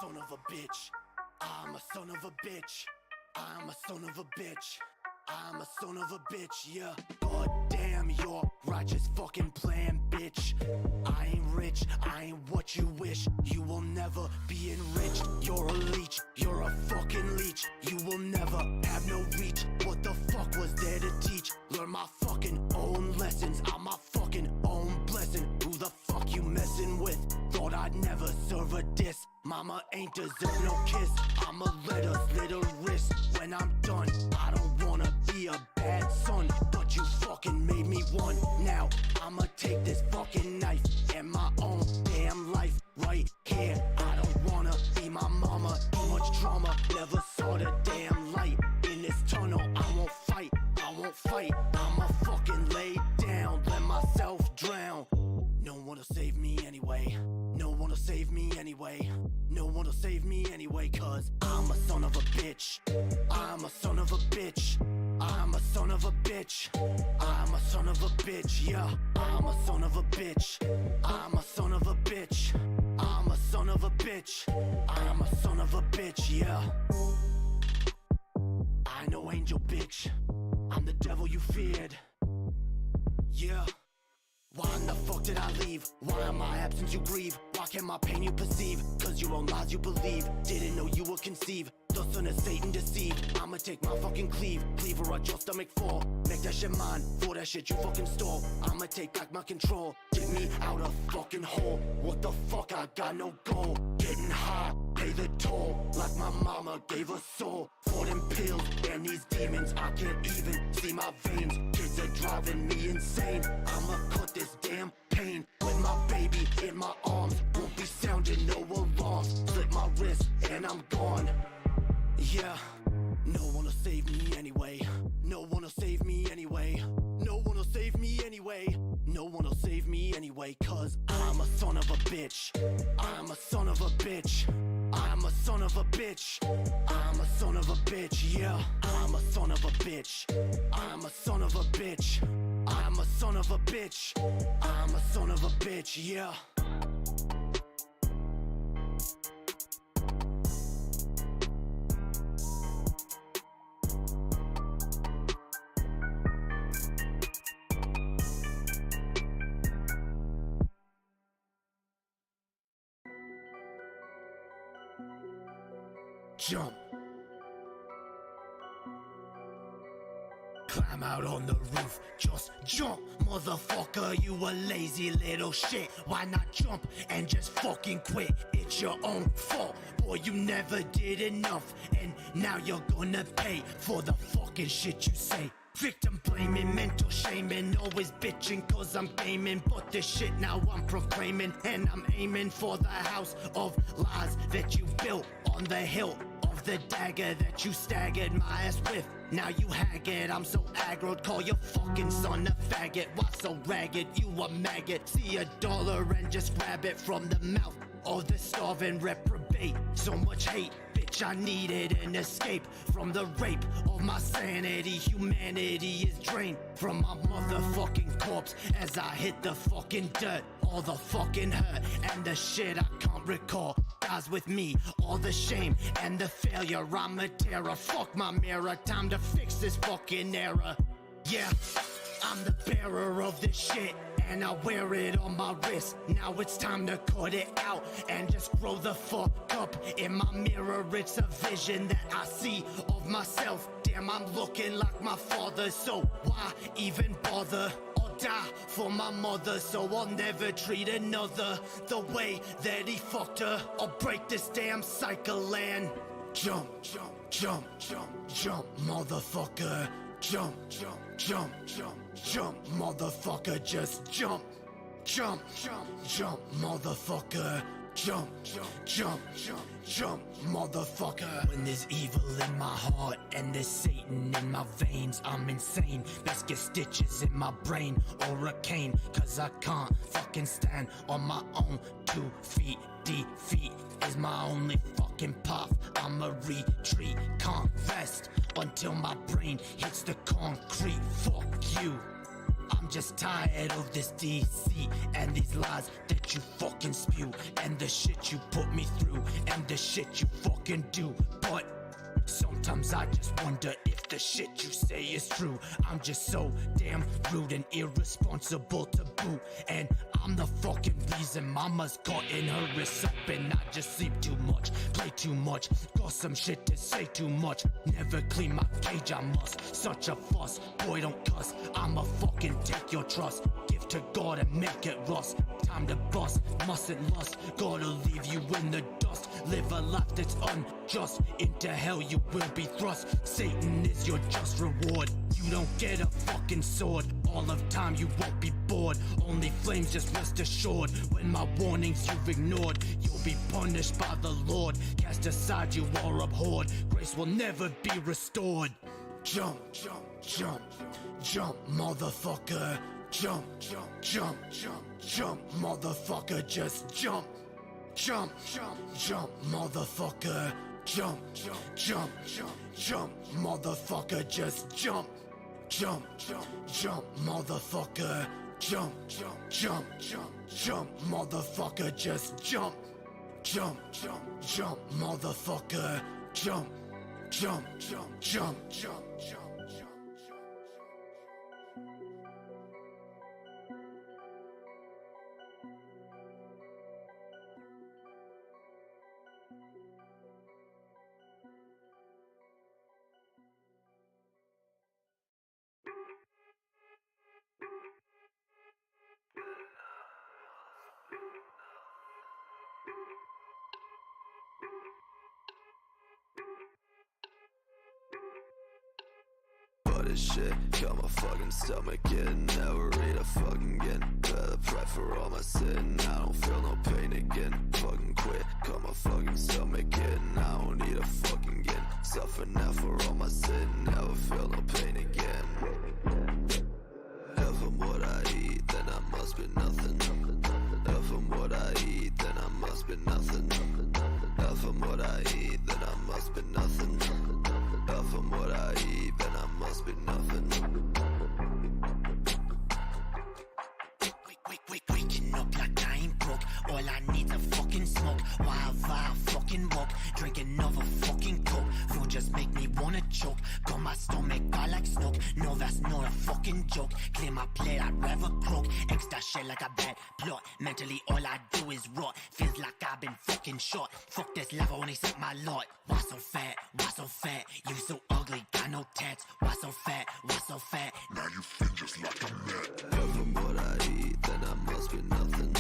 son of a bitch. I'm a son of a bitch. I'm a son of a bitch. I'm a son of a bitch, yeah. God damn your righteous fucking plan, bitch. I ain't rich, I ain't what you wish. You will never be enriched. You're a leech, you're a fucking leech. You will never have no reach. What the fuck was there to teach? Learn my fucking own lessons. I'm my fucking own blessing. Who the fuck you messing with? Thought I'd never serve a diss. Mama ain't deserve no kiss. I'ma let her slit her wrist. When I'm done, I don't wanna be a bad son, but you fucking made me one. Now I'ma take this fucking knife and my own damn life right here. I don't wanna be my mama. Too much trauma, never saw the damn light. In this tunnel, I won't fight. I won't fight. I'ma fucking lay down, let myself drown. No one will save me anyway. No one will save me anyway. No one will save me anyway, cause I'm a son of a bitch. I'm a son of a bitch. I'm a son of a bitch. I'm a son of a bitch, yeah. I'm a son of a bitch. I'm a son of a bitch. I'm a son of a bitch. I'm a son of a bitch, yeah. I know angel bitch. I'm the devil you feared. Yeah. Why in the fuck did I leave? Why in my absence you grieve? Why can't my pain you perceive? Cause your own lies you believe. Didn't know you would conceive. The son of Satan deceived. I'ma take my fucking cleaver at your stomach fall. Make that shit mine, for that shit you fucking stole. I'ma take back my control. Get me out of fucking hole. What the fuck, I got no goal. Getting high, pay the toll. Like my mama gave a soul. For them pills and these demons, I can't even see my veins. Kids are driving me insane. I'ma cut this damn pain with my baby in my arms. Won't be sounding no alarms. Slit my wrist and I'm gone. Yeah, no one will save me anyway. No one will save me anyway. No one will save me anyway. No one will save me anyway, cause I'm a son of a bitch. I'm a son of a bitch. I'm a son of a bitch. I'm a son of a bitch, yeah. I'm a son of a bitch. I'm a son of a bitch. I'm a son of a bitch. I'm a son of a bitch, yeah. Jump. Climb out on the roof, just jump. Motherfucker, you a lazy little shit. Why not jump and just fucking quit? It's your own fault. Boy, you never did enough, and now you're gonna pay for the fucking shit you say. Victim blaming, mental shaming, always bitching cause I'm gaming. But this shit now I'm proclaiming, and I'm aiming for the house of lies that you built on the hill of the dagger that you staggered my ass with. Now you haggard, I'm so aggroed, call your fucking son a faggot. Why so ragged, you a maggot? See $1 and just grab it from the mouth of the starving reprobate. So much hate, bitch, I needed an escape from the rape of my sanity. Humanity is drained from my motherfucking corpse as I hit the fucking dirt. All the fucking hurt and the shit I can't recall dies with me. All the shame and the failure, I'm a terror. Fuck my mirror, time to fix this fucking error. Yeah, I'm the bearer of this shit, and I wear it on my wrist. Now it's time to cut it out and just grow the fuck up. In my mirror, it's a vision that I see of myself. Damn, I'm looking like my father, so why even bother? I'll die for my mother, so I'll never treat another the way that he fucked her. I'll break this damn cycle and jump, jump, jump, jump, jump, motherfucker. Jump, jump, jump, jump, jump, motherfucker, just jump. Jump, jump, jump, motherfucker. Jump, jump, jump, jump, jump, motherfucker. When there's evil in my heart and there's Satan in my veins, I'm insane. Best get stitches in my brain or a cane, cause I can't fucking stand on my own 2 feet. Defeat is my only fucking path. I'ma retreat, can't rest until my brain hits the concrete. Fuck you. I'm just tired of this deceit and these lies that you fucking spew, and the shit you put me through, and the shit you fucking do. But sometimes I just wonder if the shit you say is true. I'm just so damn rude and irresponsible to boot, and I'm the fucking reason mama's cutting her wrists up, and I just sleep too much, play too much, got some shit to say too much, never clean my cage, I must. Such a fuss, boy don't cuss, I'ma fucking take your trust, give to God and make it rust. Time to bust, mustn't lust, gotta leave you in the dust. Live a life that's unjust, into hell you will be thrust. Satan is your just reward, you don't get a fucking sword. All of time you won't be bored, only flames, just rest assured. When my warnings you've ignored, you'll be punished by the Lord. Cast aside, you are abhorred, grace will never be restored. Jump, jump, jump, jump, motherfucker. Jump, jump, jump, jump, jump, motherfucker, just jump. Jump, jump, jump, motherfucker. Jump, jump, jump, jump, jump, motherfucker, just jump. Jump, jump, jump, motherfucker. Jump, jump, jump, jump, jump, motherfucker, just jump. Jump, jump, jump, motherfucker. Jump, jump, jump, jump, jump, jump. This shit got my fucking stomach in. Never eat a fucking again. Better pray for all my sin. I don't feel no pain again. Fucking quit, got my fucking stomach in. I don't need a fucking again. Suffer now for all my sin. Never feel no pain again. If I'm what I eat, then I must be nothing. If I'm what I eat, then I must be nothing. If I'm what I eat, then I must be nothing. If I'm what I eat, then I must be nothing. Waking up like I ain't broke. All I need's a fucking smoke. While I fucking walk, drink another fucking coke. Food just make me wanna choke. Got my stomach out like smoke. No, that's not a fucking joke. Clear my plate, I'd rather croak. Extra shit like a bad plot. Mentally all I do is rot. Feels like I've been fucking shot. Fuck this love, I only set my lot. Why so fat? Why so fat? You so ugly, got no tats. Why so fat? Why so fat? Now you feel just like a man. If I'm what I eat, then I must be nothing.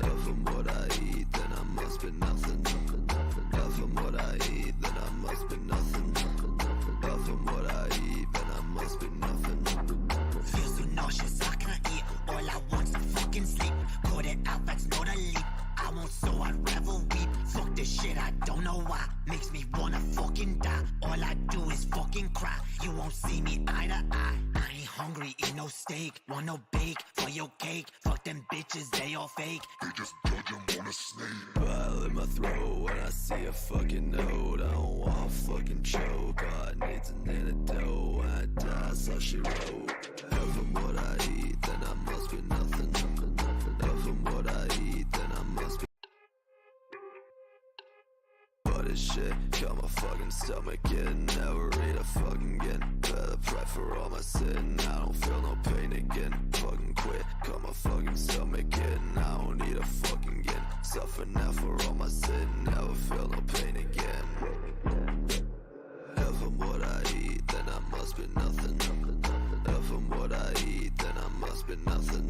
If I'm what I eat, then I must be nothing. If I'm what I eat, then I must be nothing. If I'm what I eat, then I must be nothing. Feel so nauseous, I can't eat. All I want's to fucking sleep. Caught it out, that's not a leap. I won't, so I'd rather weep. Fuck this shit, I don't know why. Makes me wanna fucking die. All I do is fucking cry. You won't see me eye to eye. I ain't hungry, eat no steak. Want no bake for your cake. Fuck them bitches, they all fake. They just judge them on a snake. Bile in my throat when I see a fucking note. I don't want a fucking choke. All I need's an antidote. When I die, so she wrote. If I'm what I eat, then I must be nothing. If I'm what I eat, then I must be. But this shit got my fucking stomach in. Never eat a fucking again. Better pray for all my sin. I don't feel no pain again. Fucking quit, got my fucking stomach in. I don't need a fucking again. Suffer now for all my sin. Never feel no pain again. If I'm what I eat, then I must be nothing. If I'm what I eat, then I must be nothing.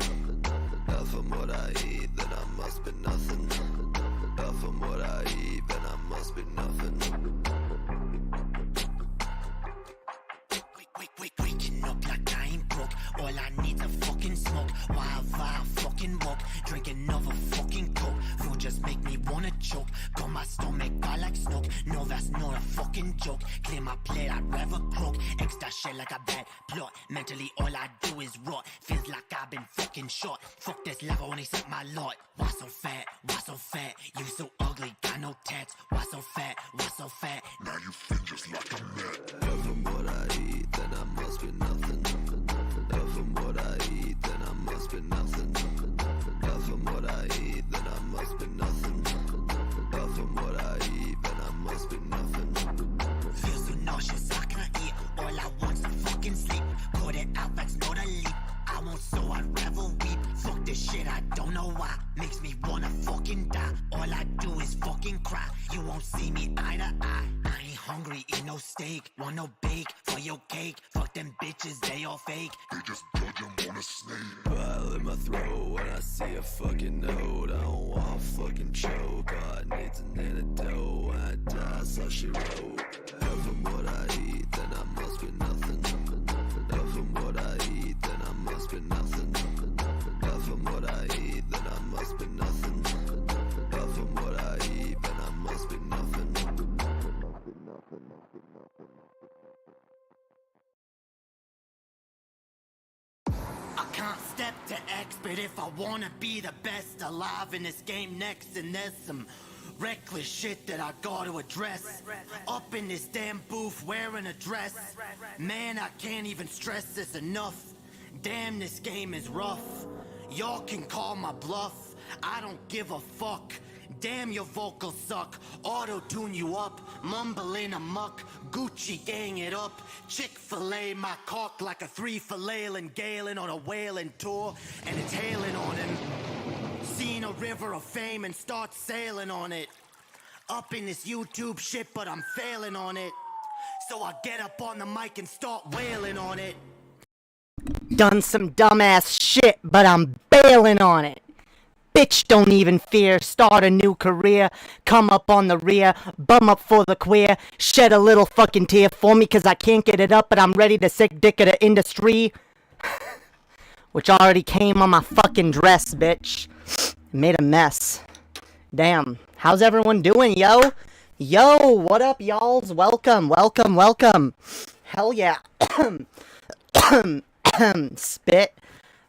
If I'm what I eat, then I must be nothing. If I'm what I eat, then I must be nothing. Waking up like I ain't broke. All I need's a fucking smoke. While I fucking walk, drink another fucking coke. Food just make me wanna choke. Got my stomach out like smoke. No, that's not a fucking joke. Clear my plate, I'd rather croak. Extra shit like a bad plot. Mentally all I do is rot. Feels like I've been fucking shot. Fuck this love, I only set my lot. Why so fat? Why so fat? You so ugly, got no tats. Why so fat? Why so fat? Now you feel just like a man. If I'm what I eat, then I must be nothing. If I'm what I eat, be nothing. But from what I eat, then I must be nothing. But from what I eat, then I must be nothing. Feel so nauseous, I can't eat. All I want's to fucking sleep. Caught it out, that's not a leap. I won't, so I'd rather weep. Fuck this shit, I don't know why. Makes me wanna fucking die. All I do is fucking cry. You won't see me eye to eye. I ain't hungry, eat no steak. Want no bake for your cake. Fuck them bitches, they all fake. They just judge him on a snake. Bile in my throat when I see a fucking note. I don't want to fucking choke. All I need's an antidote. When I die, so she wrote. But from what I eat, then I must be nothing. But from what I eat, then I must be nothing. But from what I eat, then I must be nothing. But from what I eat, then I must be nothing. I can't step to X, but if I wanna be the best alive in this game next, and there's some reckless shit that I gotta address. Up in this damn booth wearing a dress. Man, I can't even stress this enough. Damn, this game is rough. Y'all can call my bluff. I don't give a fuck. Damn, your vocals suck. Auto-tune you up. Mumbling amuck. Gucci gang it up. Chick-fil-A my cock like a 3 for Leyland Galen on a whaling tour. And it's hailing on him. Seen a river of fame and start sailing on it. Up in this YouTube shit, but I'm failing on it. So I get up on the mic and start wailing on it. Done some dumbass shit, but I'm bailing on it. Bitch, don't even fear, start a new career, come up on the rear, bum up for the queer, shed a little fucking tear for me cause I can't get it up, but I'm ready to sick dick of the industry. Which already came on my fucking dress, bitch. Made a mess. Damn. How's everyone doing, yo? Yo, what up, y'alls? Welcome, welcome, welcome. Hell yeah. Spit.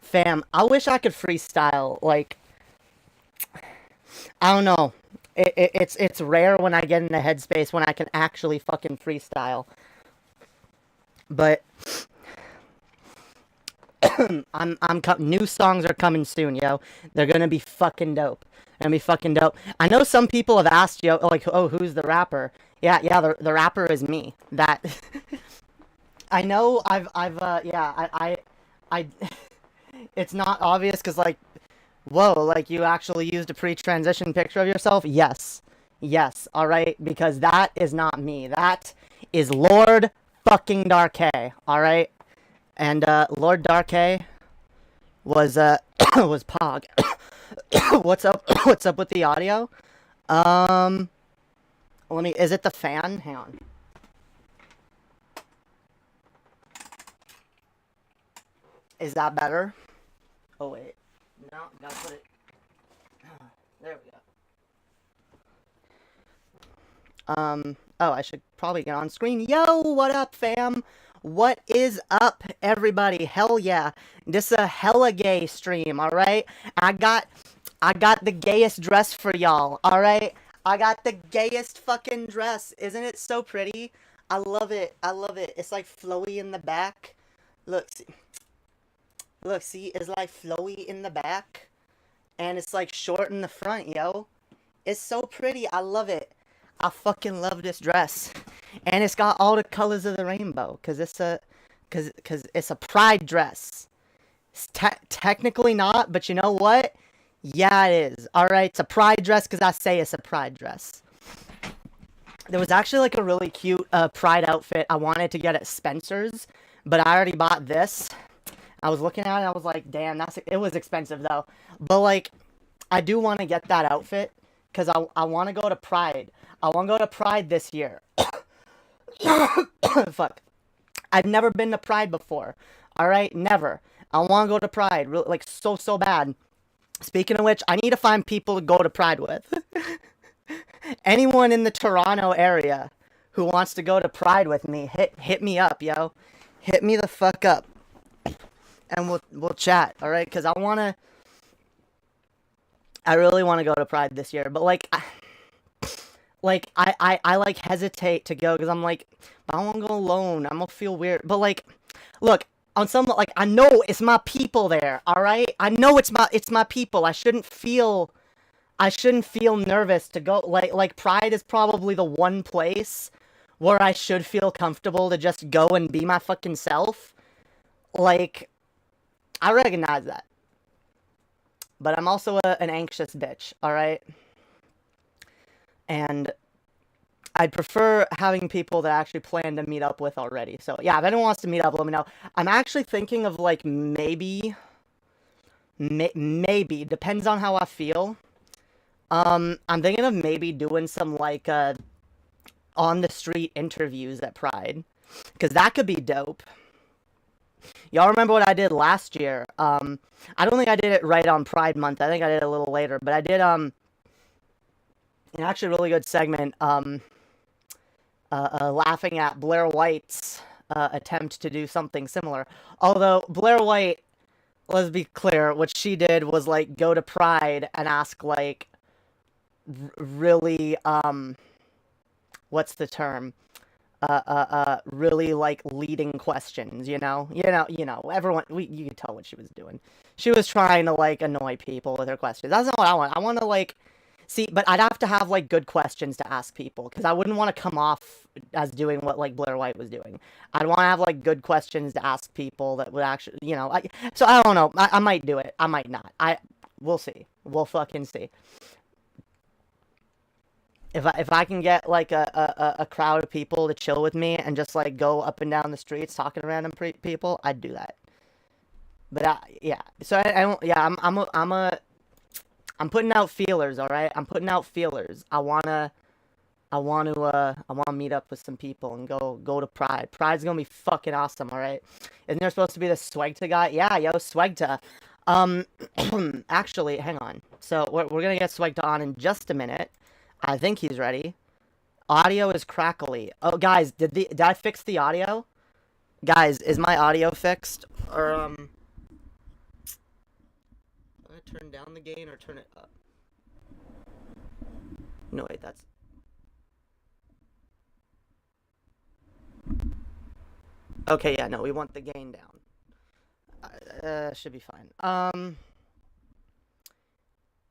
Fam, I wish I could freestyle, like, I don't know. It's rare when I get in the headspace when I can actually fucking freestyle. But new songs are coming soon, yo. They're gonna be fucking dope. Gonna be fucking dope. I know some people have asked, yo, like, oh, who's the rapper? Yeah, the rapper is me. That I know. I it's not obvious because, like, whoa, like, you actually used a pre-transition picture of yourself? Yes, alright, because that is not me. That is Lord fucking Darkay, alright? And, Lord Darkay was, was Pog. What's up with the audio? Is it the fan? Hang on. Is that better? Oh, wait. No, gotta put it. There we go. Oh, I should probably get on screen. Yo, what up, fam? What is up, everybody? Hell yeah. This is a hella gay stream, alright? I got the gayest dress for y'all, alright? I got the gayest fucking dress. Isn't it so pretty? I love it. It's like flowy in the back. Look, see, it's like flowy in the back, and it's like short in the front, yo. It's so pretty. I love it. I fucking love this dress, and it's got all the colors of the rainbow, cause it's a pride dress. It's technically not, but you know what? Yeah, it is. All right, it's a pride dress, cause I say it's a pride dress. There was actually like a really cute pride outfit I wanted to get at Spencer's, but I already bought this. I was looking at it, I was like, damn, it was expensive, though. But, like, I do want to get that outfit, because I want to go to Pride. I want to go to Pride this year. Fuck. I've never been to Pride before. Alright? Never. I want to go to Pride, really, like, so bad. Speaking of which, I need to find people to go to Pride with. Anyone in the Toronto area who wants to go to Pride with me, hit me up, yo. Hit me the fuck up. And we'll chat, all right? Because I really want to go to Pride this year. But, like, I like, hesitate to go because I'm like, I don't want to go alone. I'm going to feel weird. But, like, look, on some, like, I know it's my people there, all right? I know it's my people. I shouldn't feel nervous to go. Like Pride is probably the one place where I should feel comfortable to just go and be my fucking self. Like, I recognize that. But I'm also an anxious bitch, all right? And I'd prefer having people that actually plan to meet up with already. So, yeah, if anyone wants to meet up, let me know. I'm actually thinking of, like, maybe, depends on how I feel. I'm thinking of maybe doing some, like, on-the-street interviews at Pride. Because that could be dope. Y'all remember what I did last year? I don't think I did it right on Pride Month. I think I did it a little later. But I did, an actually really good segment, laughing at Blair White's attempt to do something similar. Although, Blair White, let's be clear, what she did was, like, go to Pride and ask, like, really, what's the term? Really, like, leading questions, you know, everyone, you can tell what she was doing. She was trying to, like, annoy people with her questions. That's not what I want. I want to, like, see, but I'd have to have, like, good questions to ask people, because I wouldn't want to come off as doing what, like, Blair White was doing. I'd want to have, like, good questions to ask people that would actually, you know, so I don't know. I might do it. I might not. We'll see. We'll fucking see. If I can get, like, a crowd of people to chill with me and just, like, go up and down the streets talking to random people, I'd do that. But yeah. So I don't. Yeah, I'm putting out feelers. All right. I'm putting out feelers. I wanna meet up with some people and go to Pride. Pride's gonna be fucking awesome. All right. Isn't there supposed to be the Swegta guy? Yeah, yo, Swegta. Actually, hang on. So we're gonna get Swegta on in just a minute. I think he's ready. Audio is crackly. Oh, guys, did I fix the audio? Guys, is my audio fixed? Or do I turn down the gain or turn it up? No, wait, that's... Okay, yeah, no, we want the gain down. Should be fine.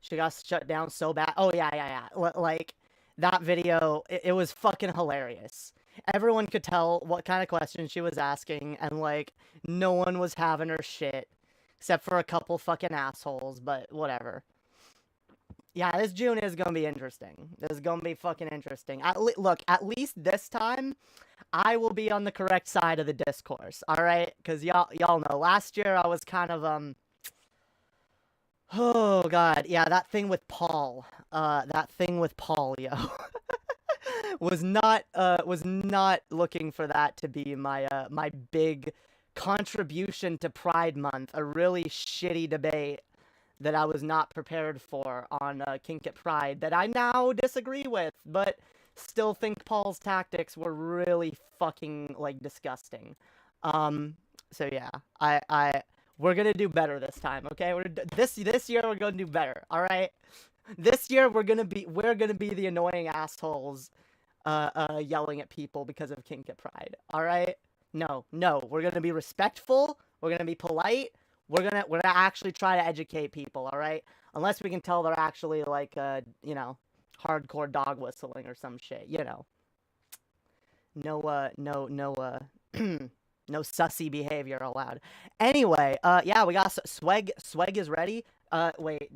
She got shut down so bad. Oh, yeah. Like, that video, it was fucking hilarious. Everyone could tell what kind of questions she was asking, and, like, no one was having her shit. Except for a couple fucking assholes, but whatever. Yeah, this June is gonna be interesting. This is gonna be fucking interesting. Look, at least this time, I will be on the correct side of the discourse, alright? Because y'all know, last year I was kind of, oh, God. Yeah, that thing with Paul, yo. was not looking for that to be my, my big contribution to Pride Month. A really shitty debate that I was not prepared for on, Kink at Pride that I now disagree with, but still think Paul's tactics were really fucking, like, disgusting. So yeah, we're gonna do better this time, okay? This year we're gonna do better, all right? This year we're gonna be the annoying assholes, yelling at people because of Kink at Pride, all right? No, we're gonna be respectful. We're gonna be polite. We're gonna actually try to educate people, all right? Unless we can tell they're actually, like, you know, hardcore dog whistling or some shit, you know. No, no sussy behavior allowed. Anyway, yeah, we got Sweg. Sweg is ready. Wait,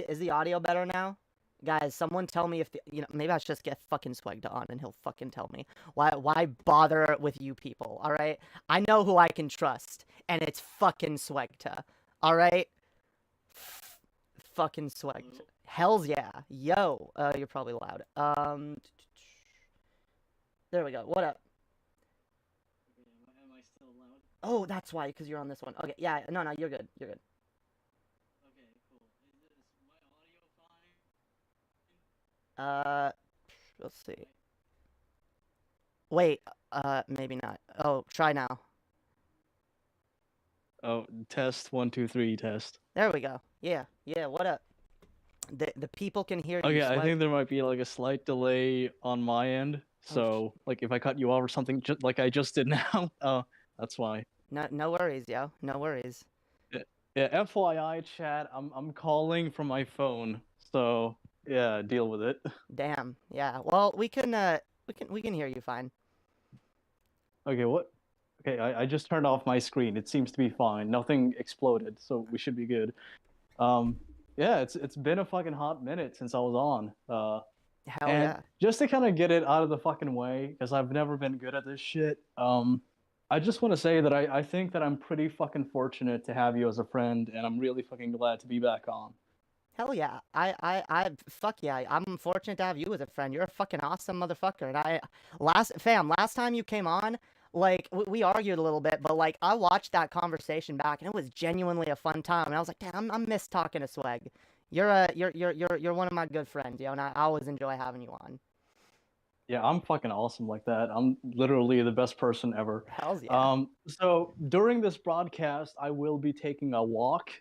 is the audio better now? Guys, someone tell me if, maybe I should just get fucking Swegta on and he'll fucking tell me. Why bother with you people, alright? I know who I can trust, and it's fucking Swegta, alright? Fucking Swegta. Hells yeah. Yo, you're probably loud. There we go. What up? Am I still loud? Oh, that's why, because you're on this one. Okay, yeah, no, you're good. You're good. Okay, cool. Is my audio fine? Let's see. Wait, maybe not. Oh, try now. Oh, test 1 2 3 test. There we go. Yeah, what up? The people can hear you. Okay, I think there might be like a slight delay on my end. So, like, if I cut you off or something, just like I just did now, that's why. No worries, yo. No worries. Yeah, FYI, chat. I'm calling from my phone, so yeah, deal with it. Damn. Yeah. Well, we can hear you fine. Okay, what? Okay, I just turned off my screen. It seems to be fine. Nothing exploded, so we should be good. Um, yeah, it's been a fucking hot minute since I was on. Hell And yeah. just to kind of get it out of the fucking way, because I've never been good at this shit. I just want to say that I think that I'm pretty fucking fortunate to have you as a friend, and I'm really fucking glad to be back on. Hell yeah. Fuck yeah. I'm fortunate to have you as a friend. You're a fucking awesome motherfucker. And last time you came on, like, we argued a little bit, but, like, I watched that conversation back, and it was genuinely a fun time. And I was like, damn, I miss talking to Swag. You're one of my good friends, yo, and I always enjoy having you on. Yeah, I'm fucking awesome like that. I'm literally the best person ever. Hells yeah. So during this broadcast, I will be taking a walk.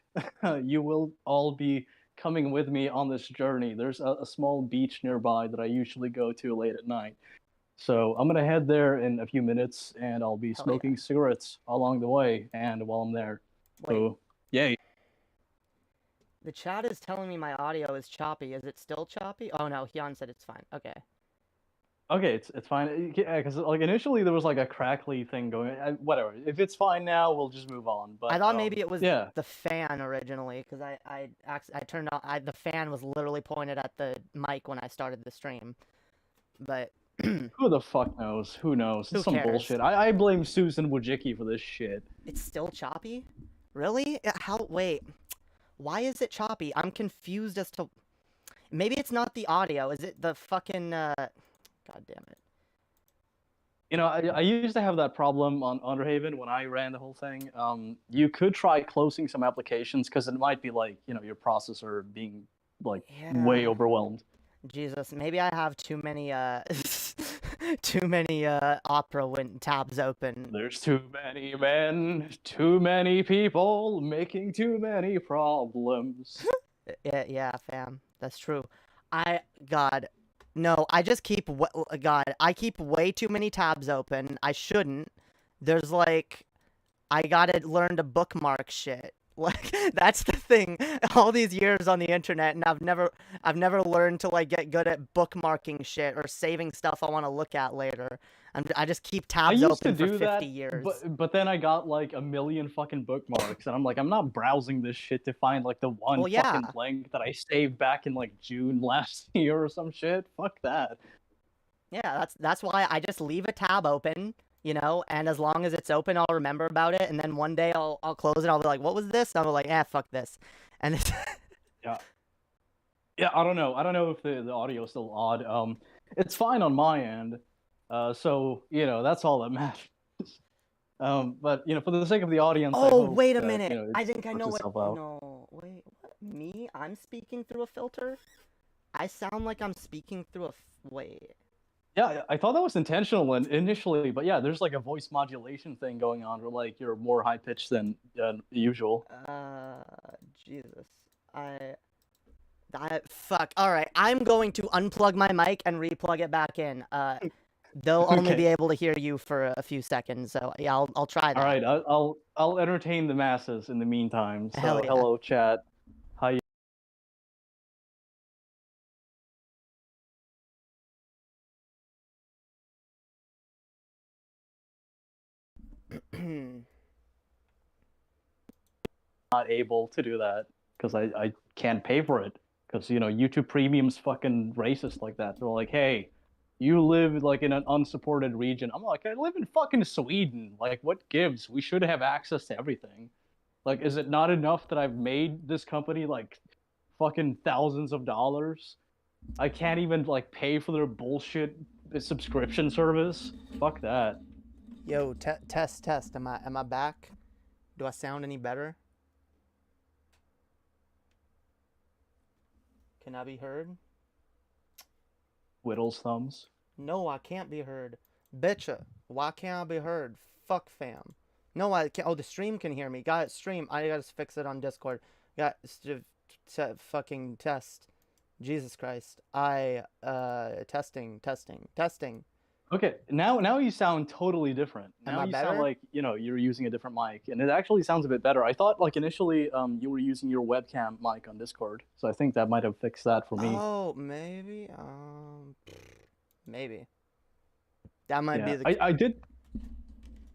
You will all be coming with me on this journey. There's a small beach nearby that I usually go to late at night. So I'm gonna head there in a few minutes, and I'll be Hell yeah. smoking cigarettes along the way, and while I'm there. Wait. So, yay. The chat is telling me my audio is choppy. Is it still choppy? Oh no, Hyun said it's fine. Okay. Okay, it's fine. Yeah, because like initially there was like a crackly thing going. Whatever. If it's fine now, we'll just move on. But I thought maybe it was yeah. the fan originally, because I turned on the fan was literally pointed at the mic when I started the stream, but Who the fuck knows? Who knows? Who It's some cares? bullshit. I blame Susan Wojcicki for this shit. it's still choppy. Really? How? Wait. Why is it choppy? I'm confused as to. Maybe it's not the audio. Is it the fucking? God damn it. You know, I used to have that problem on Underhaven when I ran the whole thing. You could try closing some applications because it might be like, you know, your processor being like way Yeah. overwhelmed. Jesus, maybe I have too many too many Opera tabs open. There's too many men, too many people making too many problems. Yeah, fam. That's true. God, no, I just keep, God, I keep way too many tabs open. I shouldn't. There's like, I gotta learn to bookmark shit. Like, that's the thing. All these years on the internet, and I've never learned to, like, get good at bookmarking shit or saving stuff I want to look at later. I just keep I tabs used to open for do 50 that, years. but then I got like a million fucking bookmarks, and I'm like, I'm not browsing this shit to find like the one Well, yeah. fucking link that I saved back in like June last year or some shit. Fuck that. Yeah, that's why I just leave a tab open, you know, and as long as it's open, I'll remember about it, and then one day I'll close it. I'll be like, what was this? And I'll be like, fuck this, and it's Yeah. Yeah, I don't know. I don't know if the audio is still odd. It's fine on my end. So you know that's all that matters. But you know, for the sake of the audience, I Oh, hope wait a that, minute. you know, I it think I works know what. itself out. No, wait, what? Me? I'm speaking through a filter? I sound like I'm speaking through a. Wait. Yeah, I thought that was intentional initially, but yeah, there's like a voice modulation thing going on where like you're more high pitched than usual. Jesus. Fuck. All right. I'm going to unplug my mic and replug it back in. They'll only Okay. be able to hear you for a few seconds, so yeah, I'll try that. All right, I'll entertain the masses in the meantime. So Hell yeah. hello, chat. How you? Not able to do that because I can't pay for it because you know YouTube Premium's fucking racist like that. They're like, hey, you live like in an unsupported region. I'm like, I live in fucking Sweden. Like, what gives? We should have access to everything. Like, is it not enough that I've made this company like fucking thousands of dollars? I can't even like pay for their bullshit subscription service. Fuck that. Yo, test. Am I back? Do I sound any better? Can I be heard? Whittles thumbs. No, I can't be heard. Betcha. Why can't I be heard? Fuck fam. No, I can't. Oh, the stream can hear me. Got it, stream. I gotta fix it on Discord. Got fucking test. Jesus Christ. Testing. Okay, now you sound totally different. Am Now I you sound better? like, you're using a different mic, and it actually sounds a bit better. I thought like initially you were using your webcam mic on Discord, so I think that might have fixed that for me. Oh, maybe. Maybe. That might be Yeah, the. I did.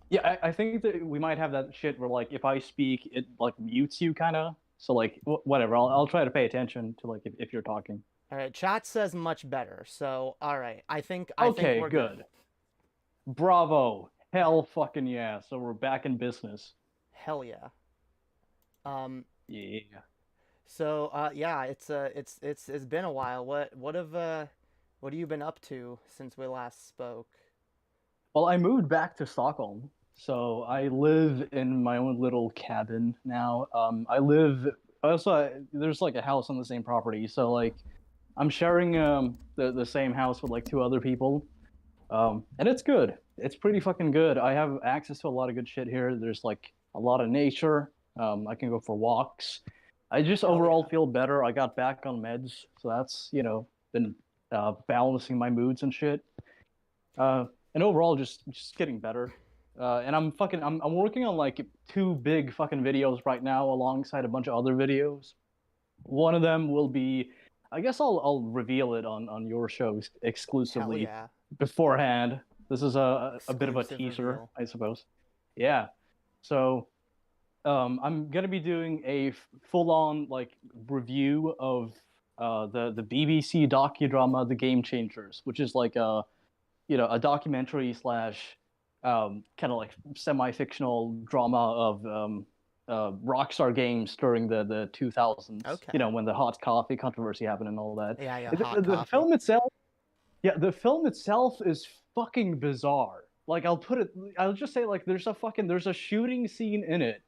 Yeah, I think that we might have that shit where like if I speak, it like mutes you kind of. So like whatever, I'll try to pay attention to like if you're talking. All right, chat says much better. So, all right. I think Okay, we're good. Bravo. Hell fucking yeah. So we're back in business. Hell yeah. Um Yeah. so yeah, it's been a while. What have you been up to since we last spoke? Well, I moved back to Stockholm, so I live in my own little cabin now. I live also there's like a house on the same property, so like I'm sharing the same house with like two other people. And it's good. It's pretty fucking good. I have access to a lot of good shit here. There's like a lot of nature. I can go for walks. I just Hell overall yeah. feel better. I got back on meds, so that's, been balancing my moods and shit. And overall just getting better. And I'm working on like two big fucking videos right now alongside a bunch of other videos. One of them will be, I guess I'll reveal it on your show Hell exclusively yeah. beforehand. This is a bit of a Exclusive teaser, reveal. I suppose. Yeah. So I'm gonna be doing a full-on like review of the BBC docudrama The Game Changers, which is like a documentary slash kind of like semi-fictional drama of Rockstar Games during the 2000s. Okay. When the hot coffee controversy happened and all that. Yeah, The, hot the coffee. film itself, yeah, the film itself is fucking bizarre. Like I'll just say like there's a shooting scene in it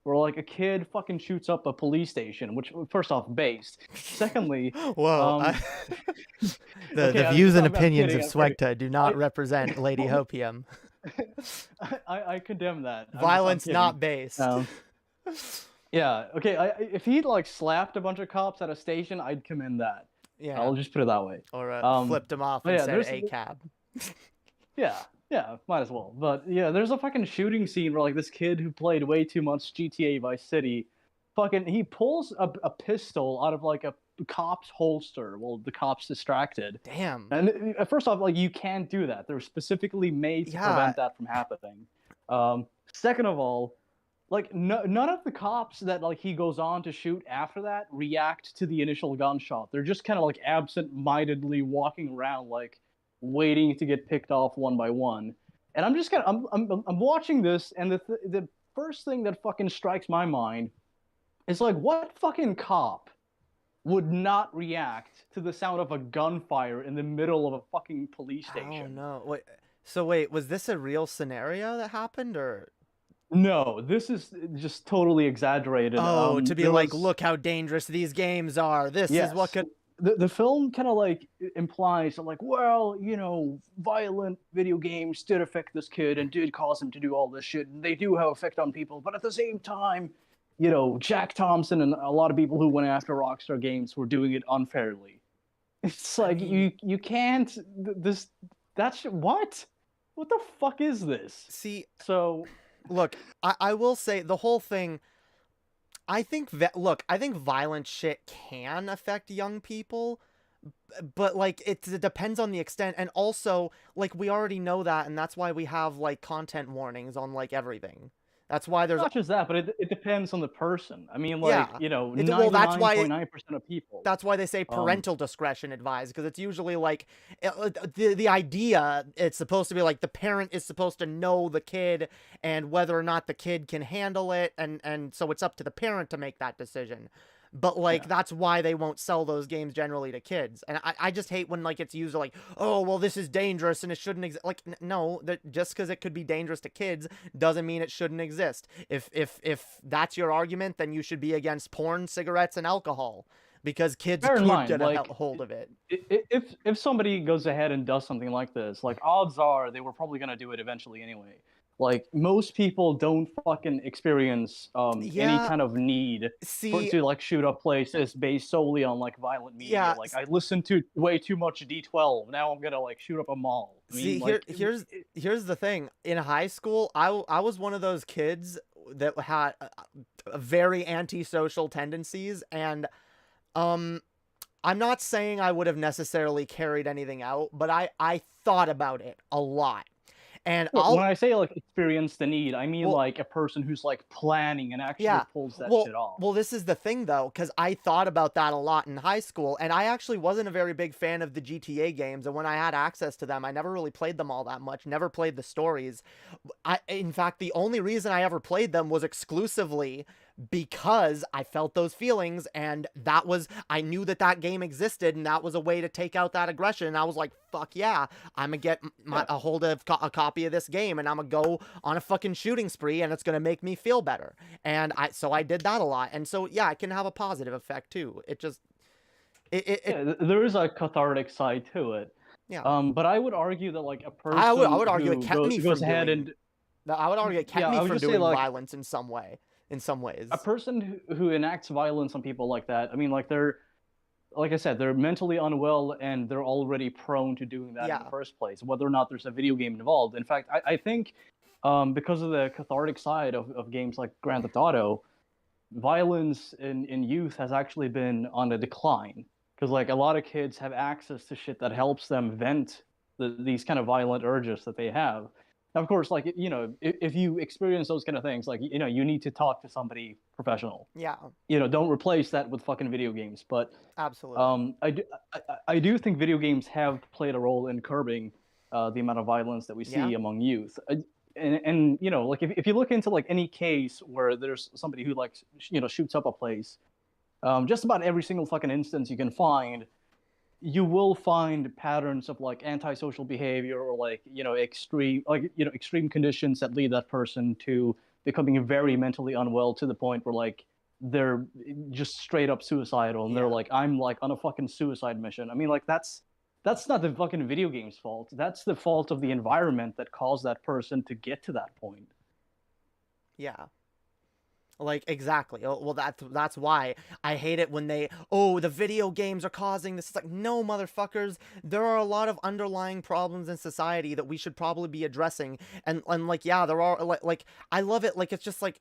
where like a kid fucking shoots up a police station, which first off based. Secondly, Whoa, um, the okay, views and I'm opinions kidding, of I'm kidding. Swegta do not represent Lady Hopium. I condemn that. I'm Violence kidding. not based. Yeah, okay. If he'd like slapped a bunch of cops at a station, I'd commend that. Yeah. I'll just put it that way. Or flipped him off and yeah, said there's- a cab. Yeah, might as well. But yeah, there's a fucking shooting scene where like this kid who played way too much GTA Vice City, he pulls a pistol out of like a cop's holster while the cop's distracted. Damn. And first off, like you can't do that. They're specifically made to prevent that from happening. Second of all, like none of the cops that like he goes on to shoot after that react to the initial gunshot. They're just kind of like absent-mindedly walking around like waiting to get picked off one by one. And I'm watching this, and the first thing that fucking strikes my mind is like, what fucking cop would not react to the sound of a gunfire in the middle of a fucking police station? Oh no. Wait, was this a real scenario that happened, or? No, this is just totally exaggerated. Oh, to be like, look how dangerous these games are. This is what could. The film kind of like implies that like, well, violent video games did affect this kid and did cause him to do all this shit, and they do have effect on people, but at the same time, Jack Thompson and a lot of people who went after Rockstar Games were doing it unfairly. It's like you can't what the fuck is this? See, so look, I will say the whole thing. I think violent shit can affect young people, but like it depends on the extent, and also like we already know that, and that's why we have like content warnings on like everything. That's why there's not just that, but it depends on the person. I mean, Yeah. like, well, 99.9% of people. That's why they say parental discretion advised, because it's usually like the idea. It's supposed to be like the parent is supposed to know the kid and whether or not the kid can handle it, and so it's up to the parent to make that decision. But like that's why they won't sell those games generally to kids, and I just hate when like it's used like, oh well, this is dangerous and it shouldn't exist. Like no, that just because it could be dangerous to kids doesn't mean it shouldn't exist. If that's your argument, then you should be against porn, cigarettes, and alcohol, because kids could get a hold of it. If somebody goes ahead and does something like this, like odds are they were probably gonna do it eventually anyway. Like most people don't fucking experience any Yeah, kind of need see, to like shoot up places based solely on like violent media. yeah, Like I listened to way too much D12. Now I'm gonna like shoot up a mall. I mean, see, here like, here's the thing. In high school, I was one of those kids that had very antisocial tendencies, and um I'm not saying I would have necessarily carried anything out, but I thought about it a lot. And when I'll I say like experience the need, I mean well like a person who's like planning and actually Yeah. pulls that Well, shit off. well, this is the thing though, because I thought about that a lot in high school, and I actually wasn't a very big fan of the GTA games. And when I had access to them, I never really played them all that much. Never played the stories. In fact, the only reason I ever played them was exclusively because I felt those feelings, and I knew that that game existed, and that was a way to take out that aggression. And I was like, fuck yeah, I'm gonna get a hold of a copy of this game, and I'm gonna go on a fucking shooting spree, and it's gonna make me feel better. And so I did that a lot, and so yeah, it can have a positive effect too. It just There is a cathartic side to it. yeah. But I would argue that like a I person would argue it who kept me goes from ahead doing. I would argue it kept yeah, me I would from just say doing like violence in some way, in some ways. a person who enacts violence on people like that, I mean, like they're, like I said, they're mentally unwell and they're already prone to doing that in Yeah. the first place, whether or not there's a video game involved. In fact, I think because of the cathartic side of games like Grand Theft Auto, violence in youth has actually been on a decline. Because like a lot of kids have access to shit that helps them vent these kind of violent urges that they have. Of course, like if you experience those kind of things, like you need to talk to somebody professional. Yeah, Don't replace that with fucking video games. But absolutely. I do think video games have played a role in curbing the amount of violence that we see Yeah. among youth. And like if you look into like any case where there's somebody who like shoots up a place, just about every single fucking instance you can find, you will find patterns of like antisocial behavior or like extreme conditions that lead that person to becoming very mentally unwell to the point where like they're just straight up suicidal and they're like, I'm like on a fucking suicide mission. I mean, like that's not the fucking video game's fault. That's the fault of the environment that caused that person to get to that point. Yeah. Like, exactly. Well, that's why I hate it when the video games are causing this. It's like, no, motherfuckers, there are a lot of underlying problems in society that we should probably be addressing. And like, yeah, there are, like, I love it. Like, it's just like,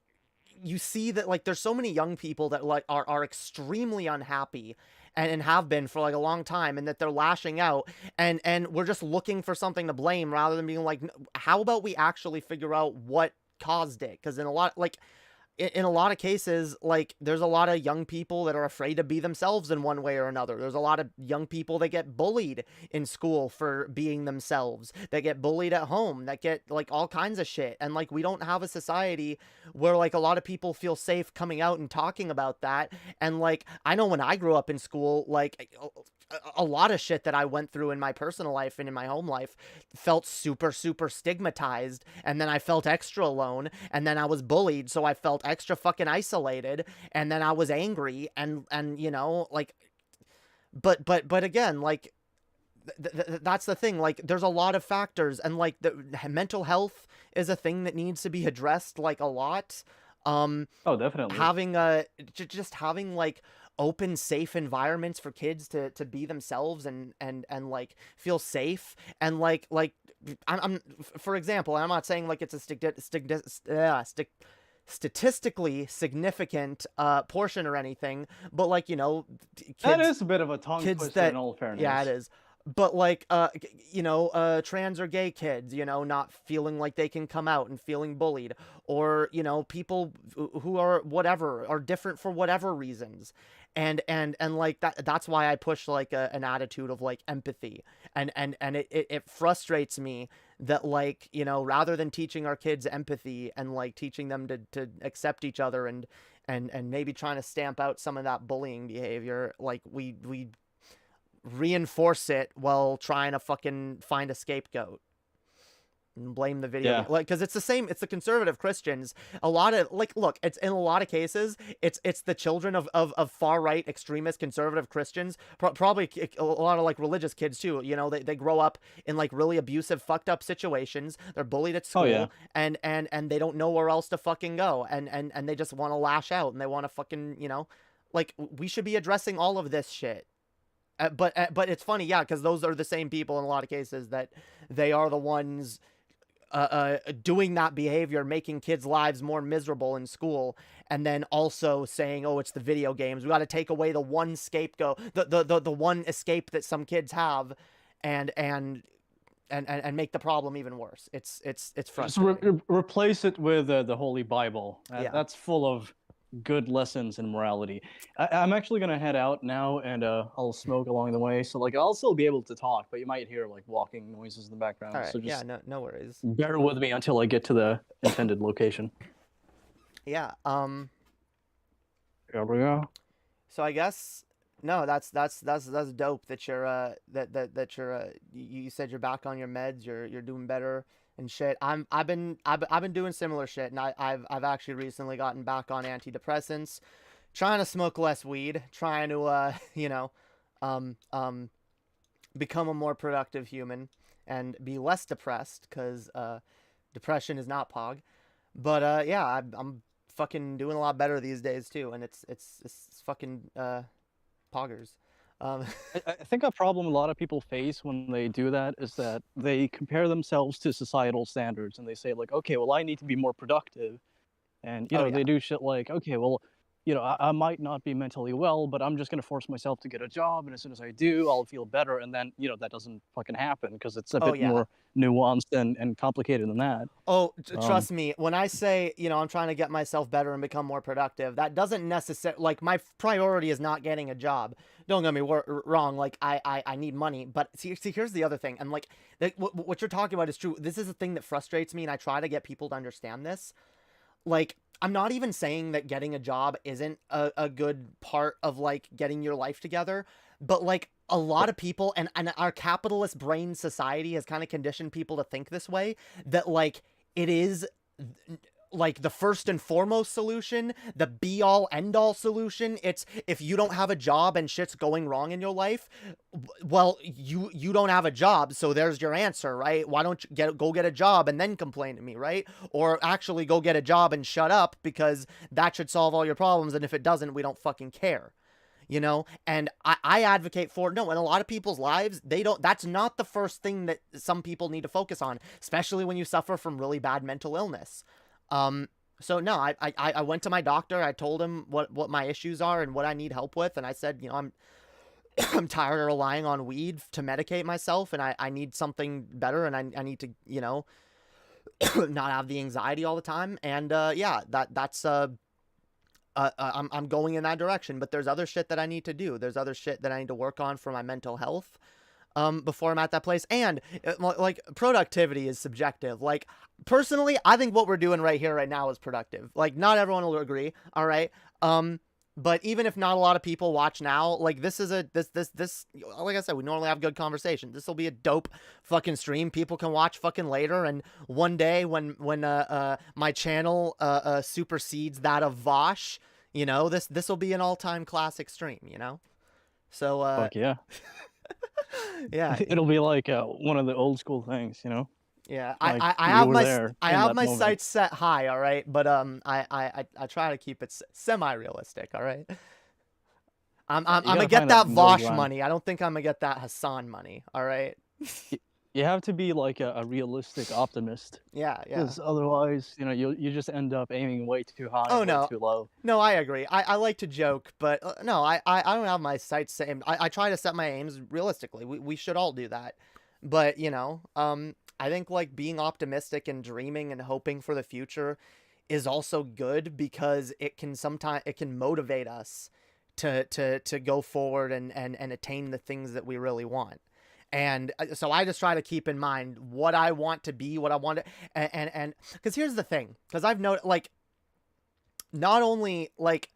you see that, like, there's so many young people that, like, are extremely unhappy and have been for, like, a long time, and that they're lashing out, and we're just looking for something to blame rather than being like, how about we actually figure out what caused it? Because in a lot of cases, like, there's a lot of young people that are afraid to be themselves in one way or another. There's a lot of young people that get bullied in school for being themselves, that get bullied at home, that get, like, all kinds of shit. And, like, we don't have a society where, like, a lot of people feel safe coming out and talking about that. And, like, I know when I grew up in school, like, a lot of shit that I went through in my personal life and in my home life felt super, super stigmatized. And then I felt extra alone. And then I was bullied, so I felt extra fucking isolated. And then I was angry. And like, but again, like, that's the thing. Like, there's a lot of factors. And, like, the mental health is a thing that needs to be addressed, like, a lot. Oh, definitely. Having just having, like, open, safe environments for kids to be themselves and like feel safe. And like I'm for example, I'm not saying like it's a statistically significant portion or anything, but like, kids, that is a bit of a tongue kids twister, that, in all fairness. yeah, it is. But like, trans or gay kids, not feeling like they can come out and feeling bullied, or, people who are whatever, are different for whatever reasons. And like that's why I push like an attitude of like empathy. And it frustrates me that, like, rather than teaching our kids empathy and like teaching them to accept each other and maybe trying to stamp out some of that bullying behavior, like we reinforce it while trying to fucking find a scapegoat. and blame the video Yeah. game. Like, because it's the same. It's the conservative Christians. A lot of like, look, it's in a lot of cases, it's the children of far right extremist conservative Christians. Probably a lot of like religious kids too. You know, they grow up in like really abusive, fucked up situations. They're bullied at school, yeah. and they don't know where else to fucking go, and they just want to lash out, and they want to fucking, you know, like we should be addressing all of this shit. But it's funny, yeah, because those are the same people in a lot of cases that they are the ones doing that behavior, making kids' lives more miserable in school, and then also saying, "Oh, it's the video games. We got to take away the one scapegoat, the one escape that some kids have, and make the problem even worse." It's Just frustrating. replace it with the Holy Bible. Yeah. That's full of good lessons in morality. I'm actually gonna head out now, and I'll smoke along the way. So like I'll still be able to talk, but you might hear like walking noises in the background. All right. So just Yeah. No worries. bear with me until I get to the intended location. Yeah. Here we go. So I guess no, that's dope that you're that you're you said you're back on your meds, you're doing better and shit. I've been doing similar shit, and I've actually recently gotten back on antidepressants, trying to smoke less weed, trying to you know, become a more productive human and be less depressed, because depression is not pog. But yeah, I'm fucking doing a lot better these days too, and it's fucking poggers. I think a problem a lot of people face when they do that is that they compare themselves to societal standards, and they say like, okay, well, I need to be more productive, and you know, yeah. they do shit like, okay, well, you know, I might not be mentally well, but I'm just gonna force myself to get a job, and as soon as I do, I'll feel better, and then you know that doesn't fucking happen because it's a bit Yeah. more nuanced and complicated than that. Oh, trust me, when I say, you know, I'm trying to get myself better and become more productive, that doesn't necessarily, like, my priority is not getting a job. Don't get me wrong, like, I need money, but see, here's the other thing, and, like, what you're talking about is true. This is the thing that frustrates me, and I try to get people to understand this. Like, I'm not even saying that getting a job isn't a good part of, like, getting your life together, but, like, a lot of people, and our capitalist brain society has kind of conditioned people to think this way, that, like, it is, like, the first and foremost solution, the be-all, end-all solution. It's, if you don't have a job and shit's going wrong in your life, well, you don't have a job, so there's your answer, right? Why don't you go get a job and then complain to me, right? Or actually go get a job and shut up, because that should solve all your problems, and if it doesn't, we don't fucking care. You know, and I advocate for, no, in a lot of people's lives, that's not the first thing that some people need to focus on, especially when you suffer from really bad mental illness. So no, I went to my doctor. I told him what my issues are and what I need help with. And I said, you know, I'm tired of relying on weed to medicate myself, and I need something better, and I need to, you know, not have the anxiety all the time. And, yeah, that's, I'm going in that direction, but there's other shit that I need to do. There's other shit that I need to work on for my mental health, before I'm at that place. And like, productivity is subjective. Like, personally, I think what we're doing right here, right now is productive. Like, not everyone will agree. All right. But even if not a lot of people watch now, like, this is this, like I said, we normally have good conversation. This will be a dope fucking stream. People can watch fucking later. And one day when my channel, supersedes that of Vosh, you know, this will be an all-time classic stream, you know? So, Fuck yeah. yeah, It'll be like one of the old school things, you know? yeah. Like, I you have were my there I in have that my moment. sights set high, all right, but I try to keep it semi-realistic, all right. I'm gotta gonna get find that middle Vosh ground. money. I don't think I'm gonna get that Hassan money, all right. You have to be like a realistic optimist, Yeah. because otherwise, you know, you just end up aiming way too high Oh, and no. way too low. No, I agree. I like to joke, but no, I don't have my sights set. I try to set my aims realistically. We should all do that. But, you know, I think, like, being optimistic and dreaming and hoping for the future is also good, because it can motivate us to go forward and attain the things that we really want. And so I just try to keep in mind what I want to be, what I want to, and because here's the thing, because I've noticed, like, not only, like,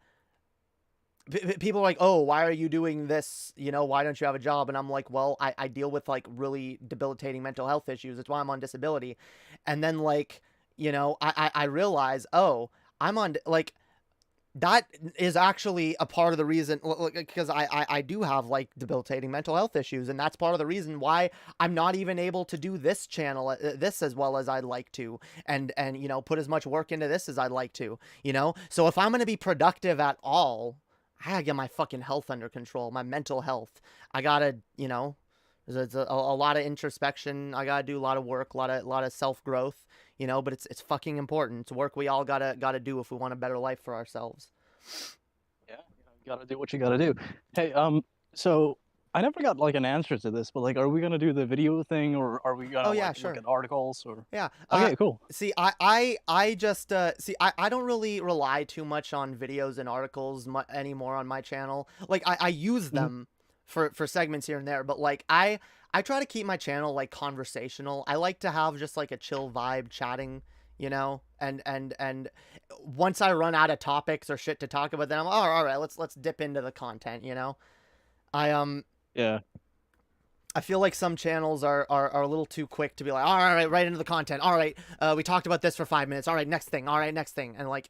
people are like, oh, why are you doing this? You know, why don't you have a job? And I'm like, well, I deal with like really debilitating mental health issues. That's why I'm on disability. And then like, you know, I realize, oh, I'm on like, that is actually a part of the reason, because I do have like debilitating mental health issues, and that's part of the reason why I'm not even able to do this channel, this as well as I'd like to, and you know, put as much work into this as I'd like to, you know. So if I'm gonna be productive at all, I gotta get my fucking health under control, my mental health. I gotta, you know, there's a lot of introspection. I gotta do a lot of work, a lot of self growth, you know. But it's fucking important. It's work we all gotta do if we want a better life for ourselves. Yeah, you gotta do what you gotta do. Hey, so I never got like an answer to this, but like, are we gonna do the video thing, or are we gonna yeah, like sure. look at articles, or? Yeah. Okay, cool. See, I just I don't really rely too much on videos and articles anymore on my channel. Like I use them for segments here and there, but like I try to keep my channel like conversational. I like to have just like a chill vibe chatting, you know, and once I run out of topics or shit to talk about, then I'm all right, let's dip into the content, you know. Yeah. I feel like some channels are a little too quick to be like, all right, right into the content. All right, we talked about this for 5 minutes. All right, next thing. All right, next thing. And like,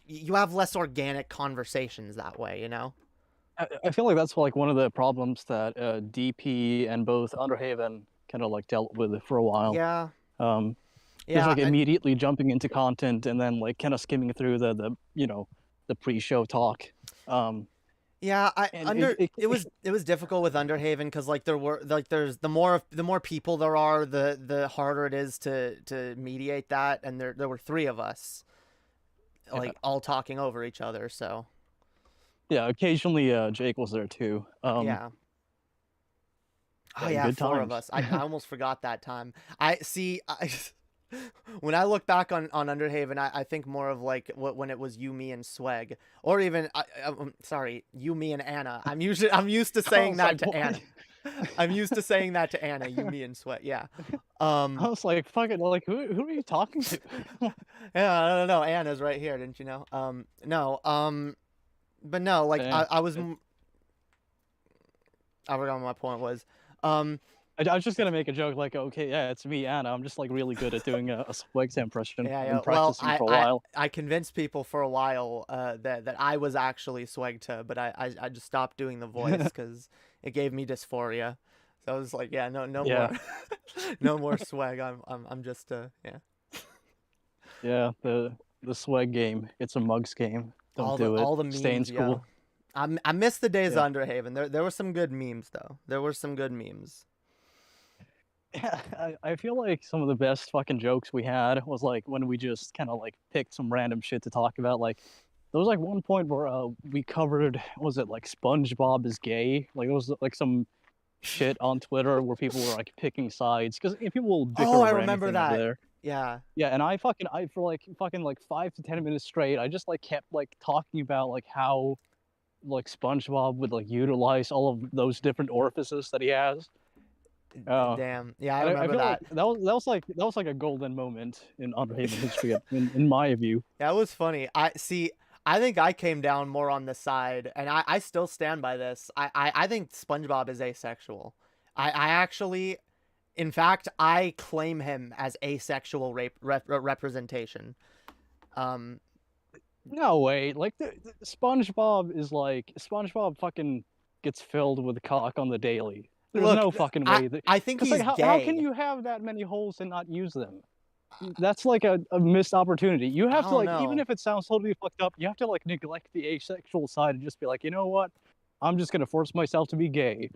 you have less organic conversations that way, you know. I feel like that's like one of the problems that DP and both Underhaven kind of like dealt with for a while. Yeah. Just like immediately jumping into content and then like kind of skimming through the you know, the pre-show talk. Yeah, it was difficult with Underhaven because like there's the more people there are, the harder it is to mediate that, and there were 3 of us, like all talking over each other. So yeah, occasionally Jake was there too. Yeah. Oh yeah, good 4 times. of us. I almost forgot that time. When I look back on Underhaven, I think more of like when it was you, me, and Swag, or even sorry, you, me, and Anna. I'm used to saying that to Anna. I'm used to saying that to Anna. You, me, and Swag. Yeah. I was like, fucking, like who are you talking to? Yeah, I don't know. Anna's right here, didn't you know? No. But no, like I was. I forgot what my point was. I was just gonna make a joke like, okay, yeah, it's me, Anna. I'm just like really good at doing a Swag's impression. Yeah, and practicing for a while. I convinced people for a while that I was actually Swagta, but I just stopped doing the voice because it gave me dysphoria. So I was like, yeah, no more, no more Swag. I'm just yeah. Yeah, the Swag game. It's a mugs game. Don't do it. All the memes, stay in school. I miss the days of Underhaven. There were some good memes though. There were some good memes. Yeah, I feel like some of the best fucking jokes we had was like when we just kind of like picked some random shit to talk about. Like there was like one point where we covered, was it like SpongeBob is gay? Like there was like some shit on Twitter where people were like picking sides because people will bicker over I remember anything that. over there. Yeah. Yeah, and I for like fucking like 5 to 10 minutes straight, I just like kept like talking about like how like SpongeBob would like utilize all of those different orifices that he has. Damn. Yeah, I remember that. Like that was like a golden moment in Underhaven history, in my view. That was funny. I think I came down more on the side, and I still stand by this. I think SpongeBob is asexual. I actually, in fact, I claim him as asexual representation. No way. Like the SpongeBob is like SpongeBob fucking gets filled with cock on the daily. There's no fucking way. I think he's like, gay. How can you have that many holes and not use them? That's like a missed opportunity. You have to like, even if it sounds totally fucked up, you have to like neglect the asexual side and just be like, you know what? I'm just gonna force myself to be gay.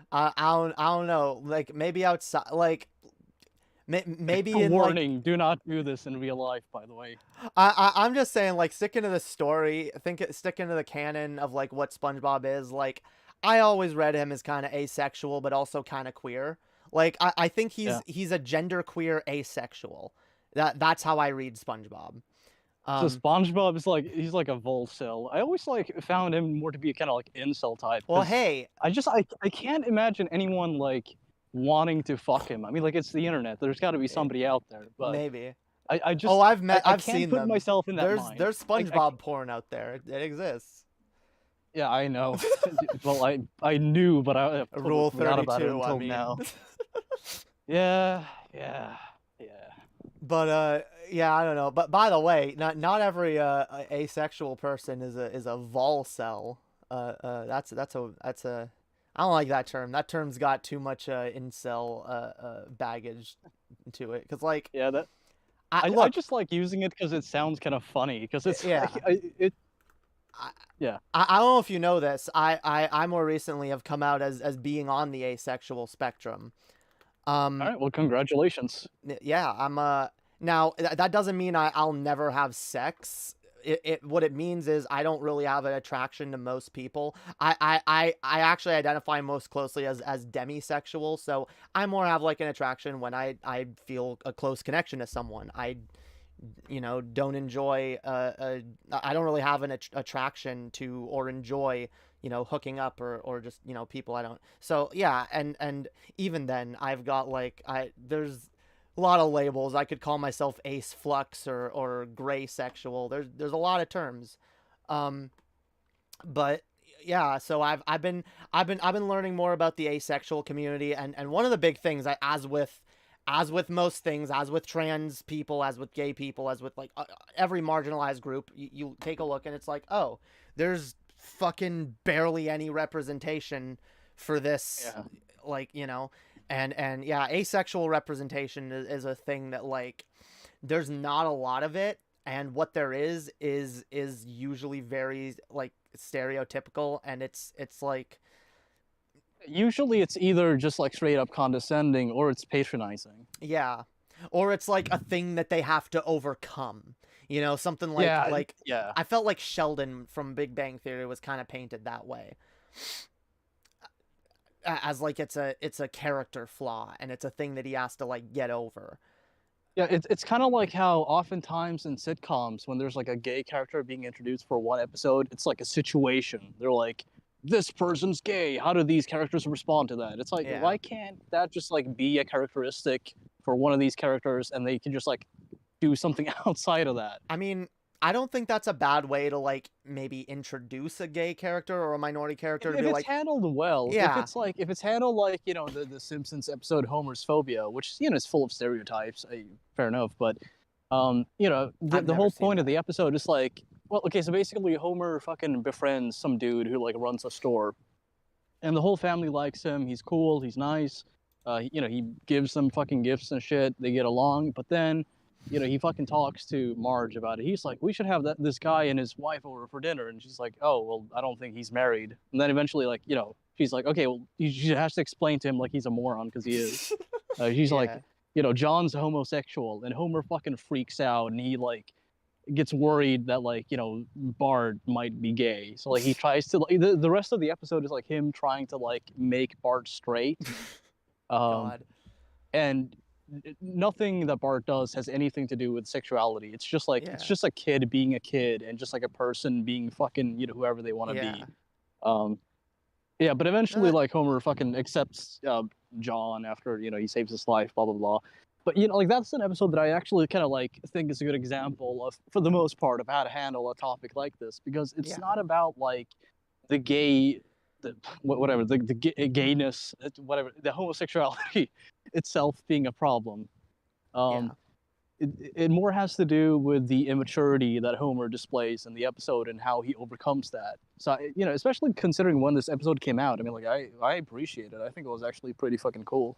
I don't know. Like maybe outside, like maybe in warning: like, do not do this in real life. By the way, I'm just saying, like, sticking to the story, sticking to the canon of like what SpongeBob is. Like, I always read him as kind of asexual, but also kind of queer. Like, I think he's a genderqueer asexual. That's how I read SpongeBob. So SpongeBob is like, he's like a volcel. I always like found him more to be kind of like incel type. Well, hey, I can't imagine anyone like wanting to fuck him. I mean, like, it's the internet. There's got to be somebody out there. But maybe. I just Oh, I've can't seen put them. myself in that There's mind. there's I SpongeBob porn out there. It exists. Yeah, I know. Well, I knew, but I totally Rule forgot about it 32. I until mean. now. Yeah, yeah, yeah. But yeah, I don't know. But by the way, not every asexual person is a volcel. That's a I don't like that term. That term's got too much incel baggage to it. Cause like Yeah, that I look, just like using it because it sounds kind of funny. Because it's yeah. like I, yeah. I don't know if you know this. I more recently have come out as being on the asexual spectrum. All right. Well, congratulations. Yeah, I'm now that doesn't mean I'll never have sex. What it means is I don't really have an attraction to most people. I actually identify most closely as demisexual, so I more have like an attraction when I feel a close connection to someone. I don't enjoy I don't really have an attraction to or enjoy hooking up or just people I don't. So yeah, and even then I've got like there's a lot of labels. I could call myself ace flux or gray sexual. There's a lot of terms. But yeah, so I've been learning more about the asexual community, and one of the big things, as with most things, as with trans people, as with gay people, as with like every marginalized group, you take a look and it's like, oh, there's fucking barely any representation for this. Yeah. Like, and yeah, asexual representation is a thing that like there's not a lot of it, and what there is usually very like stereotypical, and it's like Usually, it's either just like straight up condescending or it's patronizing. yeah, or it's like a thing that they have to overcome. Something like Yeah. I felt like Sheldon from Big Bang Theory was kind of painted that way, as like it's a character flaw, and it's a thing that he has to like get over. Yeah, it's kind of like how oftentimes in sitcoms, when there's like a gay character being introduced for one episode, it's like a situation. They're like, this person's gay. How do these characters respond to that? It's like, Yeah. why can't that just like be a characteristic for one of these characters, and they can just like do something outside of that? I mean, I don't think that's a bad way to like maybe introduce a gay character or a minority character to If be it's like, handled well, yeah. if it's handled like the Simpsons episode Homer's Phobia, which is full of stereotypes, fair enough, but the I've whole never seen point of that. the episode is like, well, okay, so basically Homer fucking befriends some dude who like runs a store, and the whole family likes him. He's cool. He's nice. He gives them fucking gifts and shit. They get along, but then he fucking talks to Marge about it. He's like, we should have this guy and his wife over for dinner. And she's like, oh, well, I don't think he's married. And then eventually, like, she's like, okay, well, she has to explain to him, like, he's a moron, because he is. She's Yeah. like, John's homosexual. And Homer fucking freaks out, and he, like, gets worried that, like, Bart might be gay. So, like, he tries to, like, the rest of the episode is, like, him trying to, like, make Bart straight. God. And nothing that Bart does has anything to do with sexuality. It's just like it's just a kid being a kid, and just like a person being fucking whoever they want to be. Yeah, but eventually like Homer fucking accepts John after he saves his life, blah blah blah. But like that's an episode that I actually kind of like think is a good example of, for the most part, of how to handle a topic like this, because it's not about like the gay whatever the gayness, whatever, the homosexuality itself being a problem. It more has to do with the immaturity that Homer displays in the episode and how he overcomes that. So especially considering when this episode came out, I mean, like I appreciate it. I think it was actually pretty fucking cool.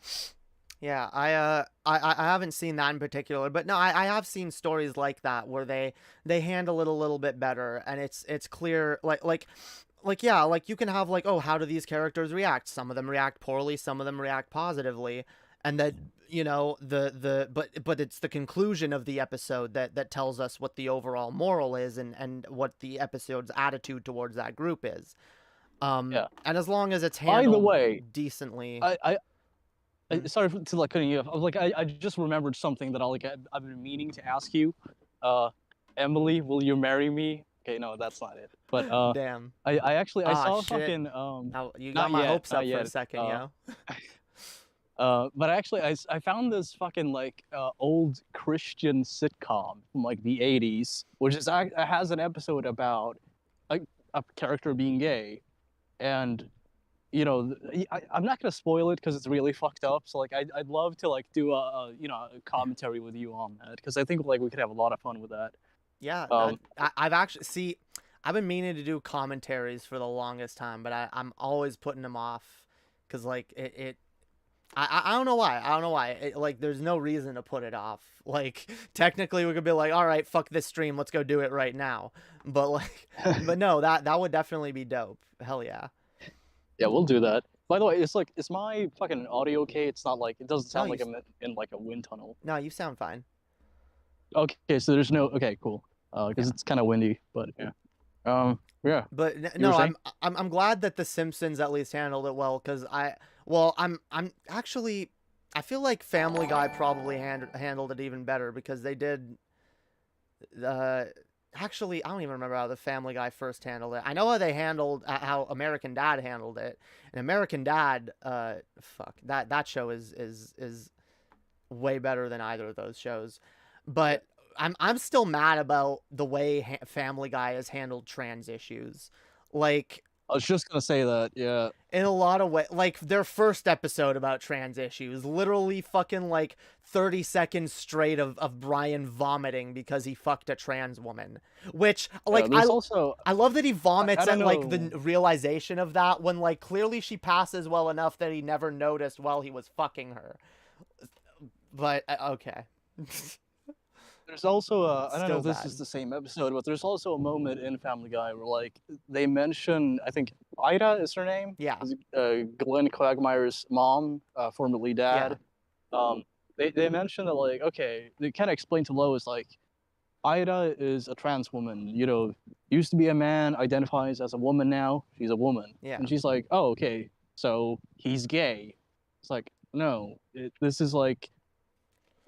Yeah, I haven't seen that in particular, but no, I have seen stories like that where they handle it a little bit better, and it's clear like yeah, like you can have like, oh, how do these characters react? Some of them react poorly, some of them react positively, and that but it's the conclusion of the episode that tells us what the overall moral is, and what the episode's attitude towards that group is. And as long as it's handled By the way, decently. Sorry to like cutting you off. I just remembered something that I've been meaning to ask you. Emily, will you marry me? Okay, no, that's not it. But damn. I saw shit. fucking Now, you got my hopes up for a second, But actually, I found this fucking like old Christian sitcom from like the '80s, which has an episode about a character being gay, and I'm not gonna spoil it because it's really fucked up. So like, I'd love to like do a a commentary with you on that because I think like we could have a lot of fun with that. Yeah, I've actually I've been meaning to do commentaries for the longest time, but I'm always putting them off because like I don't know why. I don't know why. Like, there's no reason to put it off. Like, technically, we could be like, all right, fuck this stream, let's go do it right now. But like, but no, that would definitely be dope. Hell yeah. Yeah, we'll do that. By the way, it's like, is my fucking audio okay? It's not like, it doesn't sound No, like I'm in like a wind tunnel. No, you sound fine. Okay, so there's no, okay, cool. Because it's kind of windy, but yeah. Yeah. But no, I'm glad that The Simpsons at least handled it well, because I'm actually, I feel like Family Guy probably handled it even better, because they did, actually, I don't even remember how the Family Guy first handled it. I know how they handled, how American Dad handled it, and American Dad, fuck, that show is way better than either of those shows, but I'm still mad about the way Family Guy has handled trans issues. Like, I was just gonna say that, yeah. In a lot of ways, like their first episode about trans issues, literally fucking like 30 seconds straight of Brian vomiting because he fucked a trans woman. Which, like, I love that he vomits at like the realization of that when like clearly she passes well enough that he never noticed while he was fucking her. But okay. There's also I don't know if this is the same episode, but there's also a moment in Family Guy where like they mention, I think Ida is her name. Yeah. Glenn Quagmire's mom, formerly dad. Yeah. They mention that like, okay, they kind of explain to Lois like, Ida is a trans woman. You know, used to be a man, identifies as a woman now. She's a woman. Yeah. And she's like, oh, okay, so he's gay. It's like, no, this is like.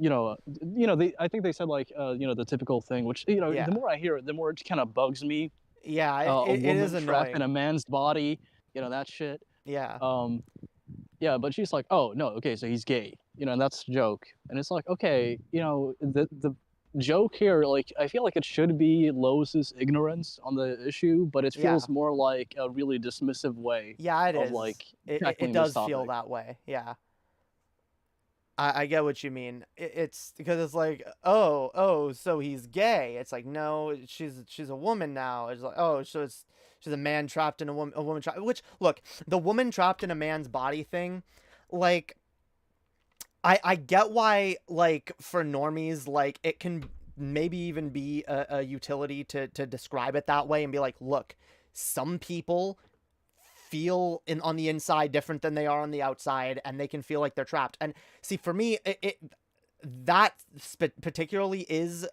I think they said like, the typical thing, which, the more I hear it, the more it kind of bugs me. Yeah, it is annoying. Trapped in a man's body, that shit. Yeah. Yeah, but she's like, oh, no, okay, so he's gay, and that's a joke. And it's like, okay, the joke here, like, I feel like it should be Lois's ignorance on the issue, but it feels more like a really dismissive way. Yeah, it is. Like, it does feel that way, yeah. I get what you mean. It's because it's like, oh, so he's gay. It's like, no, she's a woman now. It's like, oh, so she's a man trapped in a woman trapped. Which, look, the woman trapped in a man's body thing, like, I get why, like, for normies, like, it can maybe even be a utility to describe it that way and be like, look, some people feel on the inside different than they are on the outside, and they can feel like they're trapped. And see, for me, that particularly is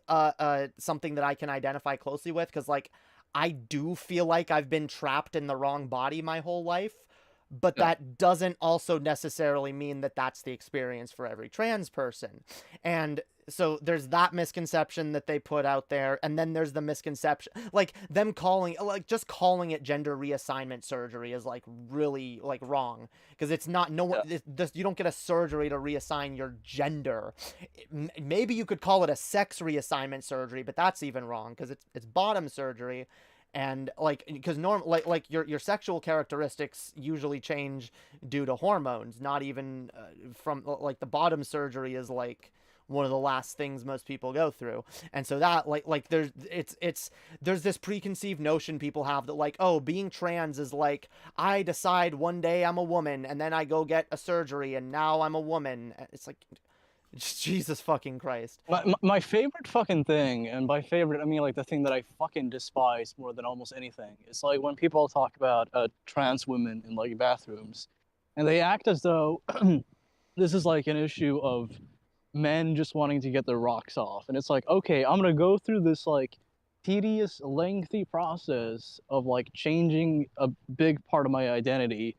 something that I can identify closely with, because like I do feel like I've been trapped in the wrong body my whole life, but that doesn't also necessarily mean that that's the experience for every trans person. And so there's that misconception that they put out there, and then there's the misconception, like them just calling it gender reassignment surgery is like really like wrong, because it's not, you don't get a surgery to reassign your gender. Maybe you could call it a sex reassignment surgery, but that's even wrong, because it's bottom surgery. And like, because like your sexual characteristics usually change due to hormones, not even from like the bottom surgery is like one of the last things most people go through. And so that like there's this preconceived notion people have that like, oh, being trans is like, I decide one day I'm a woman and then I go get a surgery and now I'm a woman. It's like, Jesus fucking Christ. My favorite fucking thing, and by favorite I mean like the thing that I fucking despise more than almost anything, it's like when people talk about trans women in like bathrooms, and they act as though this is like an issue of men just wanting to get their rocks off. And it's like, okay, I'm gonna go through this like tedious, lengthy process of like changing a big part of my identity,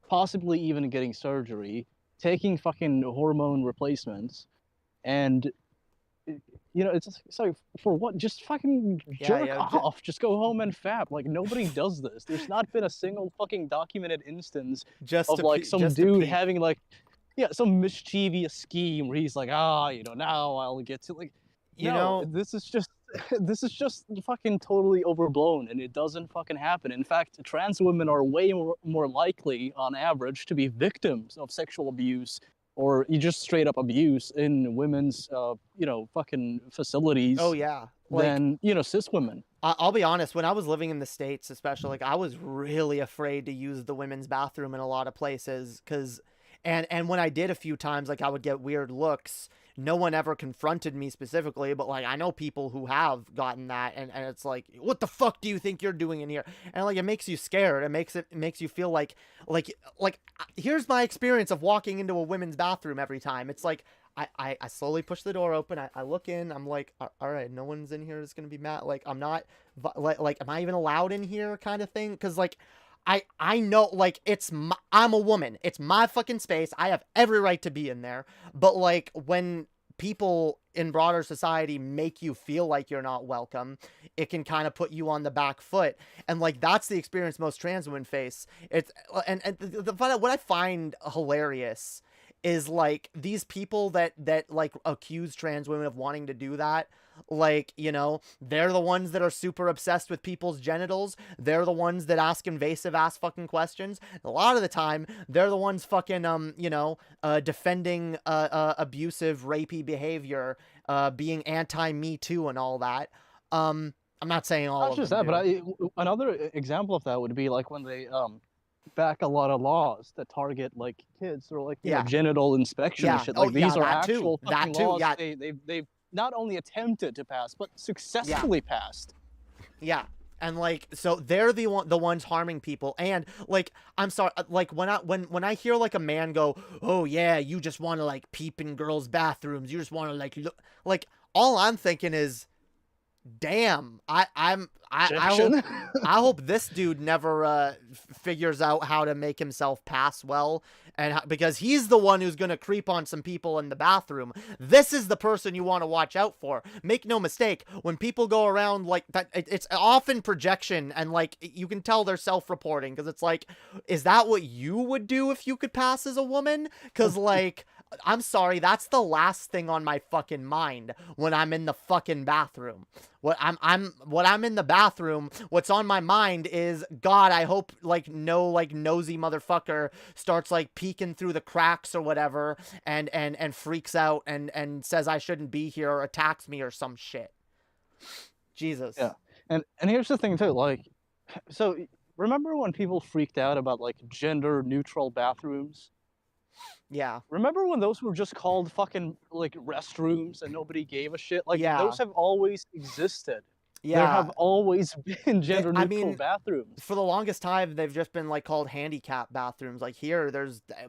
possibly even getting surgery, taking fucking hormone replacements, and it's like, for what? Just fucking jerk off. Just go home and fap. Like, nobody does this. There's not been a single fucking documented instance of like some dude having like, some mischievous scheme where he's like, now I'll get to like. You No, know, this is just this is just fucking totally overblown, and it doesn't fucking happen. In fact, trans women are way more likely, on average, to be victims of sexual abuse or you just straight up abuse in women's, fucking facilities. oh yeah, like Than cis women. I'll be honest, when I was living in the States, especially, like I was really afraid to use the women's bathroom in a lot of places, and when I did a few times, like I would get weird looks. No one ever confronted me specifically, but like I know people who have gotten that, and it's like, what the fuck do you think you're doing in here? And like it makes you scared. It makes you feel like here's my experience of walking into a women's bathroom every time. It's like I slowly push the door open. I look in. I'm like, all right, no one's in here. Is gonna be mad. Like I'm not like am I even allowed in here? Kind of thing. Because like I know, like, I'm a woman. It's my fucking space. I have every right to be in there. But, like, when people in broader society make you feel like you're not welcome, it can kind of put you on the back foot. And, like, that's the experience most trans women face. And what I find hilarious is, like, these people that like, accuse trans women of wanting to do that. Like, they're the ones that are super obsessed with people's genitals. They're the ones that ask invasive ass fucking questions. A lot of the time, they're the ones fucking, defending, abusive, rapey behavior, being anti-Me Too and all that. I'm not saying all Not of just them that, do. but another example of that would be like when they back a lot of laws that target like kids or like genital inspection and shit. Like these are actual fucking laws. Yeah. They've not only attempted to pass, but successfully passed. Yeah. And like, so they're the ones harming people. And like, I'm sorry, like when I hear like a man go, oh yeah, you just want to like peep in girls' bathrooms. You just want to like look, like all I'm thinking is, damn, I hope this dude never figures out how to make himself pass well, and because he's the one who's gonna creep on some people in the bathroom. This is the person you want to watch out for. Make no mistake, when people go around like that, it's often projection, and like you can tell they're self-reporting, because it's like, is that what you would do if you could pass as a woman? Because like, I'm sorry, that's the last thing on my fucking mind when I'm in the fucking bathroom. When I'm in the bathroom, what's on my mind is, God, I hope like no like nosy motherfucker starts like peeking through the cracks or whatever and freaks out and says I shouldn't be here or attacks me or some shit. Jesus. Yeah. And here's the thing too, like, so remember when people freaked out about like gender neutral bathrooms? Yeah. Remember when those were just called fucking like restrooms and nobody gave a shit? Like those have always existed. Yeah. There have always been gender neutral bathrooms. For the longest time, they've just been like called handicap bathrooms. Like here,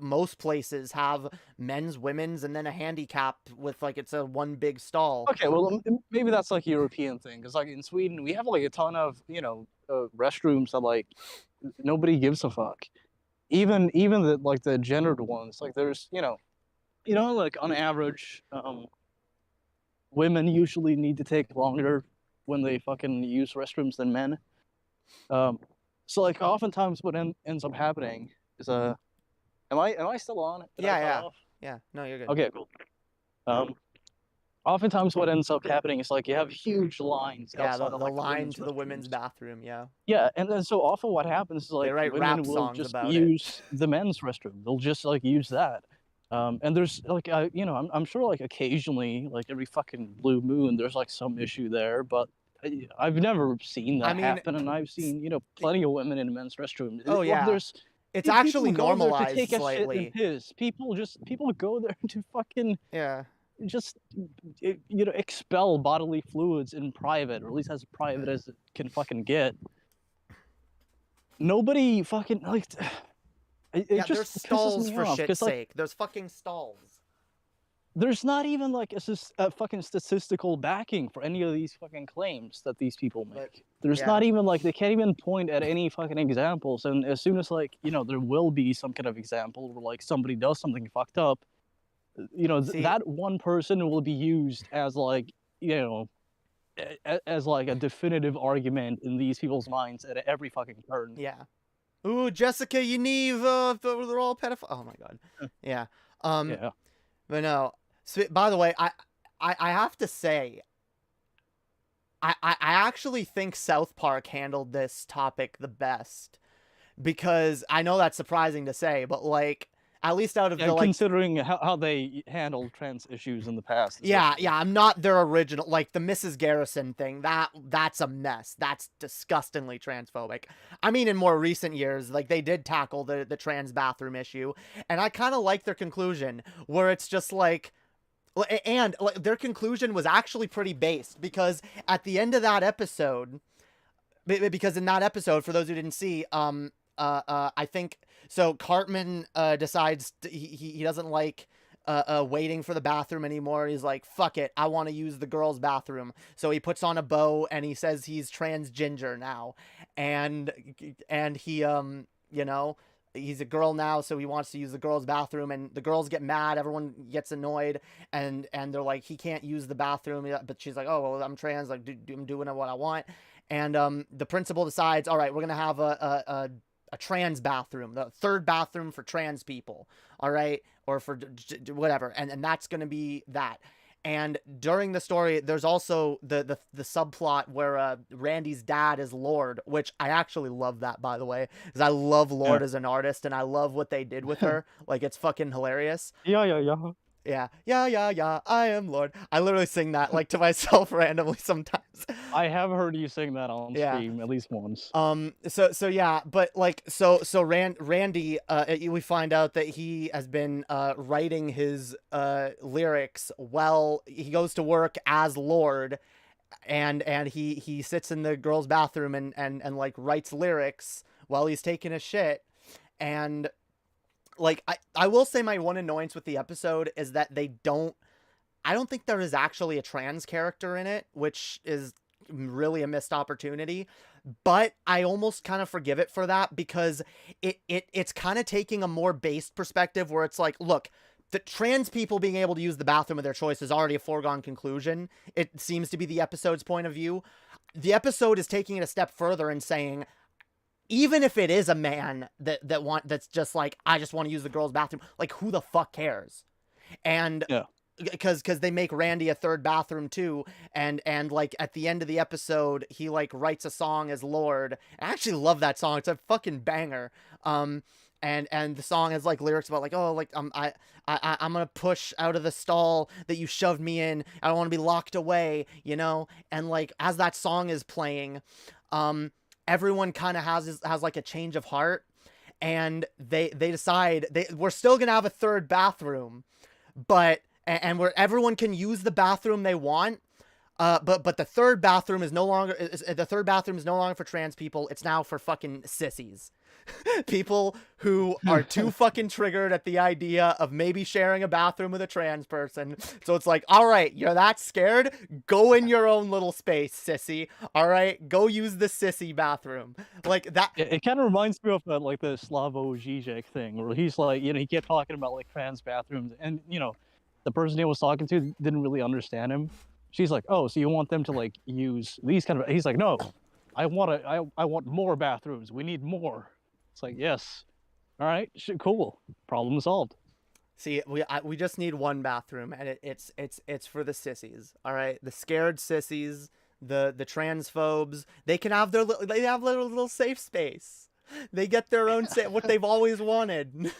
most places have men's, women's, and then a handicap with like, it's a one big stall. Okay, well maybe that's like a European thing, because like in Sweden we have like a ton of restrooms that like nobody gives a fuck. Even the like the gendered ones, like there's like on average, women usually need to take longer when they fucking use restrooms than men. So like oftentimes what ends up happening is am I still on? Yeah. No, you're good. Okay, cool. Oftentimes what ends up happening is like you have huge lines. Yeah, the like, line to the women's bathroom. Yeah. Yeah, and then so often what happens is like They write women rap will songs just about use the men's restroom. They'll just like use that. And there's like I'm sure like occasionally, like every fucking blue moon, there's like some issue there, but I've never seen that happen, and I've seen plenty of women in men's restrooms. Oh yeah. It's actually normalized slightly. People go there to fucking just expel bodily fluids in private, or at least as private as it can fucking get. Nobody fucking like it just there's stalls for shit's like, sake. There's fucking stalls. There's not even like a fucking statistical backing for any of these fucking claims that these people make. There's not even like, they can't even point at any fucking examples, and as soon as like there will be some kind of example where like somebody does something fucked up, that one person will be used as like as like a definitive argument in these people's minds at every fucking turn. Yeah. Ooh, Jessica, Yaniv, they're all pedophiles. Oh my god. Yeah. Yeah. But no. So, by the way, I have to say, I actually think South Park handled this topic the best, because I know that's surprising to say, but like, at least out of Yeah, the like, considering how they handled trans issues in the past. yeah, especially. yeah, I'm not their original, like the Mrs. Garrison thing. That's a mess. That's disgustingly transphobic. I mean, in more recent years, like they did tackle the trans bathroom issue, and I kind of like their conclusion, where it's just like, and like, their conclusion was actually pretty based, because at the end of that episode, because in that episode, for those who didn't see, I think so. Cartman decides he doesn't like waiting for the bathroom anymore. He's like, fuck it, I want to use the girls' bathroom. So he puts on a bow and he says he's trans ginger now, and he you know, he's a girl now, so he wants to use the girls' bathroom, and the girls get mad, everyone gets annoyed, and they're like, he can't use the bathroom, but she's like, oh well, I'm trans, like I'm doing what I want. And the principal decides, all right, we're gonna have a trans bathroom, the third bathroom for trans people, all right, or for whatever, and that's gonna be that. And during the story, there's also the subplot where Randy's dad is Lord, which I actually love that, by the way, because I love Lord as an artist, and I love what they did with her. Like, it's fucking hilarious. Yeah. Yeah, I am Lord. I literally sing that like to myself randomly sometimes. I have heard you sing that on Yeah. stream at least once. So yeah, but like, so Randy, we find out that he has been writing his lyrics while he goes to work as Lord, and he sits in the girls' bathroom and like writes lyrics while he's taking a shit. And like, I will say my one annoyance with the episode is that I don't think there is actually a trans character in it, which is really a missed opportunity. But I almost kind of forgive it for that, because it's kind of taking a more based perspective, where it's like, look, the trans people being able to use the bathroom of their choice is already a foregone conclusion. It seems to be the episode's point of view. The episode is taking it a step further and saying, even if it is a man that's just like, I just want to use the girls' bathroom, like, who the fuck cares? And Yeah. because they make Randy a third bathroom too, and like at the end of the episode, he like writes a song as Lord. I actually love that song. It's a fucking banger. And the song has like lyrics about like, oh, like I'm gonna push out of the stall that you shoved me in. I don't want to be locked away, you know. And like, as that song is playing, everyone kind of has like a change of heart, and they decide we're still gonna have a third bathroom, but where everyone can use the bathroom they want. But the third bathroom is no longer for trans people. It's now for fucking sissies. People who are too fucking triggered at the idea of maybe sharing a bathroom with a trans person. So it's like, all right, you're that scared? Go in your own little space, sissy. All right, go use the sissy bathroom. Like that. It kind of reminds me of like the Slavoj Žižek thing, where he's like, you know, he kept talking about like trans bathrooms, and you know, the person he was talking to didn't really understand him. She's like, oh, so you want them to like use these kind of? He's like, no, I want more bathrooms. We need more. It's like, yes, all right, cool, problem solved. See, we just need one bathroom, and it's for the sissies. All right, the scared sissies, the transphobes. They can have their little safe space. They get their own what they've always wanted.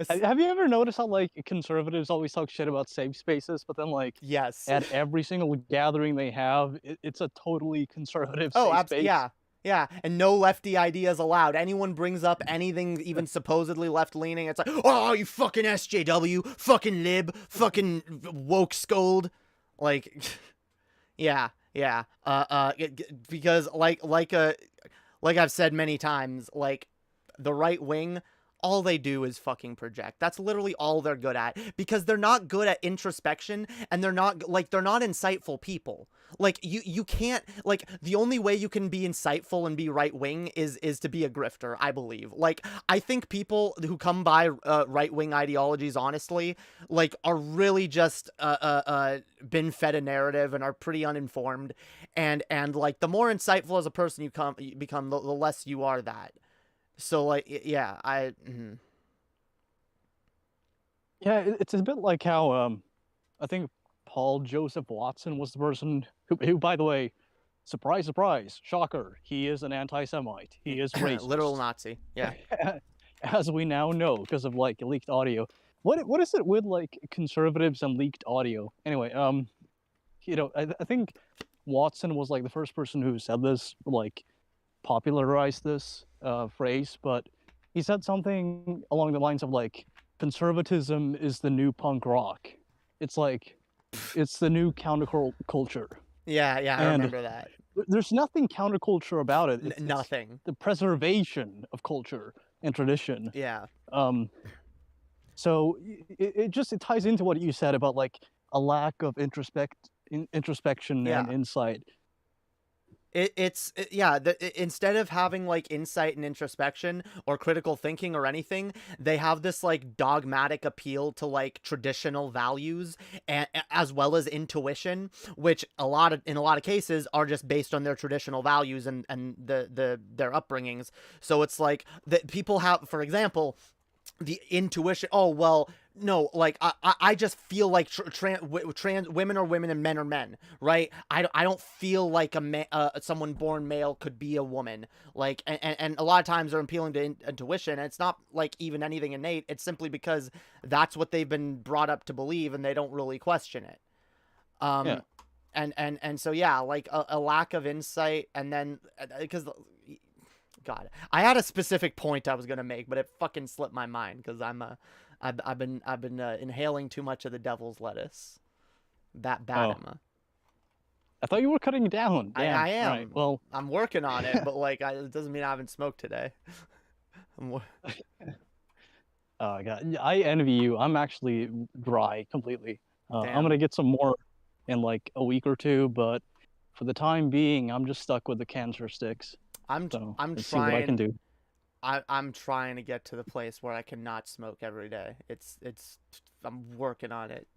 Have you ever noticed how like conservatives always talk shit about safe spaces, but then like, yes, at every single gathering they have, it's a totally conservative safe space. Yeah, and no lefty ideas allowed. Anyone brings up anything even supposedly left-leaning, it's like, oh, you fucking SJW, fucking lib, fucking woke scold. Like, yeah. Because like I've said many times, like, the right wing, all they do is fucking project. That's literally all they're good at, because they're not good at introspection, and they're not insightful people. Like, you can't, like, the only way you can be insightful and be right wing is to be a grifter, I believe. Like, I think people who come by right wing ideologies, honestly, like, are really just been fed a narrative and are pretty uninformed, and like, the more insightful as a person you become, the less you are that. So, like, yeah, Yeah, it's a bit like how I think Paul Joseph Watson was the person who by the way, surprise, surprise, shocker, he is an anti-Semite. He is Literal racist. Nazi. Yeah. As we now know because of like leaked audio. What is it with like conservatives and leaked audio? Anyway, I think Watson was like the first person who said this, like popularized this phrase, but he said something along the lines of like conservatism is the new punk rock. It's like it's the new counterculture, Yeah, yeah, I and remember that. there's nothing counterculture about it. It's Nothing. the preservation of culture and tradition. Yeah. So it ties into what you said about like a lack of introspection Yeah. and insight. Instead of having like insight and introspection or critical thinking or anything, they have this like dogmatic appeal to like traditional values and as well as intuition, which in a lot of cases are just based on their traditional values and their upbringings. So it's like that people have, for example, the intuition. Oh well, no, like I just feel like trans women are women and men are men, right? I don't feel like someone born male could be a woman. Like and a lot of times they're appealing to intuition, and it's not like even anything innate. It's simply because that's what they've been brought up to believe, and they don't really question it. Yeah. And so yeah, like a lack of insight, and then because. God, I had a specific point I was gonna make, but it fucking slipped my mind because I've been inhaling too much of the devil's lettuce. That bad, Emma. I thought you were cutting down. Damn. I am. Right, well, I'm working on it, but like, it doesn't mean I haven't smoked today. oh God, I envy you. I'm actually dry completely. I'm gonna get some more in like a week or two, but for the time being, I'm just stuck with the cancer sticks. I'm let's see what I can do. I'm trying to get to the place where I cannot smoke every day. I'm working on it.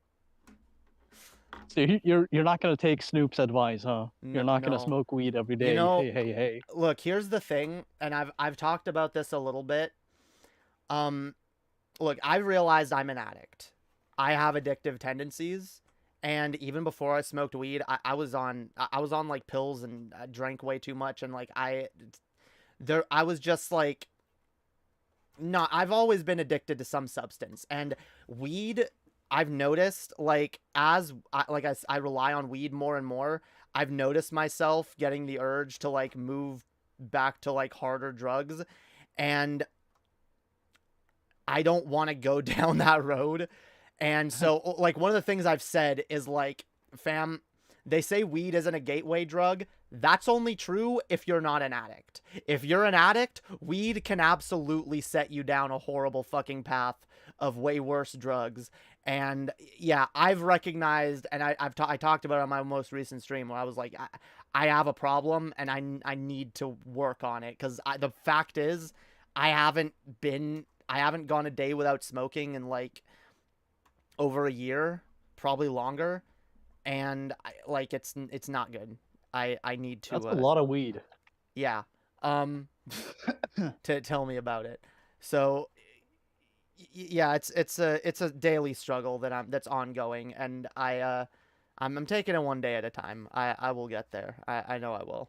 So you're not gonna take Snoop's advice, huh? You're not gonna No. smoke weed every day. You know, hey. Look, here's the thing, and I've talked about this a little bit. Look, I realized I'm an addict. I have addictive tendencies, and even before I smoked weed, I was on like pills and I drank way too much, and like I was just like, no, I've always been addicted to some substance, and weed, I've noticed like as I rely on weed more and more, I've noticed myself getting the urge to like move back to like harder drugs, and I don't want to go down that road. And so, like, one of the things I've said is, like, fam, they say weed isn't a gateway drug. That's only true if you're not an addict. If you're an addict, weed can absolutely set you down a horrible fucking path of way worse drugs. And, yeah, I've recognized, and I talked about it on my most recent stream where I was like, I have a problem, and I need to work on it. Because the fact is, I haven't gone a day without smoking in, like, over a year, probably longer, and it's not good. I need to. That's a lot of weed. Yeah. To tell me about it. So, yeah, it's a daily struggle that's ongoing, and I'm taking it one day at a time. I will get there. I know I will.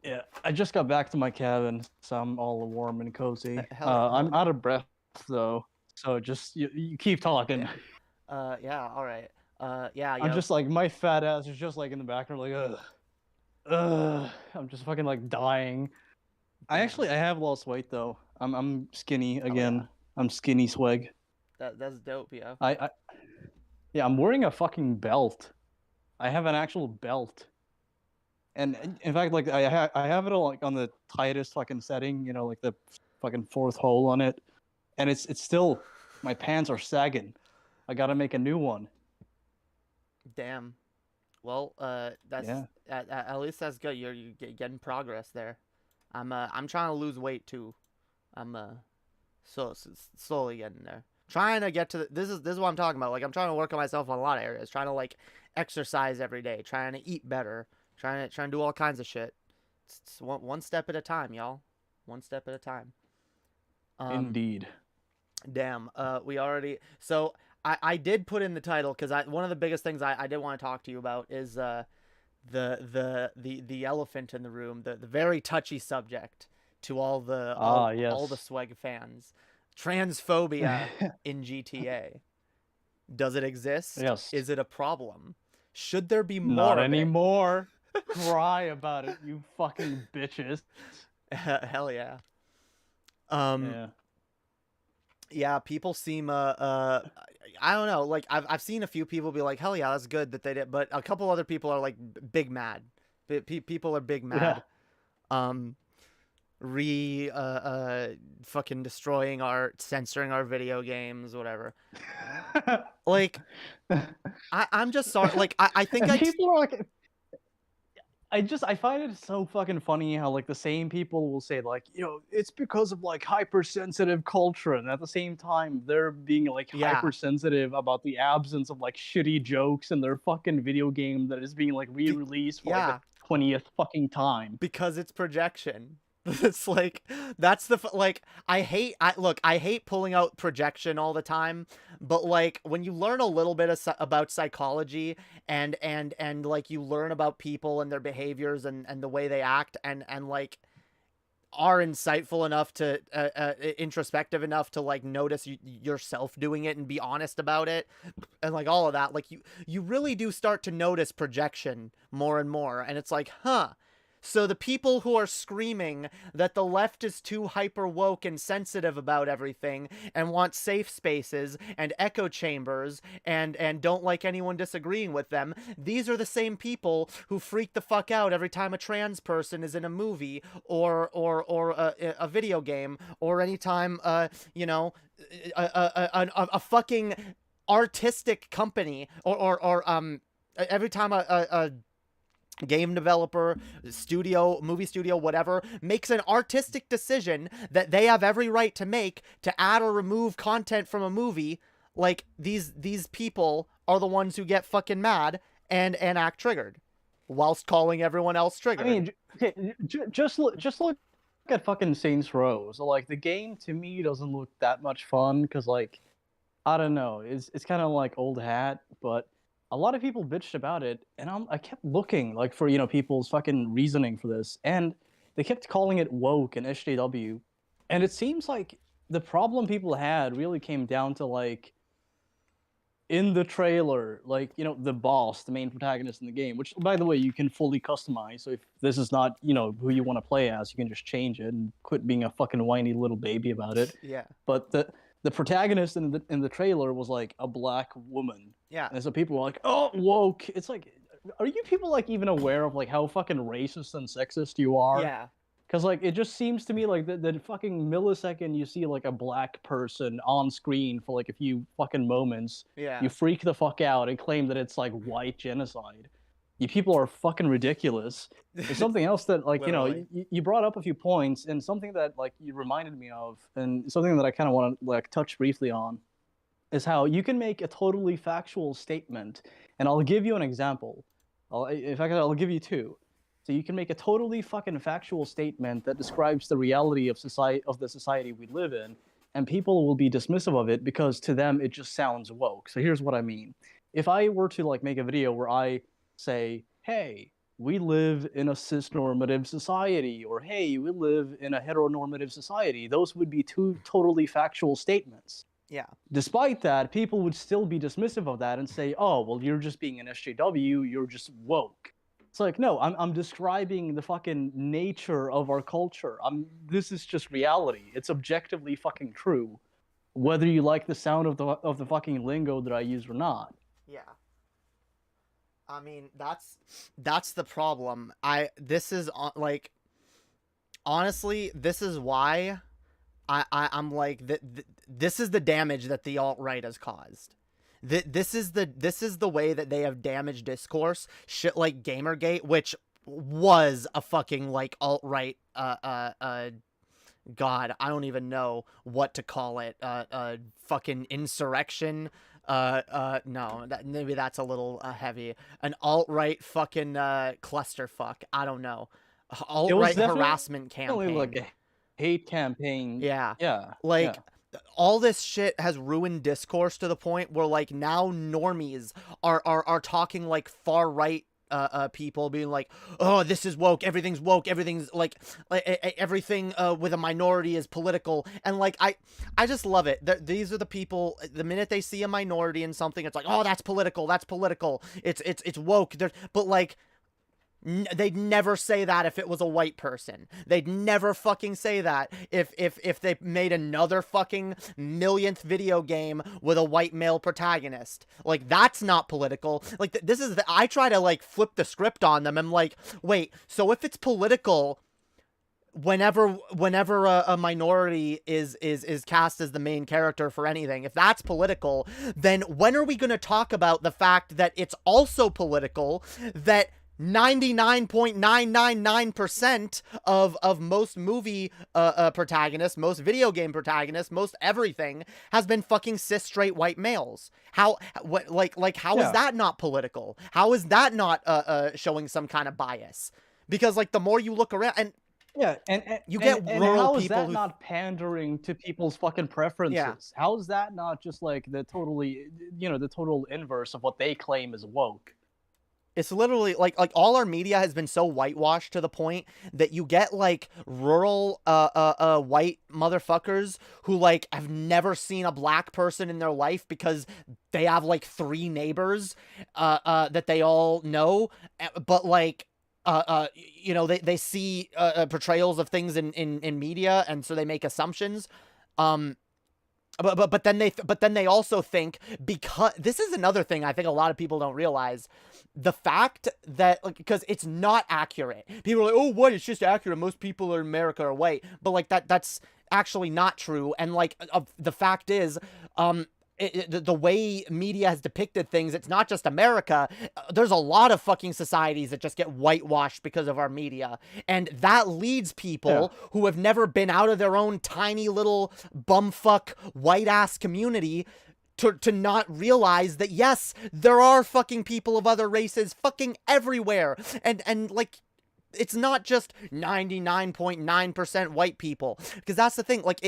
Yeah, I just got back to my cabin, so I'm all warm and cozy. Hell. I'm out of breath though. So just you keep talking. Yeah, all right. Yeah, I'm just like my fat ass is just like in the background, like I'm just fucking like dying. I have lost weight though. I'm skinny again. yeah. I'm skinny swag. That's dope, yeah. I'm wearing a fucking belt. I have an actual belt. And in fact, like I have it like on the tightest fucking setting, you know, like the fucking fourth hole on it. And it's still, my pants are sagging. I gotta make a new one. Damn. Well, that's at least that's good. You're getting progress there. I'm trying to lose weight too. I'm slowly getting there. Trying to get to this is what I'm talking about. Like I'm trying to work on myself on a lot of areas. Trying to like exercise every day. Trying to eat better. Trying to do all kinds of shit. It's one step at a time, y'all. One step at a time. Indeed. Damn. We already. So I did put in the title because one of the biggest things I did want to talk to you about is the elephant in the room, the very touchy subject to all the all the Yes. swag fans. Transphobia in GTA. Does it exist? Yes. Is it a problem? Should there be more Not of anymore. Cry about it, you fucking bitches. it? Hell yeah. Yeah. Yeah, people seem I don't know, like I've seen a few people be like, hell yeah, that's good that they did, but a couple other people are like big mad. People are big mad. Fucking destroying censoring our video games, whatever. Like I'm just sorry, like I think And people are like, I find it so fucking funny how like the same people will say like, you know, it's because of like hypersensitive culture, and at the same time they're being like hypersensitive about the absence of like shitty jokes in their fucking video game that is being like re-released for like the 20th fucking time. Because it's projection. It's like that's the like I hate pulling out projection all the time, but like when you learn a little bit about psychology and like you learn about people and their behaviors and the way they act and like are insightful enough to introspective enough to like notice yourself doing it and be honest about it and like all of that, like you really do start to notice projection more and more, and it's like, huh. So the people who are screaming that the left is too hyper woke and sensitive about everything and want safe spaces and echo chambers and don't like anyone disagreeing with them, these are the same people who freak the fuck out every time a trans person is in a movie or a video game, or anytime you know, a fucking artistic company or every time a game developer, movie studio, whatever, makes an artistic decision that they have every right to make to add or remove content from a movie. Like these people are the ones who get fucking mad and act triggered, whilst calling everyone else triggered. I mean, just look at fucking Saints Row. So like the game to me doesn't look that much fun because like I don't know, it's kind of like old hat, but a lot of people bitched about it, and I kept looking like for, you know, people's fucking reasoning for this, and they kept calling it woke and SJW, and it seems like the problem people had really came down to like in the trailer, like, you know, the boss, the main protagonist in the game, which by the way you can fully customize. So if this is not, you know, who you want to play as, you can just change it and quit being a fucking whiny little baby about it. Yeah. But the protagonist in the trailer was like a black woman. Yeah. And so people were like, "Oh, woke." It's like, are you people like even aware of like how fucking racist and sexist you are? Yeah. Because like it just seems to me like the fucking millisecond you see like a black person on screen for like a few fucking moments, Yeah. you freak the fuck out and claim that it's like white genocide. You people are fucking ridiculous. There's something else that like, you know, you brought up a few points, and something that like you reminded me of, and something that I kind of want to like touch briefly on, is how you can make a totally factual statement. And I'll give you an example. I'll give you two. So you can make a totally fucking factual statement that describes the reality of the society we live in, and people will be dismissive of it because to them it just sounds woke. So here's what I mean. If I were to like make a video where I say, hey, we live in a cisnormative society, or hey, we live in a heteronormative society, those would be two totally factual statements. Yeah. Despite that, people would still be dismissive of that and say, oh, well, you're just being an SJW, you're just woke. It's like, no, I'm describing the fucking nature of our culture. This is just reality. It's objectively fucking true, whether you like the sound of the fucking lingo that I use or not. Yeah. I mean, that's the problem. This is like, honestly, this is why I'm like, this is the damage that the alt-right has caused. This is the way that they have damaged discourse. Shit like Gamergate, which was a fucking like alt-right God, I don't even know what to call it. Fucking insurrection. No, maybe that's a little heavy. An alt-right fucking clusterfuck. I don't know. Alt-right harassment campaign. Like a hate campaign. Yeah. Yeah. Like, yeah. all this shit has ruined discourse to the point where like now normies are talking like far right people being like, oh, this is woke, everything's like everything with a minority is political, and like I just love it. These are the people, the minute they see a minority in something, it's like, oh, that's political, it's woke. But like, they'd never say that if it was a white person. They'd never fucking say that if they made another fucking millionth video game with a white male protagonist. Like, that's not political. Like, this is I try to like flip the script on them. I'm like, wait, so if it's political whenever a minority is cast as the main character for anything, if that's political, then when are we going to talk about the fact that it's also political that 99.999% of most movie protagonists, most video game protagonists, most everything has been fucking cis straight white males? How is that not political? How is that not showing some kind of bias? Because like the more you look around, and you get rural how is people that who not pandering to people's fucking preferences? Yeah. How is that not just like the total inverse of what they claim is woke? It's literally like all our media has been so whitewashed to the point that you get like rural white motherfuckers who like have never seen a black person in their life because they have like 3 neighbors that they all know, but like they see portrayals of things in media, and so they make assumptions. But then they also think, because this is another thing I think a lot of people don't realize, the fact that, like, because it's not accurate. People are like, oh, what? It's just accurate. Most people in America are white, but like that's actually not true. And like the fact is, the way media has depicted things, it's not just America. There's a lot of fucking societies that just get whitewashed because of our media. And that leads people who have never been out of their own tiny little bumfuck white-ass community to not realize that, yes, there are fucking people of other races fucking everywhere. And like, it's not just 99.9% white people. Because that's the thing, like,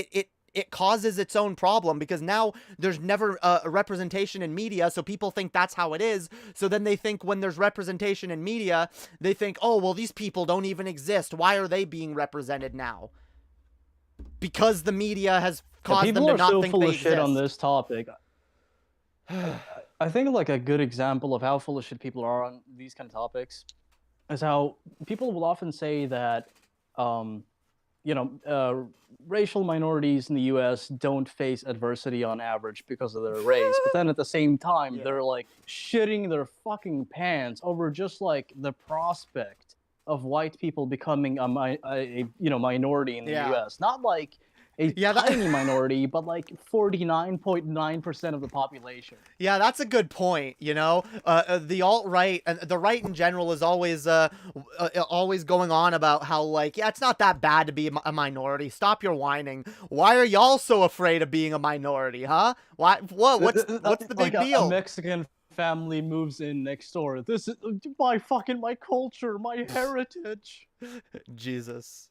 it causes its own problem, because now there's never a representation in media, so people think that's how it is. So then they think when there's representation in media, they think, oh, well, these people don't even exist. Why are they being represented now? Because the media has caused them to not think they exist. People are so full of shit on this topic. I think like a good example of how full of shit people are on these kind of topics is how people will often say that racial minorities in the U.S. don't face adversity on average because of their race. But then at the same time, they're like shitting their fucking pants over just like the prospect of white people becoming a minority in the U.S. Not like a tiny minority, but like 49.9% of the population. Yeah, that's a good point. The alt-right and the right in general is always going on about how, like, yeah, it's not that bad to be a minority. Stop your whining. Why are y'all so afraid of being a minority, huh? Why? What's the big deal? A Mexican family moves in next door. This is my culture, my heritage. Jesus.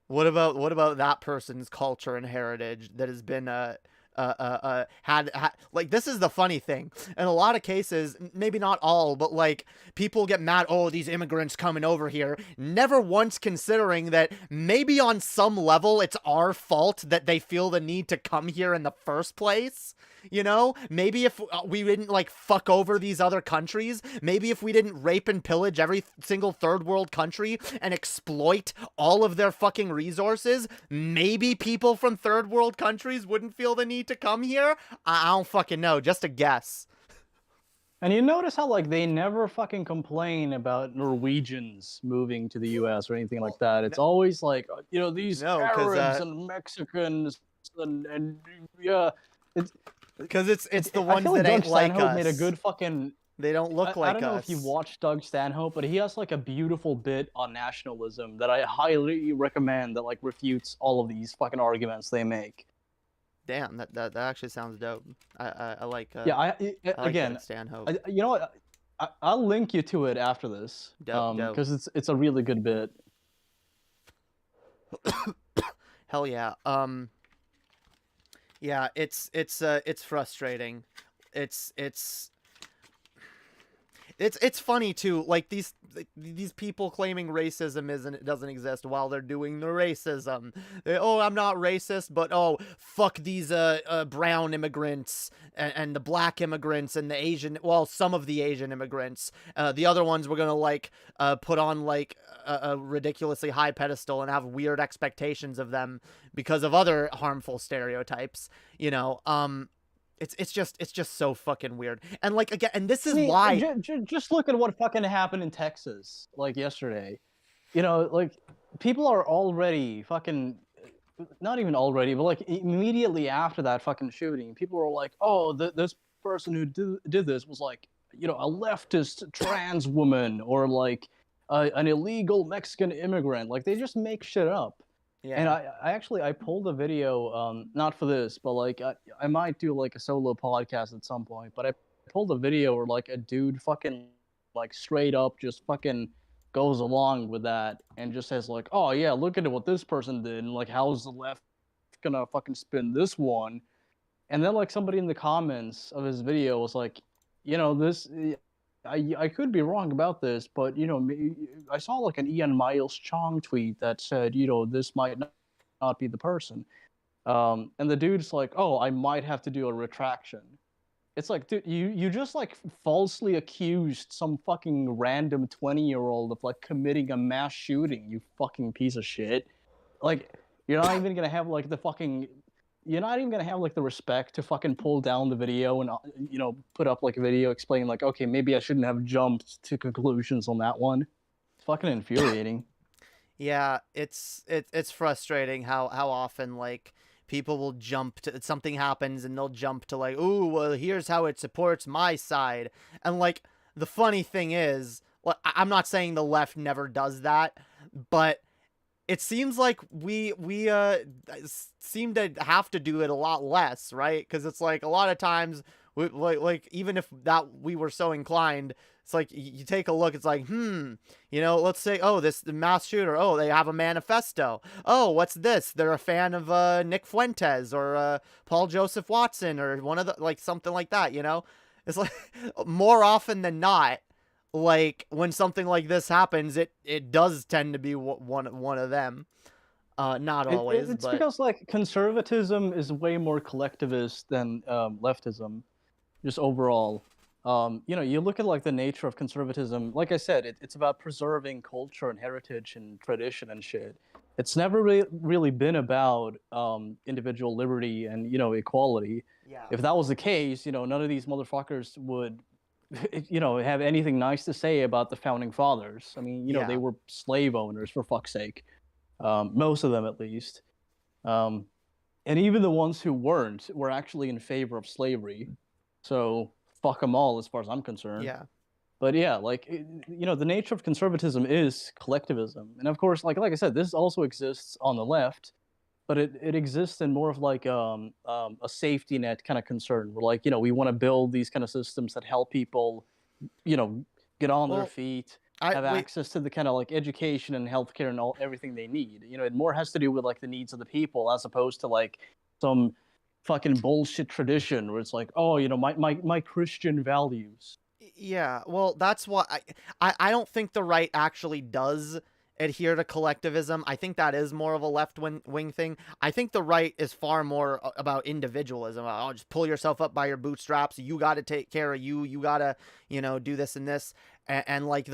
What about that person's culture and heritage that has been had like, this is the funny thing. In a lot of cases, maybe not all, but like, people get mad, oh, these immigrants coming over here, never once considering that maybe on some level it's our fault that they feel the need to come here in the first place. Maybe if we didn't like fuck over these other countries, maybe if we didn't rape and pillage every single third world country and exploit all of their fucking resources, maybe people from third world countries wouldn't feel the need to come here. I don't fucking know, just a guess. And you notice how like they never fucking complain about Norwegians moving to the U.S. or anything like that. It's always like, these Arabs and Mexicans and yeah, it's because it's the ones that ain't like us. Made a good fucking. They don't look like us. I don't know if you watched Doug Stanhope, but he has like a beautiful bit on nationalism that I highly recommend that like refutes all of these fucking arguments they make. Damn, that actually sounds dope. I like. Again, Doug Stanhope. You know what? I'll link you to it after this. Dope. Because it's a really good bit. Hell yeah. Yeah, it's frustrating. It's it's funny too, like these people claiming racism doesn't exist while they're doing the racism. Oh, I'm not racist, but oh, fuck these brown immigrants and the black immigrants and the Asian, well, some of the Asian immigrants. The other ones we're gonna like put on like a ridiculously high pedestal and have weird expectations of them because of other harmful stereotypes. You know, it's just so fucking weird. And like again, and this is why Just look at what fucking happened in Texas like yesterday. You know, like people are already fucking not even already, but like immediately after that fucking shooting, people were like, "Oh, this person who did this was like, you know, a leftist trans woman or like an illegal Mexican immigrant." Like they just make shit up. yeah. And I actually I pulled a video, not for this, but like I might do like a solo podcast at some point. But I pulled a video where like a dude fucking like straight up just fucking goes along with that and just says like, oh yeah, look at what this person did, and like how's the left gonna fucking spin this one? And then like somebody in the comments of his video was like, you know, this I could be wrong about this, but you know, I saw like an Ian Miles Chong tweet that said, you know, this might not be the person. And the dude's like, oh, I might have to do a retraction. It's like, dude, you just like falsely accused some fucking random 20-year-old of like committing a mass shooting, you fucking piece of shit. Like, you're not even gonna have like the fucking you're not even gonna have like the respect to fucking pull down the video and you know put up like a video explaining like, okay, maybe I shouldn't have jumped to conclusions on that one. It's fucking infuriating. Yeah, it's frustrating how often like people will jump to something happens and they'll jump to like, ooh, well, here's how it supports my side. And like the funny thing is, well, I'm not saying the left never does that, but it seems like we seem to have to do it a lot less, right? Because it's like a lot of times like even if that we were so inclined, it's like you take a look, it's like, you know, let's say, oh, this the mass shooter, oh, they have a manifesto, oh, what's this, they're a fan of Nick Fuentes or Paul Joseph Watson or one of the, like something like that, you know. It's like more often than not, like when something like this happens, it does tend to be one of them. Not always, it's but because like conservatism is way more collectivist than leftism, just overall. You know, you look at like the nature of conservatism. Like I said, it's about preserving culture and heritage and tradition and shit. It's never really been about individual liberty and, you know, equality. yeah. If that was the case, you know, none of these motherfuckers would, you know, have anything nice to say about the founding fathers. I mean, you know, Yeah. they were slave owners, for fuck's sake. Most of them, at least. And even the ones who weren't were actually in favor of slavery. So fuck them all, as far as I'm concerned. Yeah. But yeah, like you know, the nature of conservatism is collectivism, and of course, like I said, this also exists on the left, but it exists in more of like a safety net kind of concern. Where like, you know, we want to build these kind of systems that help people, you know, get on their Well, feet, have access to the kind of like education and healthcare and everything they need. You know, it more has to do with like the needs of the people as opposed to like some fucking bullshit tradition where it's like, oh, you know, my Christian values. Yeah, well, that's why I don't think the right actually does adhere to collectivism. I think that is more of a left wing thing. I think the right is far more about individualism. Oh, just pull yourself up by your bootstraps. You got to take care of you. You got to, you know, do this and this. And like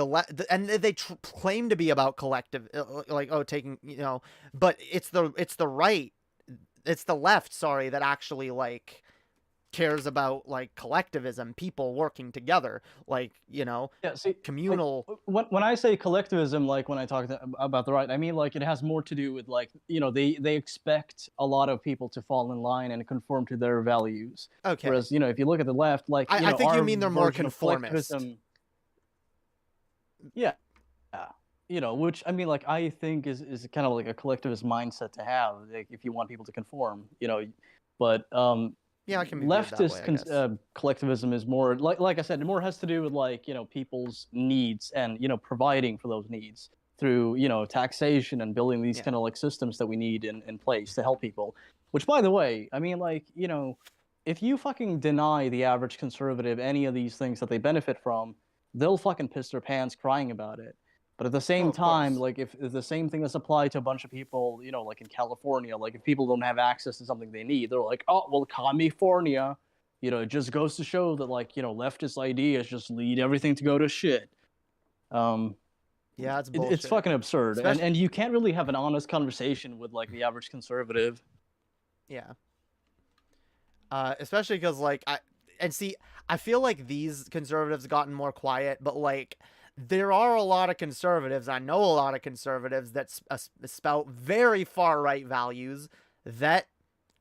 and they claim to be about collective, like, oh, taking, you know, but it's the right, it's the left, sorry, that actually like cares about like collectivism, people working together, like, you know, Yeah, see, communal. like, when I say collectivism, like when I talk about the right, I mean like it has more to do with like, you know, they expect a lot of people to fall in line and conform to their values. Okay. Whereas, you know, if you look at the left, like, you know, I think you our mean they're more version of conformist. collectivism- Yeah, you know, which I mean, like I think is kind of like a collectivist mindset to have, like, if you want people to conform, you know, but Yeah, I can be viewed that way, I leftist guess. collectivism is more like I said, it more has to do with like, you know, people's needs and, you know, providing for those needs through, you know, taxation and building these Yeah. kind of like systems that we need in place to help people. Which, by the way, I mean, like, you know, if you fucking deny the average conservative any of these things that they benefit from, they'll fucking piss their pants crying about it. But at the same of time, course. like, if the same thing is applied to a bunch of people, you know, like in California, like if people don't have access to something they need, they're like, oh, well, California, you know, it just goes to show that, like, you know, leftist ideas just lead everything to go to shit. Yeah, it's bullshit. It's fucking absurd. Especially- And you can't really have an honest conversation with, like, the average conservative. Yeah. Especially because, like, I feel like these conservatives gotten more quiet, but, like, there are a lot of conservatives, I know a lot of conservatives that spout very far-right values that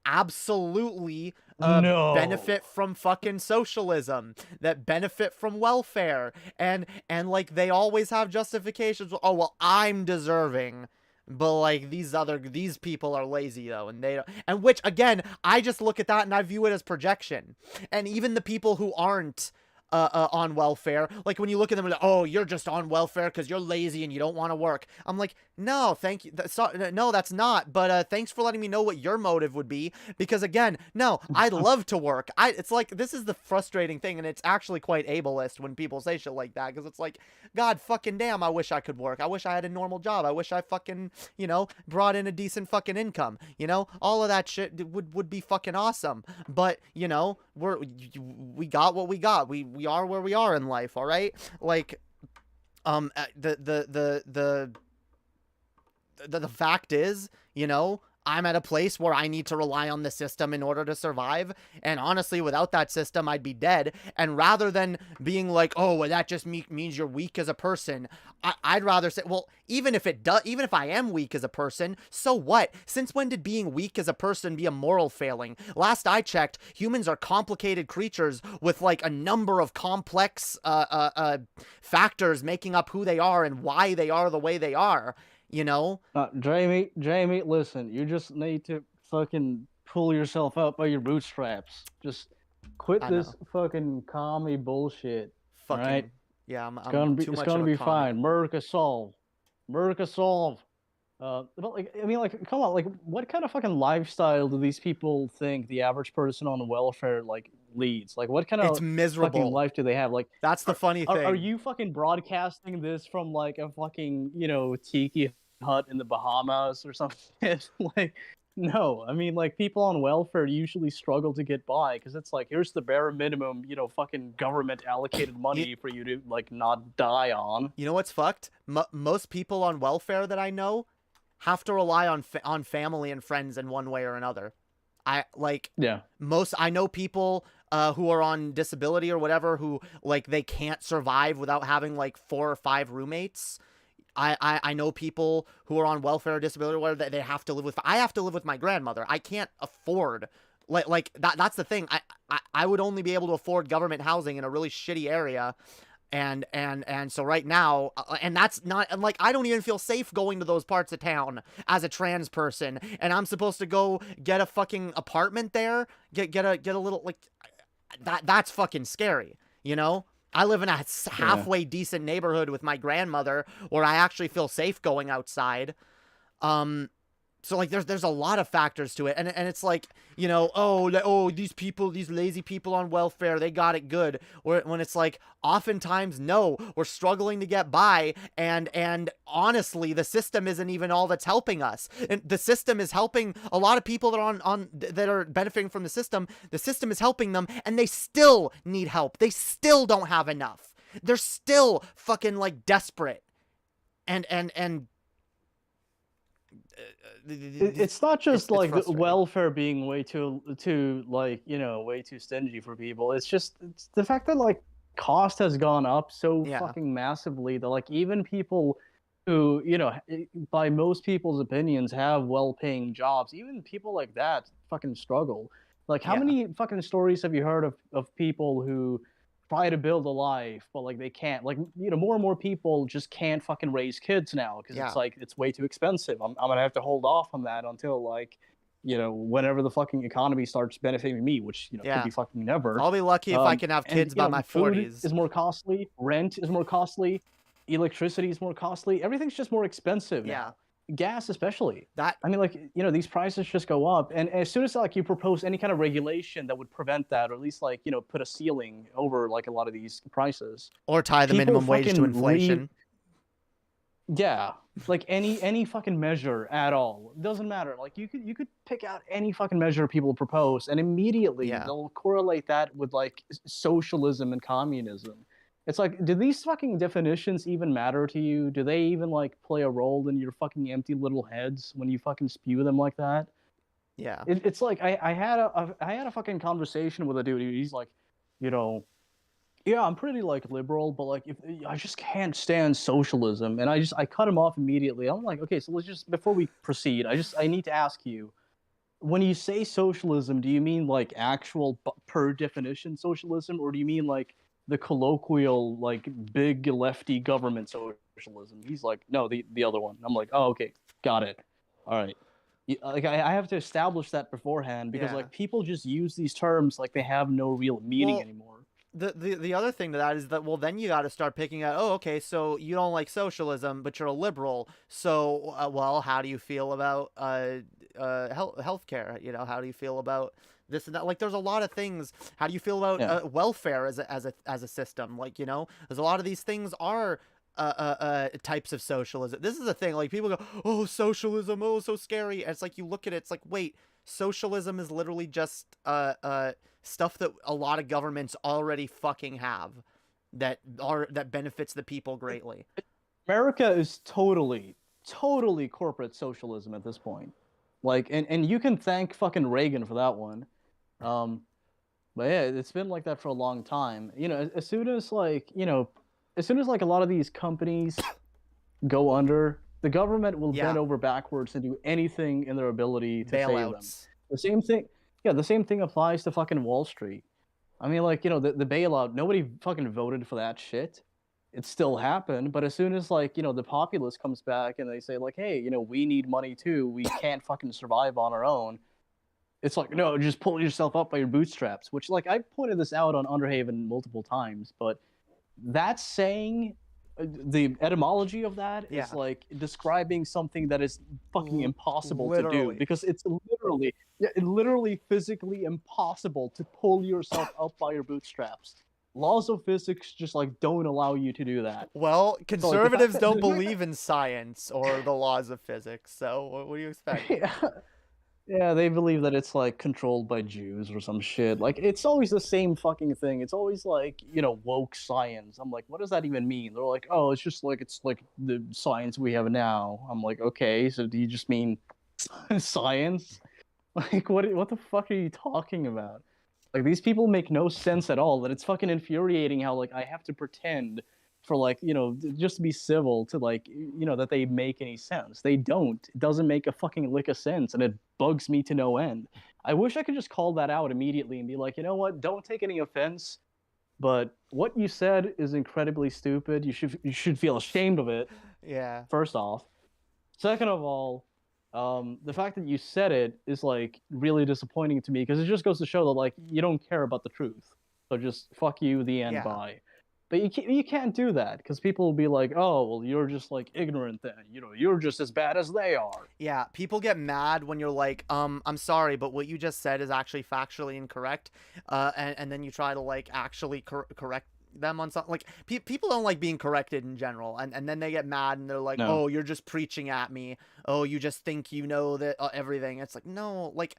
absolutely No. benefit from fucking socialism, that benefit from welfare, and like, they always have justifications. Oh, well, I'm deserving. But, like, these people are lazy, though, and they don't, and which, again, I just look at that and I view it as projection. And even the people who aren't on welfare, like, when you look at them and, oh, you're just on welfare because you're lazy and you don't want to work. I'm like, no, thank you. No, that's not. But thanks for letting me know what your motive would be. Because, again, no, I'd love to work. It's like, this is the frustrating thing, and it's actually quite ableist when people say shit like that, because it's like, God fucking damn, I wish I could work. I wish I had a normal job. I wish I fucking, you know, brought in a decent fucking income. You know, all of that shit would be fucking awesome. But, you know, we got what we got. We are where we are in life, all right? Like, the fact is, you know, I'm at a place where I need to rely on the system in order to survive. And honestly, without that system, I'd be dead. And rather than being like, oh, well, that just means you're weak as a person, I'd rather say, well, even if I am weak as a person, so what? Since when did being weak as a person be a moral failing? Last I checked, humans are complicated creatures with, like, a number of complex factors making up who they are and why they are the way they are. You know? Jamie, listen, you just need to fucking pull yourself up by your bootstraps. Just quit this fucking commie bullshit. Fucking, right? Yeah, it's gonna be fine. America solve. But, like, I mean, like, come on, like, what kind of fucking lifestyle do these people think the average person on welfare, like, leads? Like, what kind of It's miserable. fucking life do they have? Like, that's the funny thing. Are you fucking broadcasting this from, like, a fucking, you know, tiki hut in the Bahamas or something? Like, no. I mean, like, people on welfare usually struggle to get by because it's like, here's the bare minimum, you know, fucking government allocated money for you to, like, not die on. You know what's fucked? Most people on welfare that I know have to rely on family and friends in one way or another. I know people who are on disability or whatever who, like, they can't survive without having, like, 4 or 5 roommates. I know people who are on welfare or disability or whatever that they have to live with. I have to live with my grandmother. I can't afford, like that's the thing. I would only be able to afford government housing in a really shitty area. And so right now, and that's not, and, like, I don't even feel safe going to those parts of town as a trans person, and I'm supposed to go get a fucking apartment there, get a little, like, that's fucking scary, you know? I live in a halfway decent neighborhood with my grandmother where I actually feel safe going outside. So, like, there's a lot of factors to it, and it's like, you know, these lazy people on welfare, they got it good. When it's like, oftentimes, no, we're struggling to get by, and honestly, the system isn't even all that's helping us. And the system is helping a lot of people that are that are benefiting from the system. The system is helping them, and they still need help. They still don't have enough. They're still fucking, like, desperate, and it's not just like welfare being way too like, you know, way too stingy for people. It's the fact that, like, cost has gone up so fucking massively that, like, even people who, you know, by most people's opinions have well-paying jobs, even people like that fucking struggle. Like, how many fucking stories have you heard of people who try to build a life, but, like, they can't? Like, you know, more and more people just can't fucking raise kids now because it's like, it's way too expensive. I'm gonna have to hold off on that until, like, you know, whenever the fucking economy starts benefiting me, which, you know, could be fucking never. I'll be lucky if I can have kids by my 40s. Food is more costly, rent is more costly, electricity is more costly, everything's just more expensive now. gas especially. That I mean, like, you know, these prices just go up, and as soon as like you propose any kind of regulation that would prevent that, or at least like, you know, put a ceiling over like a lot of these prices, or tie the people minimum wage to fucking inflation. yeah, like any fucking measure at all, doesn't matter. Like you could pick out any fucking measure people propose, and immediately Yeah. they'll correlate that with like socialism and communism. It's like, do these fucking definitions even matter to you? Do they even like play a role in your fucking empty little heads when you fucking spew them like that? Yeah. It's like I had a fucking conversation with a dude. He's like, you know, yeah, I'm pretty like liberal, but like if I just can't stand socialism, and I cut him off immediately. I'm like, okay, so let's just, before we proceed, I need to ask you, when you say socialism, do you mean like actual per definition socialism, or do you mean like the colloquial like big lefty government socialism? He's like, no, the other one. I'm like, oh, okay, got it. All right. Like I have to establish that beforehand, because Yeah. like people just use these terms like they have no real meaning Well, anymore. The other thing to that is that, well, then you got to start picking out, oh, okay, so you don't like socialism, but you're a liberal. So, well, how do you feel about healthcare? You know, how do you feel about this and that? Like, there's a lot of things. How do you feel about Yeah. welfare as a system? Like, you know, there's a lot of these things are types of socialism. This is the thing. Like, people go, oh, socialism, oh, so scary. And it's like, you look at it, it's like, wait, socialism is literally just stuff that a lot of governments already fucking have that benefits the people greatly. America is totally corporate socialism at this point. Like, and you can thank fucking Reagan for that one. But yeah, it's been like that for a long time. You know, as soon as like, you know, as soon as like a lot of these companies go under, the government will Yeah. bend over backwards to do anything in their ability to save them. Bailouts. The same thing, yeah, the same thing applies to fucking Wall Street. I mean, like, you know, the bailout, nobody fucking voted for that shit. It still happened, but as soon as like, you know, the populace comes back and they say like, hey, you know, we need money too, we can't fucking survive on our own. It's like, no, just pull yourself up by your bootstraps, which, like, I pointed this out on Underhaven multiple times, but that saying, the etymology of that Yeah. is like describing something that is fucking impossible to Literally. do, because it's literally physically impossible to pull yourself up by your bootstraps. Laws of physics just like don't allow you to do that. Well, So, conservatives like, don't believe in science or the laws of physics, so what do you expect? Yeah, they believe that it's like controlled by Jews or some shit. Like, it's always the same fucking thing. It's always like, you know, woke science. I'm like, what does that even mean? They're like, oh, it's just like, it's like the science we have now. I'm like, okay, so do you just mean science? Like, what the fuck are you talking about? Like, these people make no sense at all. That it's fucking infuriating how like I have to pretend for like, you know, just to be civil to like, you know, that they make any sense. They don't. It doesn't make a fucking lick of sense, and it bugs me to no end. I wish I could just call that out immediately and be like, you know what, don't take any offense, but what you said is incredibly stupid. You should feel ashamed of it, Yeah. first off. Second of all, the fact that you said it is like really disappointing to me, because it just goes to show that like you don't care about the truth. So just fuck you, the end, Yeah. bye. But you can't do that, because people will be like, oh, well, you're just like ignorant then. You know, you're just as bad as they are. Yeah, people get mad when you're like, I'm sorry, but what you just said is actually factually incorrect. And then you try to like actually correct them on something. Like, people don't like being corrected in general, and then they get mad and they're like, No. oh, you're just preaching at me. Oh, you just think you know that everything. It's like, no, like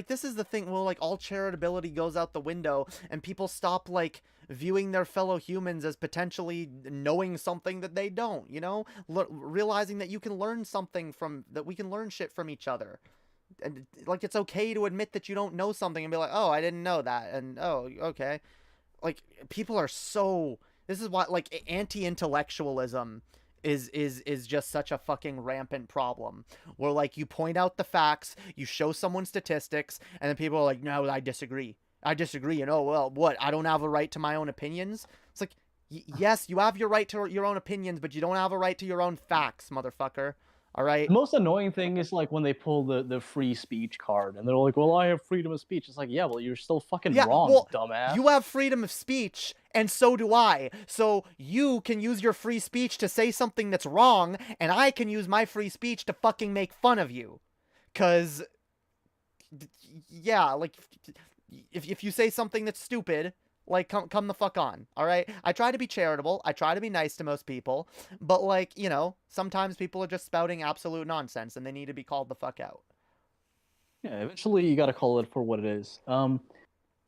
this is the thing. Well, like, all charitability goes out the window, and people stop like viewing their fellow humans as potentially knowing something that they don't, you know, realizing that you can learn something from, that we can learn shit from each other. And like, it's okay to admit that you don't know something and be like, oh, I didn't know that. And oh, okay. Like, people are so, this is why like anti-intellectualism is just such a fucking rampant problem, where like you point out the facts, you show someone statistics, and then people are like, no, I disagree, you know, well, what, I don't have a right to my own opinions? It's like, yes, you have your right to your own opinions, but you don't have a right to your own facts, motherfucker. All right. The most annoying thing is like when they pull the free speech card and they're like, well, I have freedom of speech. It's like, yeah, well, you're still fucking wrong, well, dumbass. you have freedom of speech, And so do I. So you can use your free speech to say something that's wrong, and I can use my free speech to fucking make fun of you. 'Cause, yeah, like, if you say something that's stupid, like, come the fuck on, alright? I try to be charitable, I try to be nice to most people, but, like, you know, sometimes people are just spouting absolute nonsense, and they need to be called the fuck out. Yeah, eventually you gotta call it for what it is.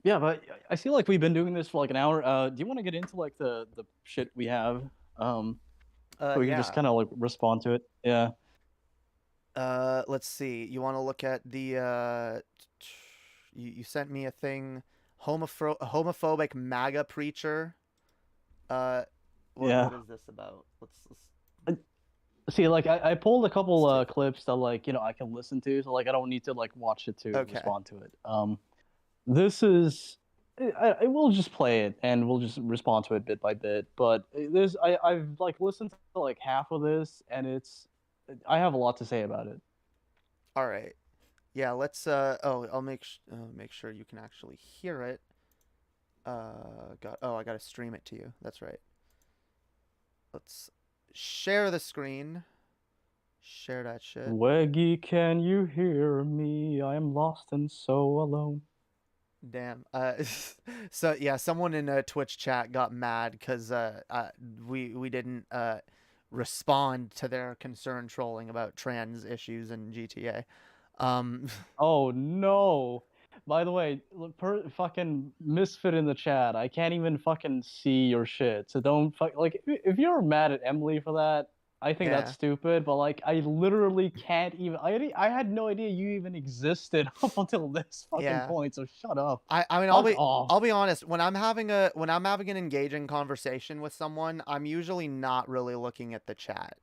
Yeah, but I feel like we've been doing this for like an hour. Do you want to get into like the shit we have? So we can just Yeah. kind of like respond to it. Yeah. Let's see. You want to look at the you sent me a thing, homophobic MAGA preacher. Yeah. What is this about? Let's See, like I pulled a couple clips that like I can listen to, so like I don't need to like watch it to Okay. respond to it. This is I will just play it and we'll just respond to it bit by bit. But I've like listened to like half of this and I have a lot to say about it. All right. Yeah, let's I'll make sure you can actually hear it. I got to stream it to you. That's right. Let's share the screen. Share that shit. Weggy, can you hear me? I am lost and so alone. Damn. So yeah, someone in a Twitch chat got mad because we didn't respond to their concern trolling about trans issues in GTA. Oh no! By the way, fucking misfit in the chat. I can't even fucking see your shit. So don't like if you're mad at Emily for that. I think that's stupid, but like I literally can't even. I had no idea you even existed up until this fucking point. So shut up. I mean I'll be honest. When I'm having an engaging conversation with someone, I'm usually not really looking at the chat.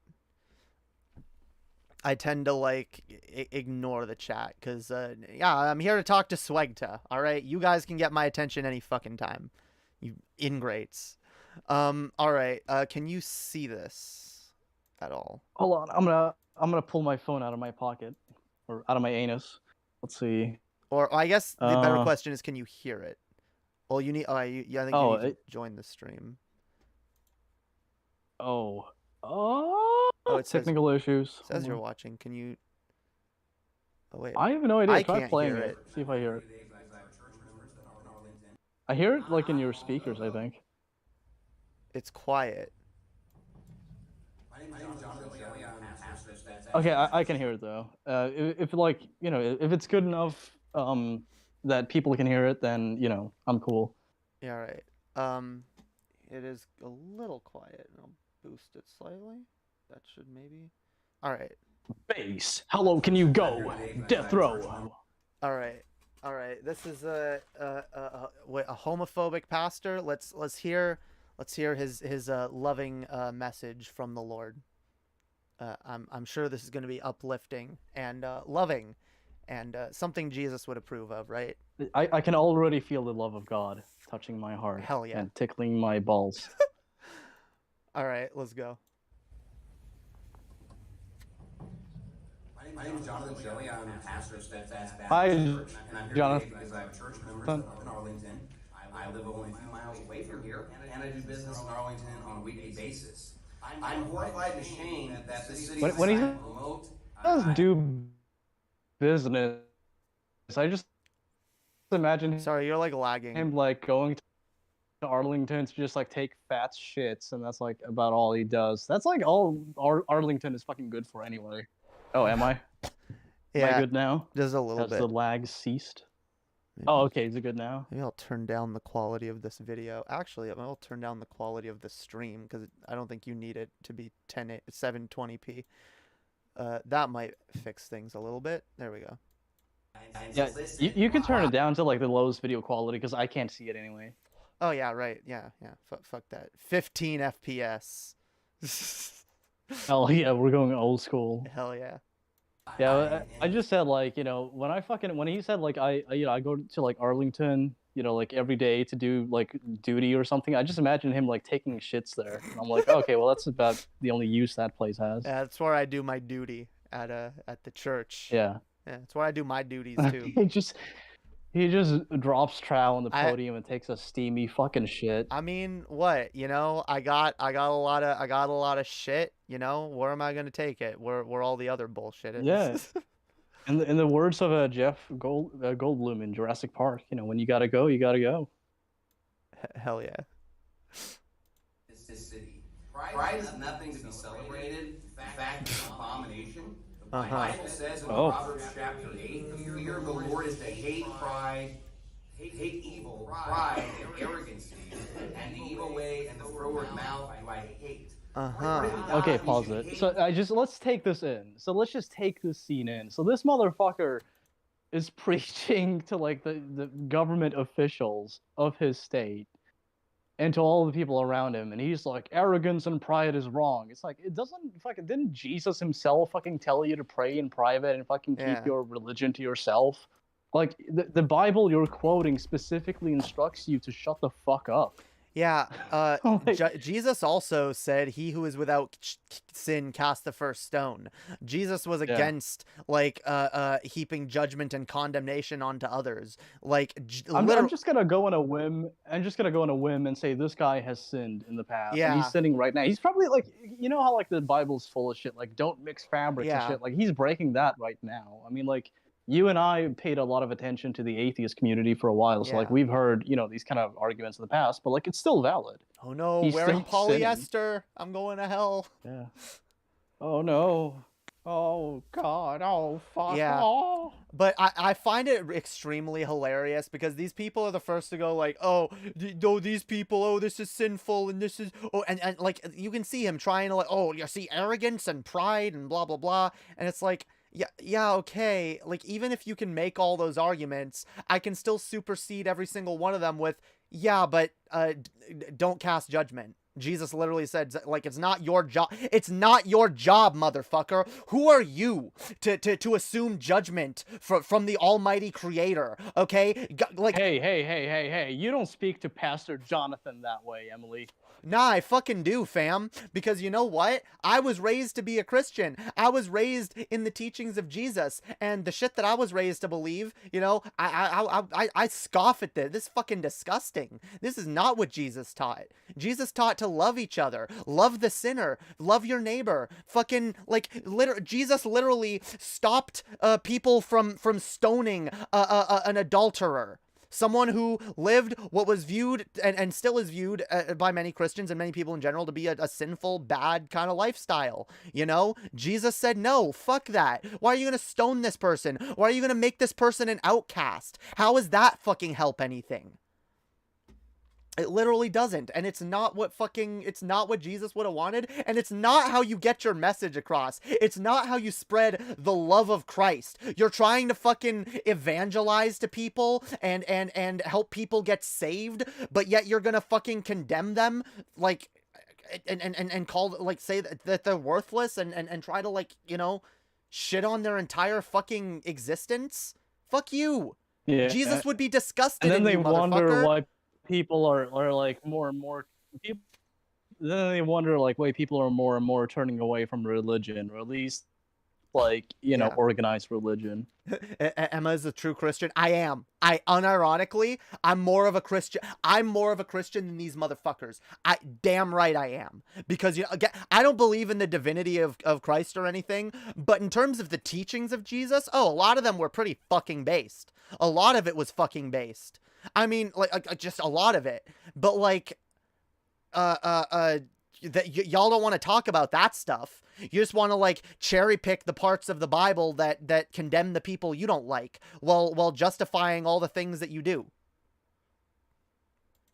I tend to like ignore the chat because yeah, I'm here to talk to Swegta. All right, you guys can get my attention any fucking time, you ingrates. All right, can you see this at all? Hold on, I'm gonna pull my phone out of my pocket or out of my anus. Let's see. Or I guess the better question is, can you hear it? Well, you need. I think you need to join the stream. Oh, it says, technical issues. It says you're watching. Can you? Oh wait. I have no idea. I Try can't playing hear it. See if I hear it. I hear it like in your speakers, I think. It's quiet. Okay, I can hear it though. If like if it's good enough that people can hear it, then I'm cool. Yeah, right. It is a little quiet. I'll boost it slightly. That should maybe. All right. Base. How low can you go? Death row. All right. This is a homophobic pastor. Let's hear his loving message from the Lord. I'm sure this is going to be uplifting and loving, and something Jesus would approve of, right? I can already feel the love of God touching my heart. Hell yeah. And tickling my balls. All right, let's go. My name is Jonathan Shelley. I'm a pastor of Steadfast Baptist Hi, Church, and I'm here Jonathan. today because I have church members up in Arlington. I live only a few miles away from here, and I do business in Arlington on a weekly basis. I'm horrified and ashamed that the city when he does do business, I just imagine Sorry, you're like lagging. him like going to Arlington to just like take fat shits, and that's like about all he does. That's like all Arlington is fucking good for anyway. Oh, am I? Yeah. Am I good now? Just a little Has bit. the lag ceased? Maybe. Oh, okay. Is it good now? Maybe I'll turn down the quality of this video. Actually, I'll turn down the quality of the stream because I don't think you need it to be 720p. That might fix things a little bit. There we go. Yeah, you can turn it down to like the lowest video quality because I can't see it anyway. Oh yeah, right. Yeah. Fuck that. 15 FPS. Oh yeah, we're going old school. Hell yeah. Yeah, I just said like when he said like I go to like Arlington like every day to do like duty or something. I just imagine him like taking shits there. And I'm like, okay, well that's about the only use that place has. Yeah, that's where I do my duty at the church. Yeah. Yeah, that's where I do my duties too. he He just drops Trow on the I- podium and takes a steamy fucking shit. I mean, what? You know, I got a lot of shit. You know, where am I gonna take it? Where all the other bullshit is? Yeah. In the words of Jeff Goldblum in Jurassic Park, you know, when you gotta go, you gotta go. Hell yeah. This city. Pride is nothing to be celebrated. In fact, it's an abomination. The Bible says in Proverbs chapter 8, the fear of the Lord is to hate pride, hate evil, pride, and arrogancy, and the evil way and the froward mouth do I hate. Okay, pause it. So let's take this in. So let's just take this scene in. So this motherfucker is preaching to like the government officials of his state and to all the people around him, and he's like, arrogance and pride is wrong. It's like, didn't Jesus himself fucking tell you to pray in private and fucking keep your religion to yourself? Like, the Bible you're quoting specifically instructs you to shut the fuck up. Yeah, Jesus also said, "He who is without sin cast the first stone." Jesus was against like heaping judgment and condemnation onto others. Like, I'm just gonna go on a whim. I'm just gonna go on a whim and say this guy has sinned in the past. Yeah, and he's sinning right now. He's probably like, you know how like the Bible's full of shit, like don't mix fabrics and shit. Like he's breaking that right now. I mean, like. You and I paid a lot of attention to the atheist community for a while, so like we've heard, you know, these kind of arguments in the past, but like it's still valid. Oh no, He's wearing polyester, sinning. I'm going to hell. Yeah. Oh no. Oh god. Oh fuck. Yeah. Oh. But I find it extremely hilarious because these people are the first to go like, oh, these people, oh, this is sinful and this is, oh, and like you can see him trying to like, oh, you see arrogance and pride and blah blah blah, and it's like. Yeah, okay. Like, even if you can make all those arguments, I can still supersede every single one of them with, yeah, but don't cast judgment. Jesus literally said, like, it's not your job. It's not your job, motherfucker. Who are you to assume judgment from the almighty creator, okay? Like, Hey. You don't speak to Pastor Jonathan that way, Emily. Nah, I fucking do, fam. Because you know what? I was raised to be a Christian. I was raised in the teachings of Jesus, and the shit that I was raised to believe, you know, I scoff at this. This is fucking disgusting. This is not what Jesus taught. Jesus taught to love each other, love the sinner, love your neighbor. Fucking like, Jesus literally stopped people from stoning an adulterer. Someone who lived what was viewed and still is viewed by many Christians and many people in general to be a sinful, bad kind of lifestyle. You know, Jesus said, no, fuck that. Why are you going to stone this person? Why are you going to make this person an outcast? How does that fucking help anything? It literally doesn't, and it's not what Jesus would have wanted, and it's not how you get your message across. It's not how you spread the love of Christ. You're trying to fucking evangelize to people and help people get saved, but yet you're gonna fucking condemn them, like, and call, like, say that they're worthless and try to, like, you know, shit on their entire fucking existence? Fuck you. Yeah. Jesus would be disgusted. And then in they you, wonder why people are like more and more people, then they wonder like why people are more and more turning away from religion, or at least like, you know, organized religion. Emma is a true Christian. I am. Unironically, I'm more of a Christian than these motherfuckers. Damn right I am. Because, you know, again, I don't believe in the divinity of Christ or anything, but in terms of the teachings of Jesus, a lot of them were pretty fucking based. A lot of it was fucking based. I mean, like just a lot of it. But like, that y'all don't want to talk about that stuff. You just want to like cherry pick the parts of the Bible that condemn the people you don't like, while justifying all the things that you do.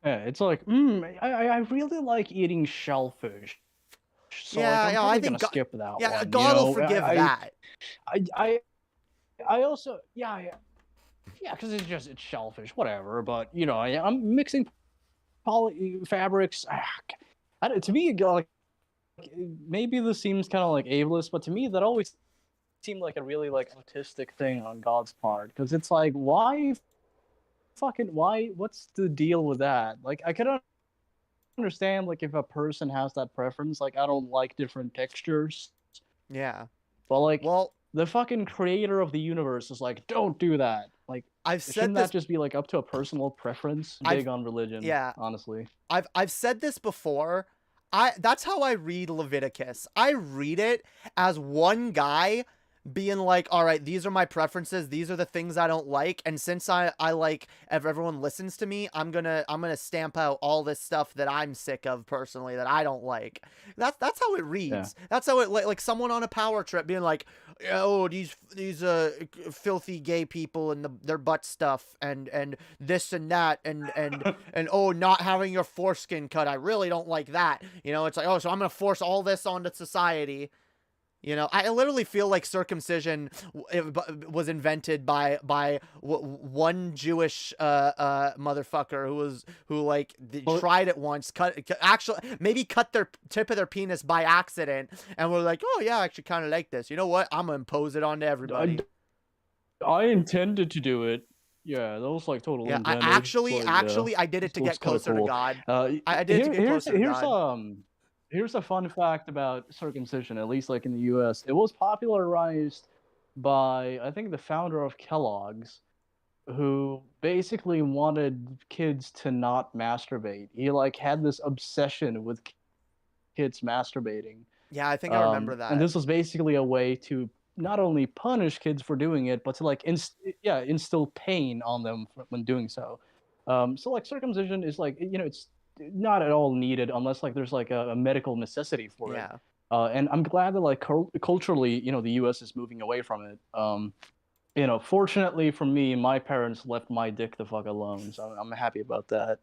Yeah, it's like, I really like eating shellfish. So like, I think gonna skip that one. Yeah, God will forgive that. I also, yeah, because it's shellfish, whatever. But you know, I'm mixing fabrics. To me, like, maybe this seems kind of like ableist, but to me, that always seemed like a really like autistic thing on God's part. Because it's like, why? What's the deal with that? Like, I could understand like if a person has that preference. Like, I don't like different textures. Yeah. But like, well, the fucking creator of the universe is like, don't do that. Like, I've said shouldn't this. that just be like up to a personal preference? Big on religion. Yeah. Honestly. I've said this before. That's how I read Leviticus. I read it as one guy being like, all right, these are my preferences, these are the things I don't like, and since I like, if everyone listens to me, I'm gonna stamp out all this stuff that I'm sick of personally, that I don't like. That's how it reads. Yeah. That's how it, like someone on a power trip being like, oh, these filthy gay people and their butt stuff and this and that and oh, not having your foreskin cut, I really don't like that. You know, it's like, oh, so I'm gonna force all this onto society. You know, I literally feel like circumcision was invented by one Jewish motherfucker who tried it once, maybe cut their tip of their penis by accident, and were like, oh yeah, I actually kind of like this. You know what? I'm gonna impose it onto everybody. I intended to do it. Yeah, that was like totally. Yeah, intended. I did it to get closer to God. I did it to get closer to God. Here's a fun fact about circumcision, at least like in the U.S. It was popularized by, I think, the founder of Kellogg's, who basically wanted kids to not masturbate. He like had this obsession with kids masturbating. Yeah, I think I remember that. And this was basically a way to not only punish kids for doing it, but to like instill pain on them when doing so. So like circumcision is like, you know, it's not at all needed unless like there's like a medical necessity for it. And I'm glad that like culturally, you know, the U.S. is moving away from it. You know, fortunately for me, my parents left my dick the fuck alone, so I'm happy about that.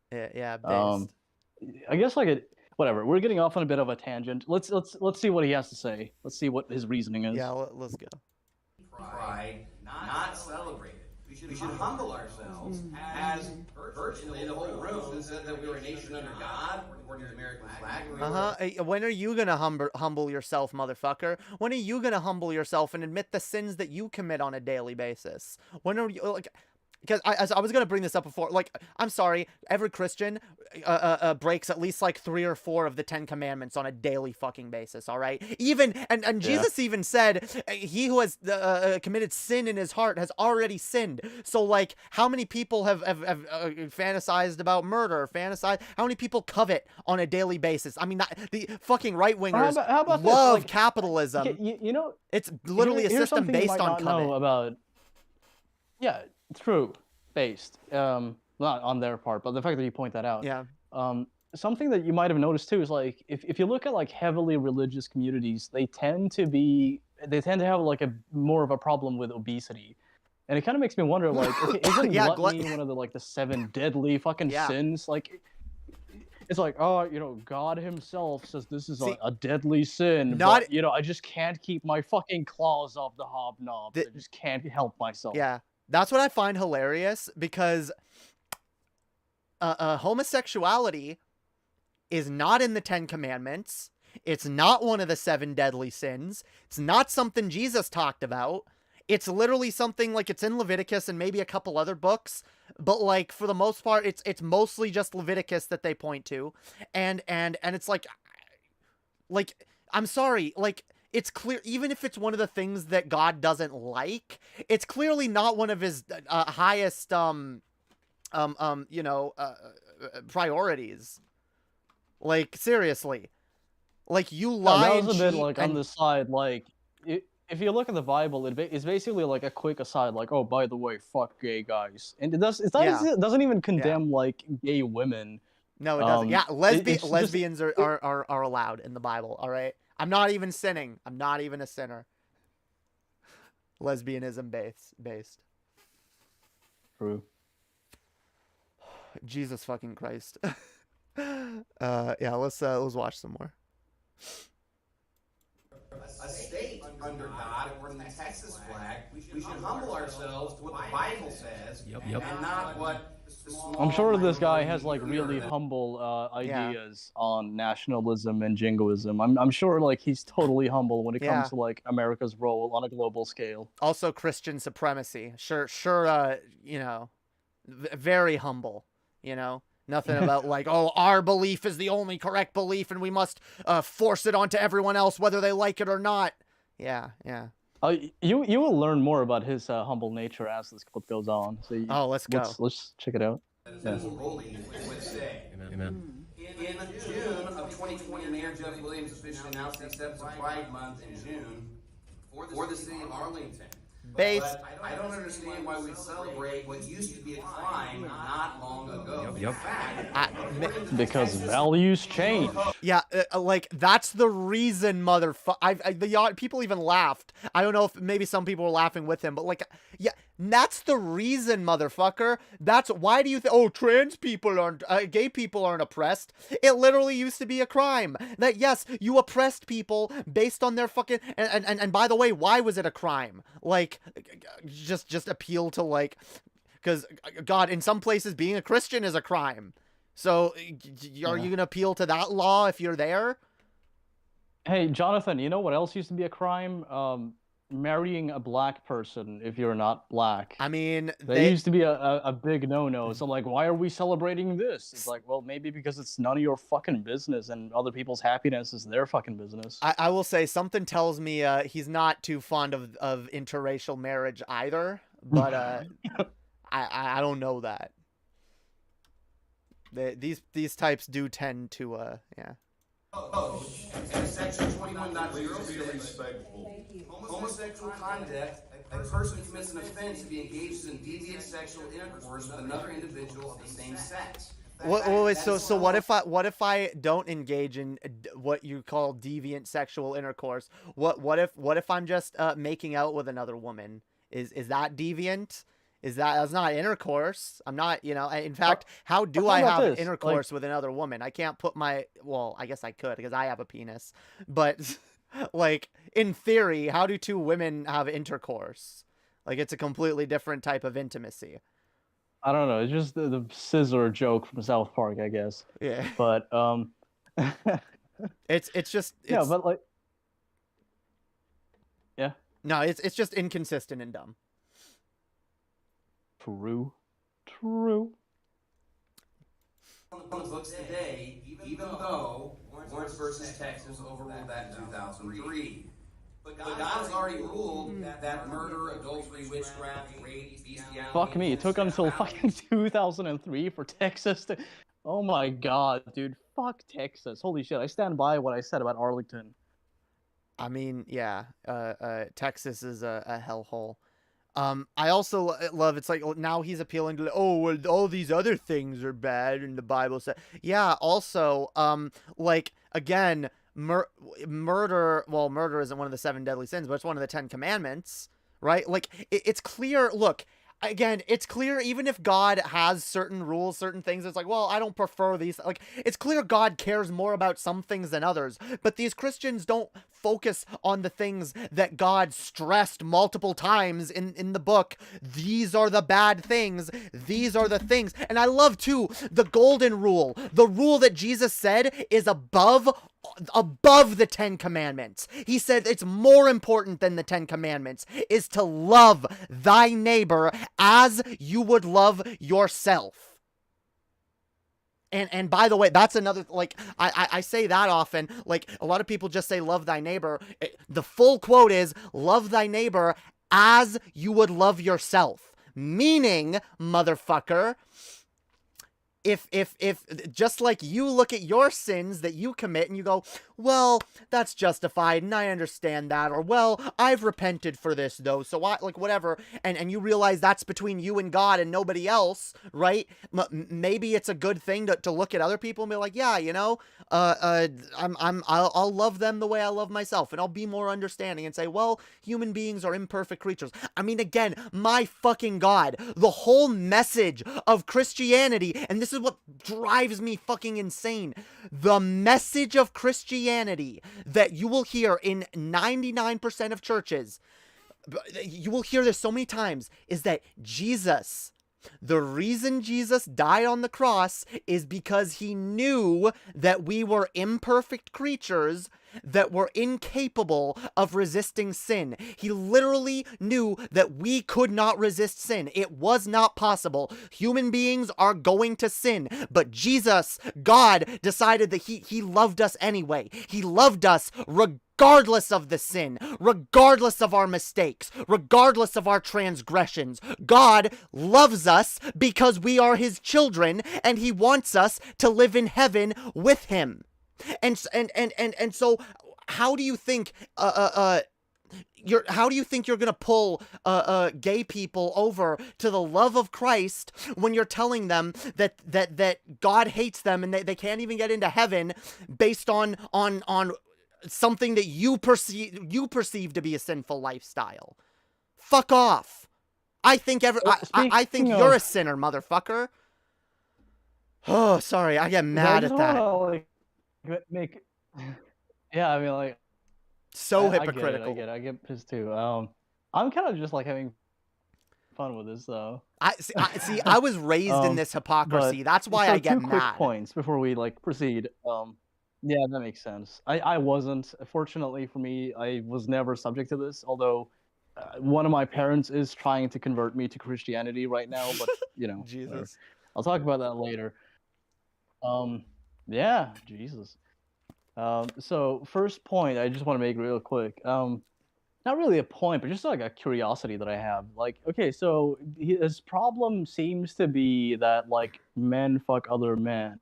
Yeah. Based. I guess like whatever. We're getting off on a bit of a tangent. Let's see what he has to say. Let's see what his reasoning is. Yeah, let's go. Pride, not celebrated. We should humble ourselves as virtually the whole room said that we were a nation under God, according to the American flag. When are you gonna humble yourself, motherfucker? When are you gonna humble yourself and admit the sins that you commit on a daily basis? When are you like? Because I was gonna bring this up before. Like, I'm sorry, every Christian breaks at least like 3 or 4 of the 10 commandments on a daily fucking basis. All right, even and Jesus even said, he who has committed sin in his heart has already sinned. So like, how many people have fantasized about murder? How many people covet on a daily basis? I mean, the fucking right wingers love like, capitalism. You know, it's literally a system based on covet. Yeah. True, based, not on their part, but the fact that you point that out. Yeah. Something that you might have noticed too is like if you look at like heavily religious communities, they tend to have like a more of a problem with obesity, and it kind of makes me wonder like, okay, isn't gluttony one of the like the 7 deadly fucking sins? Like, it's like, oh, you know, God himself says this is a deadly sin. But, you know, I just can't keep my fucking claws off the hobnob. I just can't help myself. Yeah. That's what I find hilarious, because homosexuality is not in the 10 Commandments. It's not one of the 7 deadly sins. It's not something Jesus talked about. It's literally something like it's in Leviticus and maybe a couple other books, but like for the most part, it's mostly just Leviticus that they point to, and it's like I'm sorry, like. It's clear, even if it's one of the things that God doesn't like, it's clearly not one of his highest, priorities. Like, seriously. Like, you lie and cheat. That was a bit, like, on the side, like, if you look at the Bible, it's basically, like, a quick aside, like, oh, by the way, fuck gay guys. And it doesn't even condemn, like, gay women. No, it doesn't. Yeah, lesbians are allowed in the Bible, all right? I'm not even sinning. I'm not even a sinner. Lesbianism based. True. Jesus fucking Christ. Yeah, let's watch some more. A state under God, according to the Texas flag, we should humble ourselves to what the Bible says, and not what. I'm sure this guy has like really humble ideas on nationalism and jingoism. I'm sure like he's totally humble when it comes to like America's role on a global scale. Also Christian supremacy. Sure, you know, very humble, you know. Nothing about like, oh, our belief is the only correct belief and we must force it onto everyone else whether they like it or not. Yeah. You will learn more about his humble nature as this clip goes on. So let's go. Let's check it out. Yeah. Amen. In June of 2020, Mayor Jeff Williams officially announced the acceptance of Pride Month in June for the city of Arlington. Based. But I don't understand why we celebrate what used to be a crime not long ago. Yep. Because values change. Yeah, like that's the reason, motherfucker. People even laughed. I don't know if maybe some people were laughing with him, but like, yeah, that's the reason, motherfucker. That's why do you think? Oh, trans people aren't, gay people aren't oppressed. It literally used to be a crime. That yes, you oppressed people based on their fucking and by the way, why was it a crime? Like, just appeal to like, because God, in some places, being a Christian is a crime. So, are you gonna appeal to that law if you're there? Hey, Jonathan, you know what else used to be a crime? Marrying a black person if you're not black. I mean, that used to be a big no-no. So, like, why are we celebrating this? It's like, well, maybe because it's none of your fucking business, and other people's happiness is their fucking business. I will say, something tells me he's not too fond of interracial marriage either, but I don't know that. These types do tend to yeah. And section 21.06, homosexual conduct, a person commits an offense if he engages in deviant sexual intercourse with another individual of the same sex. Wait, so what if I don't engage in what you call deviant sexual intercourse? What if I'm just making out with another woman? Is that deviant? That's not intercourse. I'm not, in fact, how do I have intercourse with another woman? I can't put well, I guess I could because I have a penis, but like in theory, how do two women have intercourse? Like it's a completely different type of intimacy. I don't know. It's just the scissor joke from South Park, I guess. Yeah. But it's just yeah, but like yeah. No, it's just inconsistent and dumb. True. On the books today, even though Lawrence versus Texas overruled that in 2003. But God has already ruled that murder, adultery, witchcraft, rape, bestiality... Fuck me, it took until fucking 2003 for Texas to... Oh my god, dude. Fuck Texas. Holy shit, I stand by what I said about Arlington. I mean, yeah, Texas is a hellhole. I also love, it's like, now he's appealing to, oh, well, all these other things are bad and the Bible said, yeah, also, like, again, murder isn't one of the 7 deadly sins, but it's one of the 10 commandments, right? Like, it's clear, look, again, it's clear even if God has certain rules, certain things, it's like, well, I don't prefer these. Like, it's clear God cares more about some things than others. But these Christians don't focus on the things that God stressed multiple times in the book. These are the bad things. These are the things. And I love, too, the golden rule. The rule that Jesus said is above the 10 commandments. He said it's more important than the 10 commandments is to love thy neighbor as you would love yourself. And by the way, that's another, like, I say that often, like, a lot of people just say love thy neighbor. The full quote is love thy neighbor as you would love yourself. Meaning, motherfucker, if just like you look at your sins that you commit and you go, well, that's justified and I understand that, or well, I've repented for this though, so I, like, whatever, and you realize that's between you and God and nobody else, right? Maybe it's a good thing to look at other people and be like, yeah, I'll love them the way I love myself, and I'll be more understanding and say, well, human beings are imperfect creatures. I mean, again, my fucking God, the whole message of Christianity, and this is what drives me fucking insane, the message of Christianity that you will hear in 99% of churches, you will hear this so many times, is that Jesus, the reason Jesus died on the cross is because he knew that we were imperfect creatures that were incapable of resisting sin. He literally knew that we could not resist sin. It was not possible. Human beings are going to sin, but Jesus, God, decided that he loved us anyway. He loved us regardless of the sin, regardless of our mistakes, regardless of our transgressions. God loves us because we are his children, and he wants us to live in heaven with him. And so how do you think you're gonna pull gay people over to the love of Christ when you're telling them that God hates them and they can't even get into heaven based on something that you perceive to be a sinful lifestyle? Fuck off. I think I think you're a sinner, motherfucker. Oh, sorry, I get mad at that. Yeah, I mean, like, so hypocritical. I get pissed too. I'm kind of just like having fun with this though. I was raised in this hypocrisy. That's why I get mad. 2 quick points before we like proceed. Yeah, that makes sense. I wasn't. Fortunately for me, I was never subject to this. Although one of my parents is trying to convert me to Christianity right now, but you know, Jesus. I'll talk about that later. Yeah, Jesus. So first point I just want to make real quick. Not really a point, but just like a curiosity that I have. Like, okay, so his problem seems to be that like men fuck other men.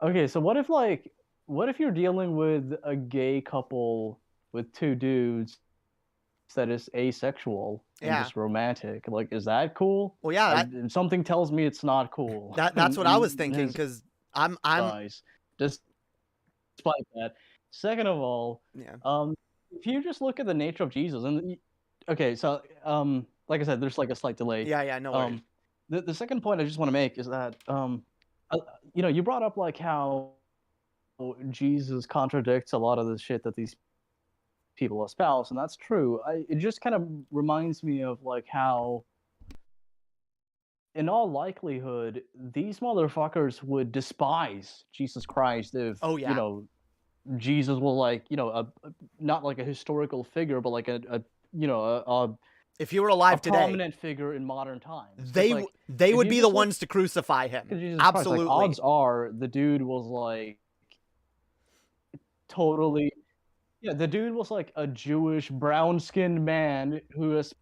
Okay, so what if you're dealing with a gay couple with 2 dudes that is asexual and just romantic? Like, is that cool? Well, yeah, something tells me it's not cool. That's what I was thinking, because I'm just despite that. Second of all, if you just look at the nature of Jesus, and okay, so like I said, there's like a slight delay. Yeah, no worries. The second point I just want to make is that you know, you brought up like how Jesus contradicts a lot of the shit that these people espouse, and that's true. It just kind of reminds me of like how, in all likelihood, these motherfuckers would despise Jesus Christ if, you know, Jesus was like, you know, not like a historical figure, but like a you know, if he were alive today, prominent figure in modern times. They would be the ones to crucify him. Absolutely. Like, odds are the dude was like totally, yeah, the dude was like a Jewish brown-skinned man who is,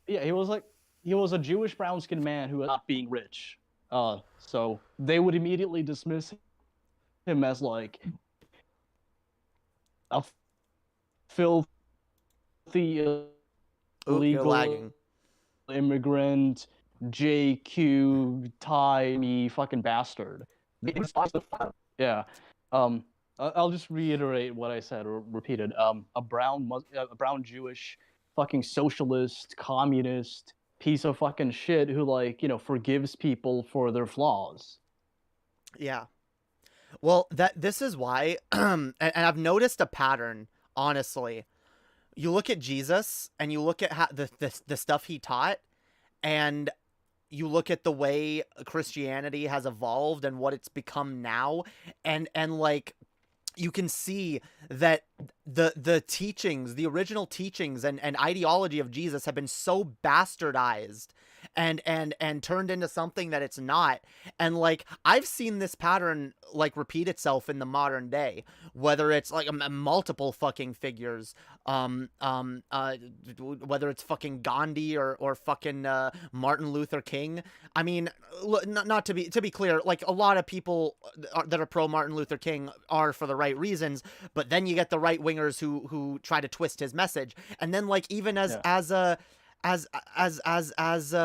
yeah, he was a Jewish brown-skinned man who was not being rich. So they would immediately dismiss him as like a filthy, illegal immigrant, JQ, tie-me fucking bastard. Yeah. I'll just reiterate what I said or repeated. A brown Jewish fucking socialist, communist piece of fucking shit who, like, you know, forgives people for their flaws. Yeah. Well, this is why, and I've noticed a pattern, honestly. You look at Jesus, and you look at how the stuff he taught, and you look at the way Christianity has evolved and what it's become now, and like, you can see that the teachings, the original teachings and ideology of Jesus have been so bastardized and turned into something that it's not. And like, I've seen this pattern like repeat itself in the modern day, whether it's like multiple fucking figures, whether it's fucking Gandhi or fucking Martin Luther King. I mean, not to be clear, like, a lot of people that are pro Martin Luther King are for the right reasons, but then you get the right wingers who try to twist his message. And then, like, even as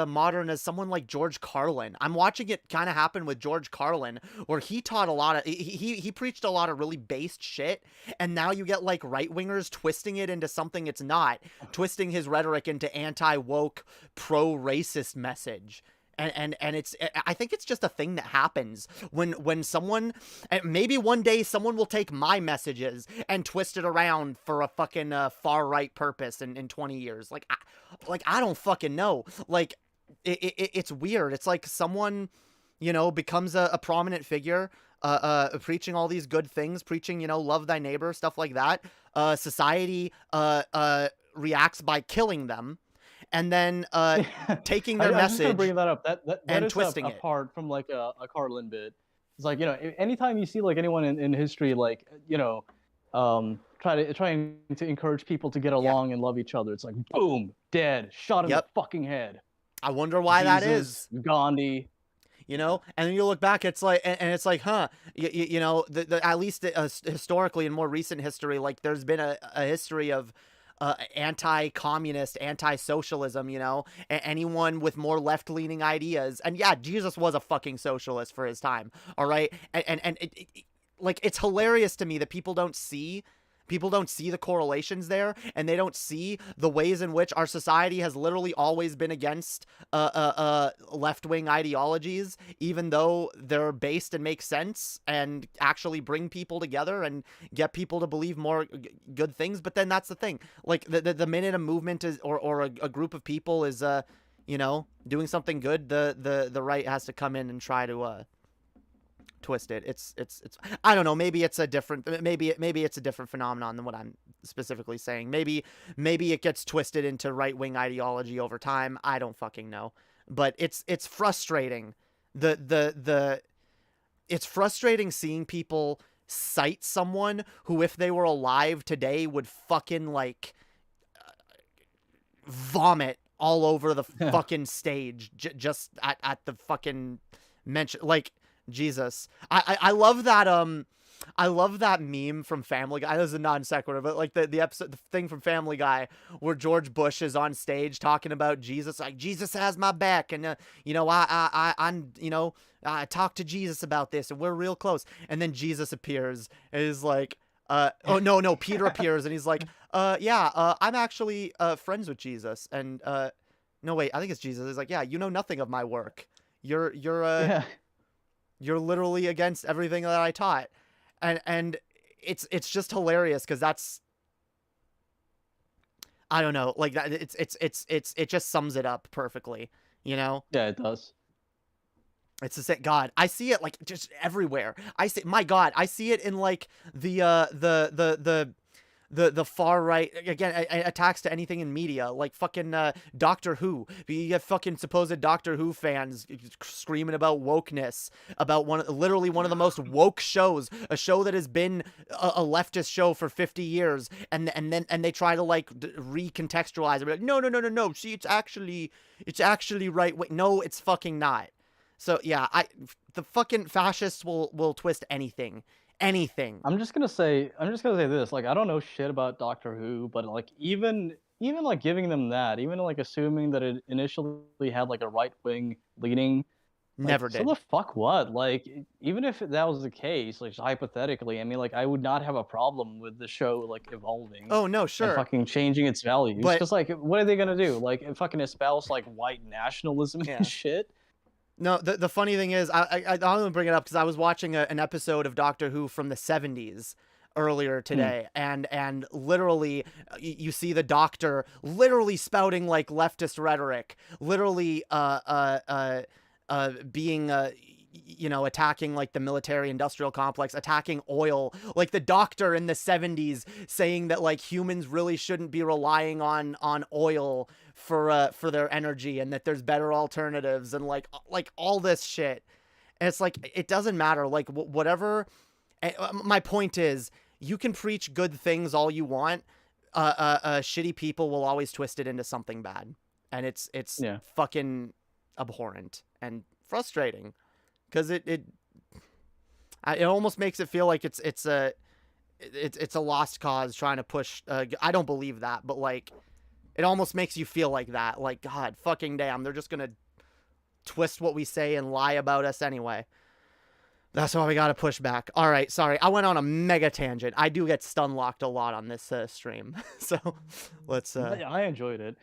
modern as someone like George Carlin, I'm watching it kind of happen with George Carlin, where he taught a lot of, he preached a lot of really based shit, and now you get like right wingers twisting it into something it's not, twisting his rhetoric into anti-woke, pro-racist message. And it's, I think it's just a thing that happens when someone, maybe one day someone will take my messages and twist it around for a fucking far right purpose in 20 years. Like I don't fucking know. Like it's weird. It's like someone, you know, becomes a prominent figure preaching all these good things, preaching, you know, love thy neighbor, stuff like that. Society reacts by killing them, and then taking their I'm just gonna message bring that up. That and is twisting it. apart from like a Carlin bit. It's like, you know, anytime you see like anyone in history, like, you know, trying to encourage people to get along and love each other, it's like boom, dead, shot in the fucking head. I wonder why that is. Gandhi. You know, and then you look back, it's like, and it's like, huh, you know, at least historically in more recent history, like there's been a history of anti-communist, anti-socialism, you know, anyone with more left-leaning ideas. And yeah, Jesus was a fucking socialist for his time, all right? And like, it's hilarious to me that people don't see the correlations there, and they don't see the ways in which our society has literally always been against left-wing ideologies, even though they're based and make sense and actually bring people together and get people to believe more good things. But then that's the thing, like the minute a movement is or a group of people is you know, doing something good, the right has to come in and try to twist it. It's I don't know, maybe it's a different phenomenon than what I'm specifically saying. Maybe it gets twisted into right-wing ideology over time. I don't fucking know. But it's frustrating. It's frustrating seeing people cite someone who, if they were alive today, would fucking like vomit all over the fucking stage just at the fucking mention, like Jesus. I love that I love that meme from Family Guy. This is a non sequitur, but like the thing from Family Guy where George Bush is on stage talking about Jesus, like Jesus has my back, and you know, I'm you know, I talked to Jesus about this, and we're real close. And then Jesus appears and is like, oh no, Peter appears and he's like, I'm actually friends with Jesus. And no wait, I think it's Jesus. He's like, yeah, you know nothing of my work. You're literally against everything that I taught. And it's just hilarious because that's, I don't know, like that it just sums it up perfectly, you know? Yeah, it does. It's the same. God, I see it like just everywhere. I see it in like the far right, again, attacks to anything in media, like fucking Doctor Who. You get fucking supposed Doctor Who fans screaming about wokeness, about literally one of the most woke shows, a show that has been a leftist show for 50 years, and they try to like recontextualize it. Like, no. See, it's actually right. Wait, no, it's fucking not. So yeah, the fucking fascists will twist anything. I'm just gonna say this. Like, I don't know shit about Doctor Who, but like even like giving them that, even like assuming that it initially had like a right-wing leaning, like, never did. So the fuck what? Like, even if that was the case, like hypothetically, I mean, like I would not have a problem with the show like evolving. Oh no, sure. And fucking changing its values. But, because like, what are they gonna do? Like, fucking espouse like white nationalism and shit? No, the funny thing is, I only bring it up because I was watching an episode of Doctor Who from the 70s earlier today, and literally you see the Doctor literally spouting like leftist rhetoric, literally being you know, attacking like the military industrial complex, attacking oil, like the Doctor in the 70s saying that like humans really shouldn't be relying on oil for their energy, and that there's better alternatives, and like all this shit. And it's like, it doesn't matter, like whatever. My point is, you can preach good things all you want, shitty people will always twist it into something bad, and it's fucking abhorrent and frustrating. Because it almost makes it feel like it's a lost cause trying to push. I don't believe that, but like, it almost makes you feel like that. Like, God, fucking damn, they're just gonna twist what we say and lie about us anyway. That's why we gotta push back. All right, sorry, I went on a mega tangent. I do get stun locked a lot on this stream, so let's. I enjoyed it.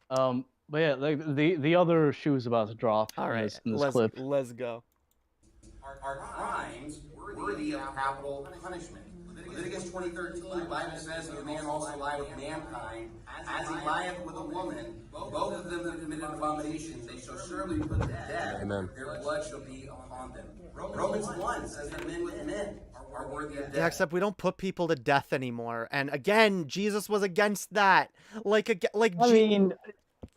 But yeah, like the other shoe's about to drop. All right, in this clip. Let's go. Are crimes worthy of capital punishment? Leviticus 20:13, the Bible says, "If a man also lie with mankind, as he lieth with a woman, both of them that committed an abomination, they shall surely be put to death. Amen. Their blood shall be upon them." Romans 1 says that men with men are worthy of death. Yeah, except we don't put people to death anymore. And again, Jesus was against that.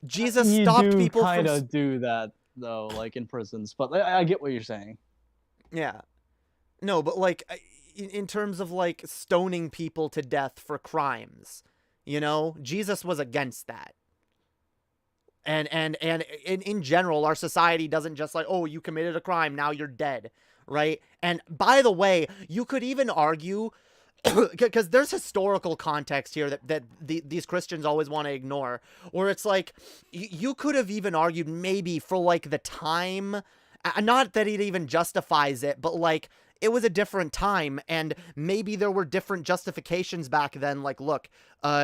Jesus you stopped do people kind from. of do that though, like in prisons. But I get what you're saying. Yeah. No, but like in terms of like stoning people to death for crimes, you know, Jesus was against that. And in general, our society doesn't just like, oh, you committed a crime, now you're dead, right? And by the way, you could even argue, because there's historical context here that these Christians always want to ignore, where it's like, you could have even argued maybe for like the time, not that it even justifies it, but like, it was a different time, and maybe there were different justifications back then. Like, look,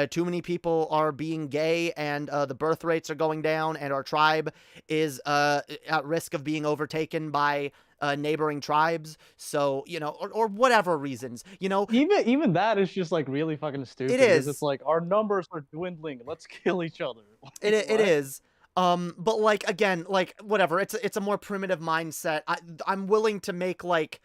too many people are being gay, and the birth rates are going down, and our tribe is at risk of being overtaken by neighboring tribes. So, you know, or whatever reasons, you know. Even that is just like really fucking stupid. It is. It's like our numbers are dwindling. Let's kill each other. It is. But like, again, like whatever. It's a more primitive mindset. I'm willing to make like.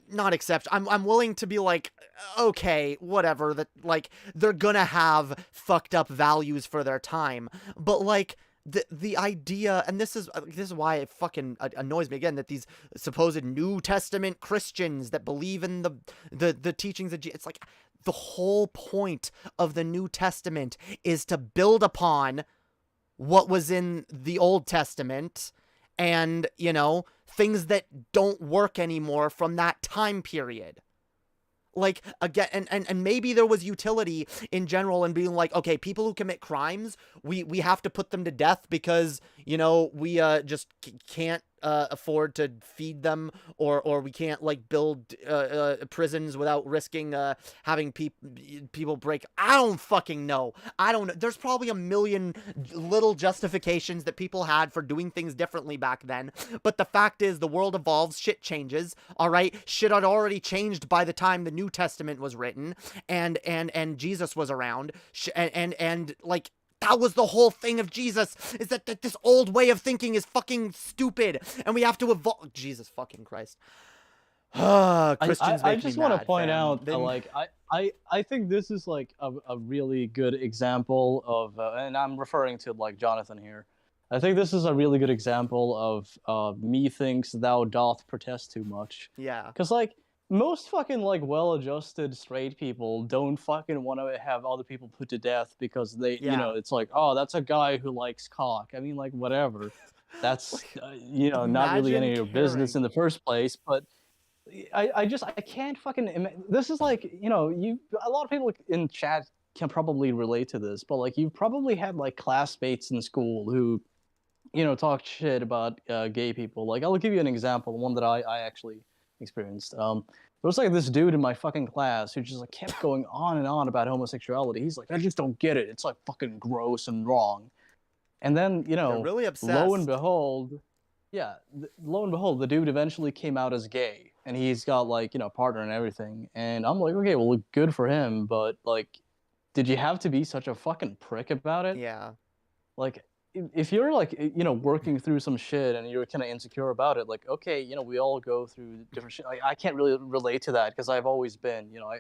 Not accept. I'm willing to be like, okay, whatever, that like they're gonna have fucked up values for their time, but like the idea, and this is why it fucking annoys me again, that these supposed New Testament Christians that believe in the teachings of Jesus, it's like the whole point of the New Testament is to build upon what was in the Old Testament, and you know, things that don't work anymore from that time period. Like, again, and maybe there was utility in general in being like, okay, people who commit crimes, we have to put them to death because, you know, we just can't afford to feed them, or we can't like build prisons without risking having people break. I don't fucking know. I don't know. There's probably a million little justifications that people had for doing things differently back then. But the fact is, the world evolves, shit changes. All right, shit had already changed by the time the New Testament was written, and Jesus was around, and like. That was the whole thing of Jesus, is that this old way of thinking is fucking stupid, and we have to evolve. Jesus fucking Christ. Christians I make just me want to mad, point fam. out, like, I think this is like a really good example of, and I'm referring to like Jonathan here. I think this is a really good example of me thinks thou doth protest too much. Yeah. Because like, most fucking like well-adjusted straight people don't fucking want to have other people put to death because they, you know, it's like, oh, that's a guy who likes cock. I mean, like, whatever. That's, you know, not really any of your business in the first place. But I can't fucking. This is like, you know, a lot of people in chat can probably relate to this, but like, you've probably had like classmates in school who, you know, talk shit about gay people. Like, I'll give you an example, one that I actually experienced. There was like this dude in my fucking class who just like kept going on and on about homosexuality. He's like, I just don't get it. It's like fucking gross and wrong. And then, you know, They're really obsessed. lo and behold, the dude eventually came out as gay, and he's got like, you know, a partner and everything. And I'm like, okay, well, good for him, but like, did you have to be such a fucking prick about it? Yeah. Like, if you're like, you know, working through some shit and you're kind of insecure about it, like, okay, you know, we all go through different shit. Like, I can't really relate to that because I've always been, you know,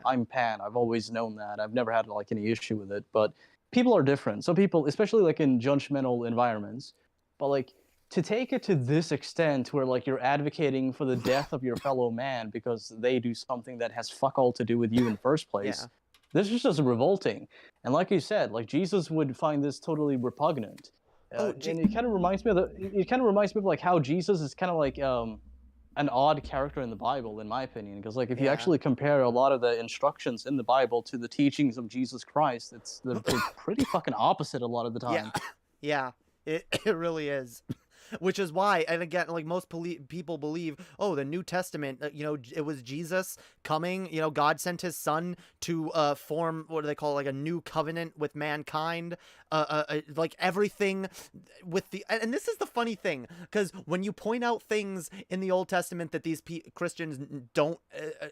I'm pan. I've always known that. I've never had like any issue with it. But people are different. So people, especially like in judgmental environments, but like to take it to this extent where like you're advocating for the death of your fellow man because they do something that has fuck all to do with you in the first place. Yeah. This is just revolting. And like you said, like Jesus would find this totally repugnant. And it kind of reminds me of like how Jesus is kind of like an odd character in the Bible, in my opinion. Because like if you actually compare a lot of the instructions in the Bible to the teachings of Jesus Christ, they're pretty fucking opposite a lot of the time. Yeah, it really is. which is why, and again, like most people believe, oh, the New Testament, you know, it was Jesus coming, you know, God sent his son to form, what do they call it, like a new covenant with mankind, like everything with the, and this is the funny thing, because when you point out things in the Old Testament that these Christians don't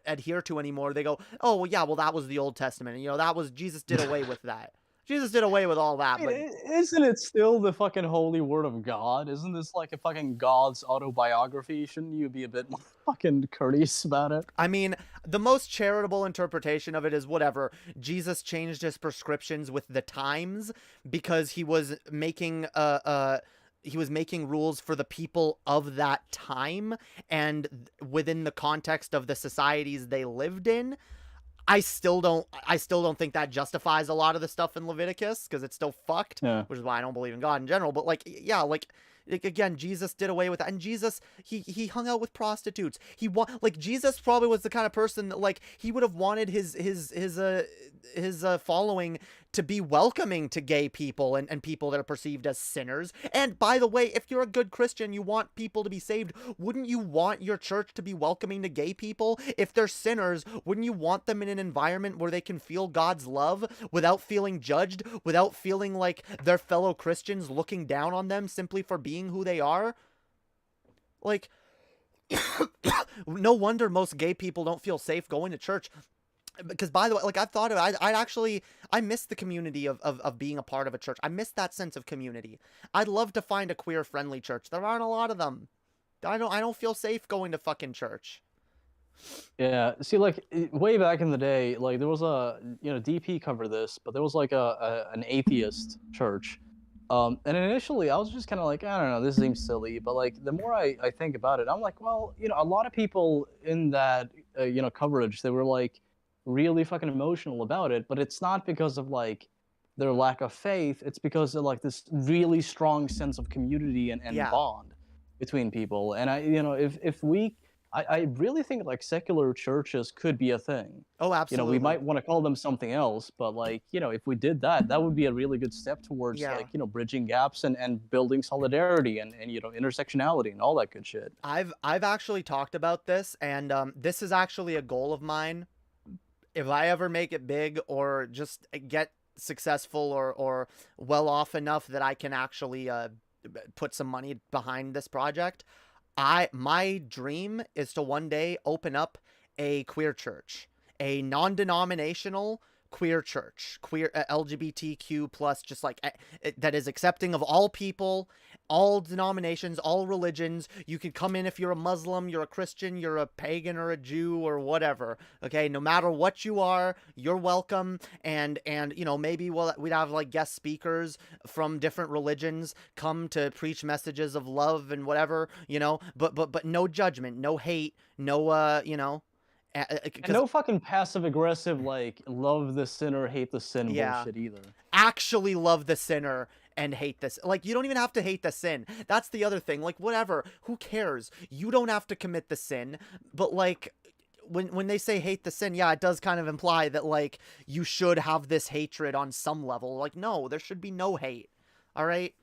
adhere to anymore, they go, oh, well, yeah, well, that was the Old Testament, and, you know, that was, Jesus did away with that. Jesus did away with all that, but isn't it still the fucking holy word of God? Isn't this like a fucking God's autobiography? Shouldn't you be a bit more fucking courteous about it? I mean, the most charitable interpretation of it is whatever. Jesus changed his prescriptions with the times because he was making rules for the people of that time and within the context of the societies they lived in. I still don't think that justifies a lot of the stuff in Leviticus because it's still fucked, which is why I don't believe in God in general. But like, yeah, like again, Jesus did away with that, and Jesus he hung out with prostitutes. Jesus probably was the kind of person that like he would have wanted his following to be welcoming to gay people and people that are perceived as sinners. And by the way, if you're a good Christian, you want people to be saved, wouldn't you want your church to be welcoming to gay people? If they're sinners, wouldn't you want them in an environment where they can feel God's love without feeling judged, without feeling like their fellow Christians looking down on them simply for being who they are? Like, no wonder most gay people don't feel safe going to church. Because, by the way, like, I've thought of it, I miss the community of being a part of a church. I miss that sense of community. I'd love to find a queer-friendly church. There aren't a lot of them. I don't feel safe going to fucking church. Yeah, see, like, way back in the day, like, there was DP covered this, but there was, like, an atheist church. And initially, I was just kind of like, I don't know, this seems silly. But, like, the more I think about it, I'm like, well, you know, a lot of people in that, coverage, they were, like, really fucking emotional about it, but it's not because of like their lack of faith, it's because of like this really strong sense of community and bond between people. And I really think like secular churches could be a thing. Oh, absolutely. We might want to call them something else, but like, if we did that, that would be a really good step towards like, bridging gaps and building solidarity and intersectionality and all that good shit. I've actually talked about this, and this is actually a goal of mine. If I ever make it big or just get successful or well off enough that I can actually put some money behind this project, my dream is to one day open up a queer church, a non-denominational queer church, queer LGBTQ plus, just like that is accepting of all people, all denominations, all religions. You can come in if you're a Muslim, you're a Christian, you're a pagan or a Jew or whatever. Okay, no matter what you are, you're welcome. And maybe we'd have like guest speakers from different religions come to preach messages of love and whatever, but no judgment, no hate, no no fucking passive aggressive like love the sinner, hate the sin bullshit either. Actually love the sinner and hate this. Like, you don't even have to hate the sin. That's the other thing. Like, whatever. Who cares? You don't have to commit the sin. But like, when they say hate the sin, yeah, it does kind of imply that like you should have this hatred on some level. Like, no, there should be no hate. All right.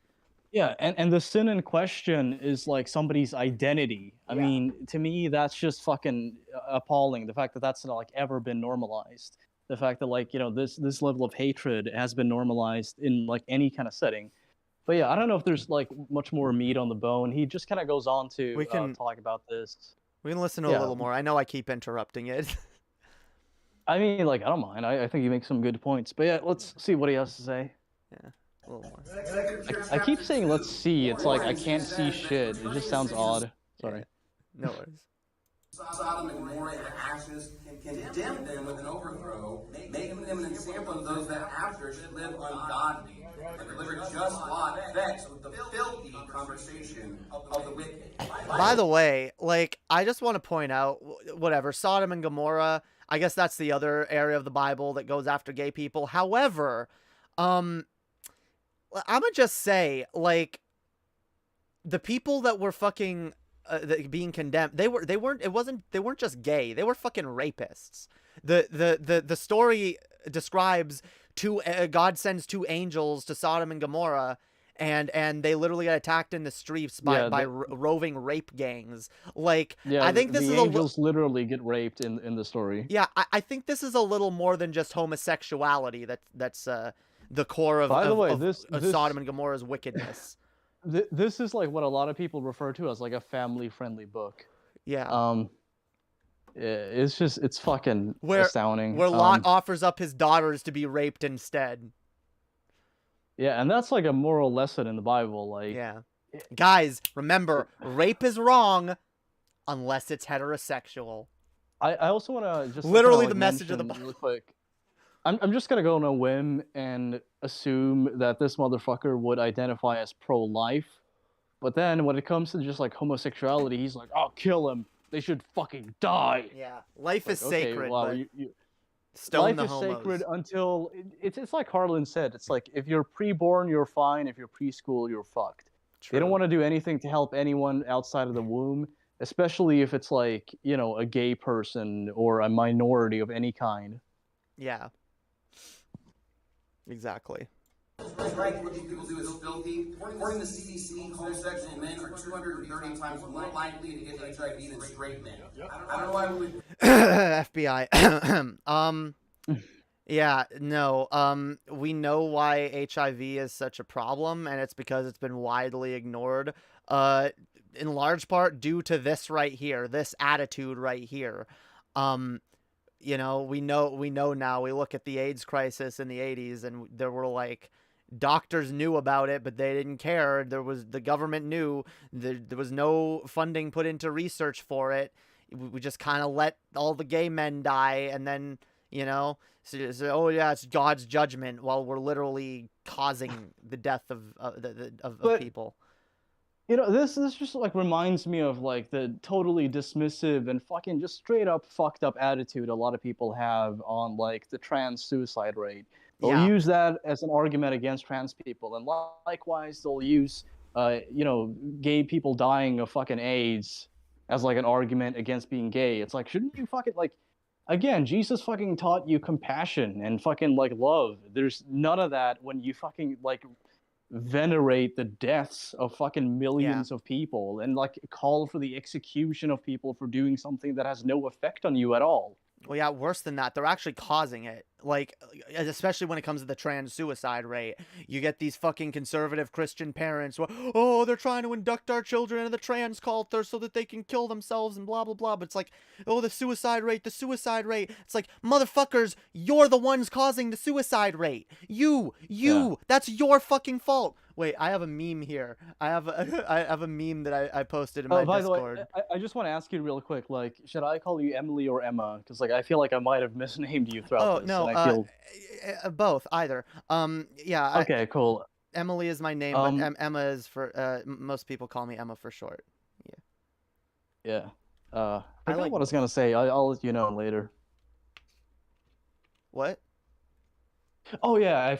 Yeah, and the sin in question is like somebody's identity. I mean, to me, that's just fucking appalling. The fact that that's not like ever been normalized. The fact that like, this level of hatred has been normalized in like any kind of setting. But yeah, I don't know if there's like much more meat on the bone. He just kind of goes on to talk about this. We can listen to a little more. I know I keep interrupting it. I mean, like, I don't mind. I think he makes some good points. But yeah, let's see what he has to say. Yeah. A little more. I keep saying let's see. It's like I can't see shit. It just sounds odd. Sorry. No worries. Sodom and Gomorrah and ashes and condemn them with an overthrow, making them an example of those that after should live ungodly and deliver just Lot vexed with the filthy conversation of the wicked. By the way, like, I just want to point out, whatever, Sodom and Gomorrah, I guess that's the other area of the Bible that goes after gay people. However, I'm gonna just say, like, the people that were fucking being condemned, they weren't just gay. They were fucking rapists. The story describes God sends two angels to Sodom and Gomorrah, and they literally got attacked in the streets by roving rape gangs. Like, I think this the is angels literally get raped in the story. Yeah, I think this is a little more than just homosexuality. That's the core of, By the way, of Sodom and Gomorrah's wickedness. This is like what a lot of people refer to as like a family-friendly book. Yeah. It's fucking astounding. Where Lot offers up his daughters to be raped instead. Yeah, and that's like a moral lesson in the Bible. Like, yeah, guys, remember, rape is wrong unless it's heterosexual. I also want to just literally the message of the Bible. Really quick. I'm just gonna go on a whim and assume that this motherfucker would identify as pro-life, but then when it comes to just like homosexuality, he's like, "I'll kill him. They should fucking die." Yeah, life is okay, sacred. Wow, but stone life the is homos. Sacred until it's like Harlan said. It's like if you're pre-born, you're fine. If you're preschool, you're fucked. True. They don't want to do anything to help anyone outside of the womb, especially if it's like, you know, a gay person or a minority of any kind. Yeah. Exactly. Right, what these people do is filthy. According to CDC, homosexual men are 230 times more likely to get HIV than straight men. I don't know why we would... FBI. Yeah, no. We know why HIV is such a problem, and it's because it's been widely ignored. In large part due to this right here, this attitude right here. You know, we know now. We look at the AIDS crisis in the 80s, and there were like doctors knew about it, but they didn't care. The government knew. There was no funding put into research for it. We just kind of let all the gay men die, and then, you know, so, oh yeah, it's God's judgment, while we're literally causing the death of people. You know, this just like reminds me of like the totally dismissive and fucking just straight up fucked up attitude a lot of people have on like the trans suicide rate. They'll use that as an argument against trans people, and likewise they'll use you know, gay people dying of fucking AIDS as like an argument against being gay. It's like, shouldn't you fucking like, again, Jesus fucking taught you compassion and fucking like love. There's none of that when you fucking like venerate the deaths of fucking millions of people and like call for the execution of people for doing something that has no effect on you at all. Well, yeah, worse than that, they're actually causing it. Like, especially when it comes to the trans suicide rate. You get these fucking conservative Christian parents who, oh, they're trying to induct our children into the trans cult so that they can kill themselves and blah, blah, blah. But it's like, oh, the suicide rate. It's like, motherfuckers, you're the ones causing the suicide rate. You, that's your fucking fault. Wait, I have a meme here. I have a meme that I posted in my Discord. The way, I just want to ask you real quick, like, should I call you Emily or Emma? Because like I feel like I might have misnamed you throughout this. Oh no, both, either. Yeah. Okay, cool. Emily is my name, but Emma is for most people call me Emma for short. Yeah. I forgot what I was gonna say. I'll let you know later. What? Oh yeah,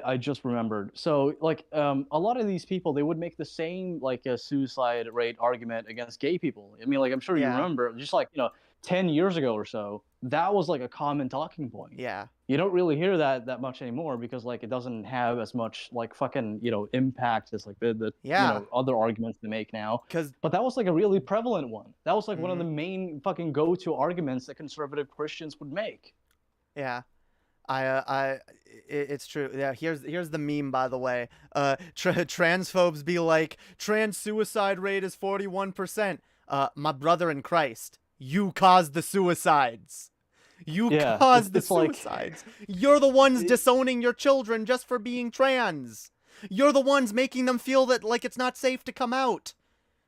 I just remembered. So like a lot of these people, they would make the same like a suicide rate argument against gay people. I mean, like I'm sure you remember, just like, you know, 10 years ago or so, that was like a common talking point. Yeah. You don't really hear that much anymore because like it doesn't have as much like fucking, you know, impact as like the you know, other arguments they make now. But that was like a really prevalent one. That was like one of the main fucking go-to arguments that conservative Christians would make. Yeah. It's true. Yeah, here's the meme, by the way. Transphobes be like, trans suicide rate is 41%. My brother in Christ, you caused the suicides. You caused the suicides. Like, you're the ones disowning your children just for being trans. You're the ones making them feel that like it's not safe to come out.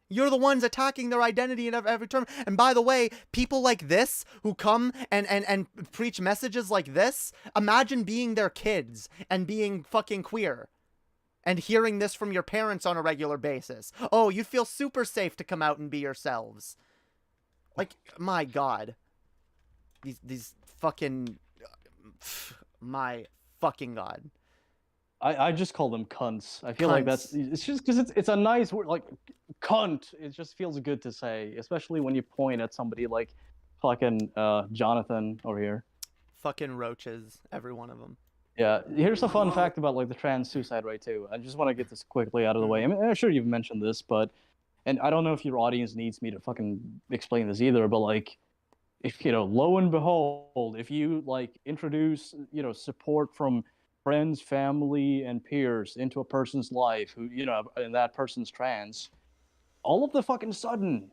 You're the ones attacking their identity in every term. And by the way, people like this who come and preach messages like this, imagine being their kids and being fucking queer and hearing this from your parents on a regular basis. Oh, you feel super safe to come out and be yourselves. Like, my God. These fucking... My fucking God. I just call them cunts. I feel like it's just because it's a nice word, like cunt. It just feels good to say, especially when you point at somebody like fucking Jonathan over here. Fucking roaches, every one of them. Yeah, here's a fun fact about like the trans suicide rate too. I just want to get this quickly out of the way. I mean, I'm sure you've mentioned this, but and I don't know if your audience needs me to fucking explain this either, but like if lo and behold, if you like introduce, support from friends, family, and peers into a person's life who, and that person's trans, all of the fucking sudden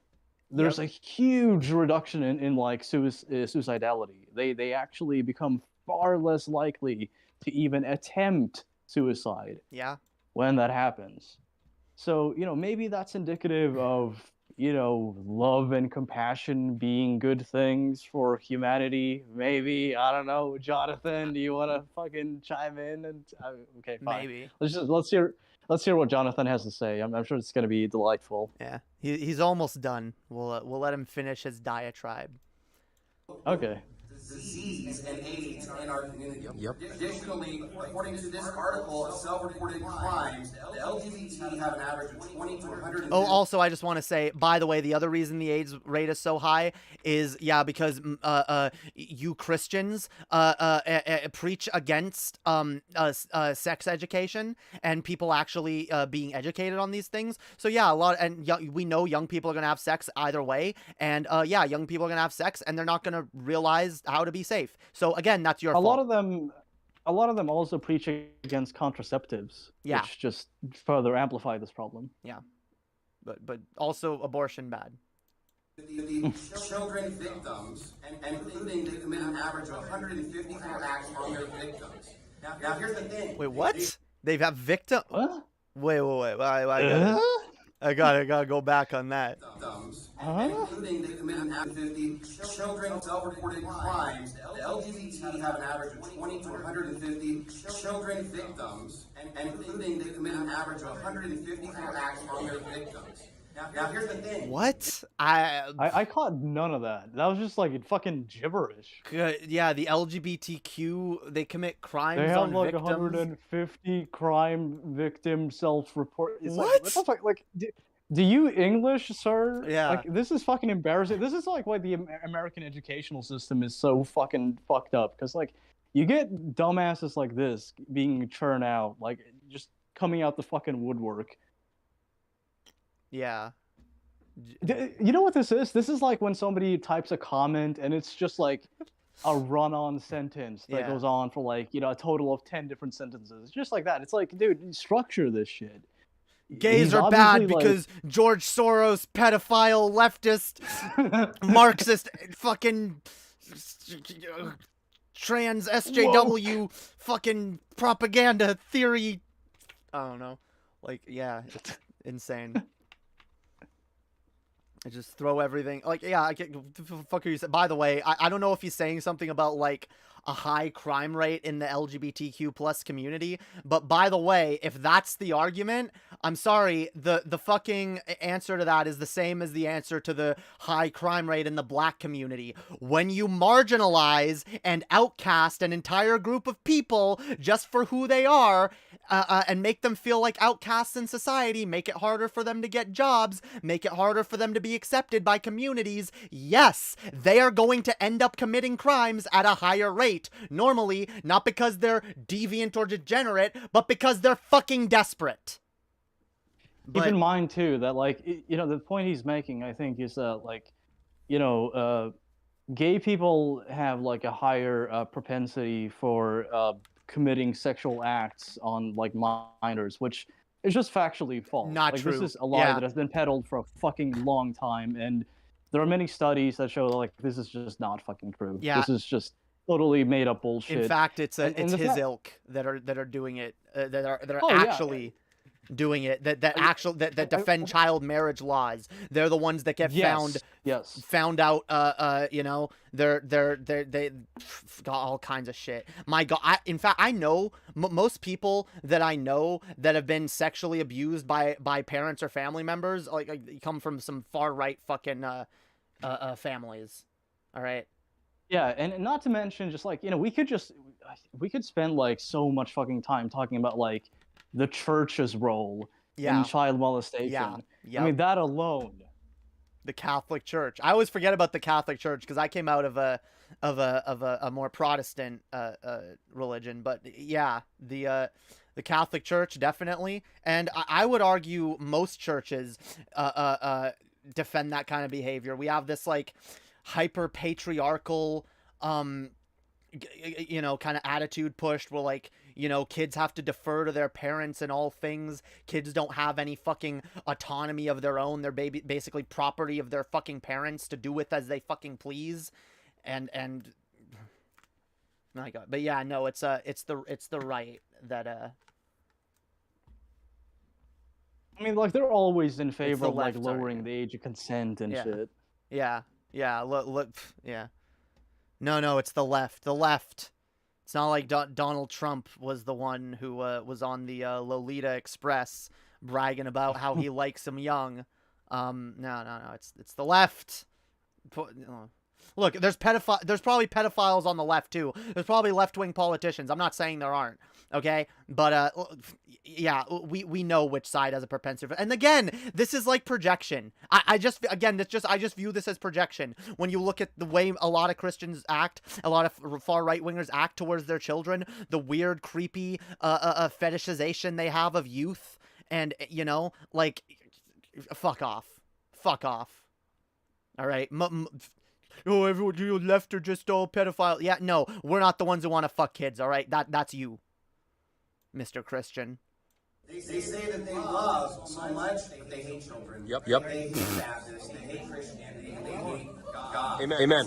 there's a huge reduction in like suicidality. They actually become far less likely to even attempt suicide. Yeah. When that happens. So, maybe that's indicative of, love and compassion being good things for humanity. Maybe, I don't know. Jonathan, do you want to fucking chime in? And okay, fine. Maybe. Let's hear what Jonathan has to say. I'm sure it's going to be delightful. Yeah. He's almost done. We'll let him finish his diatribe. Okay. Disease and AIDS in our community. Additionally, according to this article of self-reported crimes, the LGBT have an average of 20 to 100. Oh, also, I just want to say, by the way, the other reason the AIDS rate is so high is, because you Christians preach against sex education and people actually being educated on these things. So yeah, we know young people are gonna have sex either way, and young people are gonna have sex and they're not gonna realize how to be safe. So again, that's your fault. A lot of them also preach against contraceptives, which just further amplify this problem. Yeah, but also abortion bad. The children victims, and including they commit an average of 154 acts on their victims. Now here's the thing. Wait, what? They have victim? What? Wait. I gotta go back on that. Including they commit an average of 50 children self-reported crimes. The LGBT have an average of 20 to 150 children victims, and including they commit an average of 154 acts on their victims. Now here's the thing. What? I caught none of that. That was just like fucking gibberish. Yeah, the LGBTQ, they commit crimes they have on like victims. 150 crime victim self-report. What? Like, what the fuck? Like, do you English, sir? Yeah. Like, this is fucking embarrassing. This is like why the American educational system is so fucking fucked up. Because like, you get dumbasses like this being churned out, like just coming out the fucking woodwork. Yeah. You know what this is? This is like when somebody types a comment and it's just like a run-on sentence that goes on for like, a total of 10 different sentences. Just like that. It's like, dude, structure this shit. Gays are bad because George Soros, pedophile, leftist, Marxist, fucking trans SJW, fucking propaganda theory. I don't know. Like, yeah, it's insane. I just throw everything. Like, yeah, I get. What the fuck are you saying? By the way, I don't know if he's saying something about like a high crime rate in the LGBTQ plus community, but by the way, if that's the argument, I'm sorry, the fucking answer to that is the same as the answer to the high crime rate in the black community. When you marginalize and outcast an entire group of people just for who they are, and make them feel like outcasts in society, make it harder for them to get jobs, make it harder for them to be accepted by communities, yes, they are going to end up committing crimes at a higher rate. Normally, not because they're deviant or degenerate, but because they're fucking desperate. Keep in mind, too, that, like, the point he's making, I think, is that, like, gay people have, like, a higher propensity for committing sexual acts on, like, minors, which is just factually false. Not like, true. This is a lie that has been peddled for a fucking long time, and there are many studies that show, like, this is just not fucking true. Yeah. This is just totally made up bullshit. In fact, it's his ilk that are doing it, that are actually doing it, that defend child marriage laws. They're the ones that get found out. They got all kinds of shit. My God, in fact, I know most people that I know that have been sexually abused by parents or family members, like come from some far right fucking families. All right. Yeah, and not to mention, just like, we could spend like so much fucking time talking about like the church's role in child molestation. Yeah. I mean, that alone The Catholic Church. I always forget about the Catholic Church because I came out of a more Protestant religion. But yeah, the Catholic Church definitely, and I would argue most churches defend that kind of behavior. We have this like hyper patriarchal you know, kind of attitude pushed where like, you know, kids have to defer to their parents in all things. Kids don't have any fucking autonomy of their own. They're basically property of their fucking parents to do with as they fucking please. And my God, but yeah, no, it's the right that I mean, like, they're always in favor the of like left, sorry. lowering the age of consent and Yeah. shit. yeah, look, yeah. No, it's the left. The left. It's not like Donald Trump was the one who was on the Lolita Express bragging about how he likes them young. No. It's the left. Look, there's probably pedophiles on the left too. There's probably left-wing politicians. I'm not saying there aren't. Okay, but yeah, we know which side has a propensity. And again, this is like projection. I just view this as projection. When you look at the way a lot of Christians act, a lot of far right wingers act towards their children, the weird, creepy fetishization they have of youth, and you know, like, fuck off. All right, oh, everyone, you left are just all pedophile. Yeah, no, we're not the ones who want to fuck kids. All right, that's you, Mr. Christian. They say that they love so much, but they hate children. Yep. They hate Baptists, they hate Christianity, and they hate God. Amen.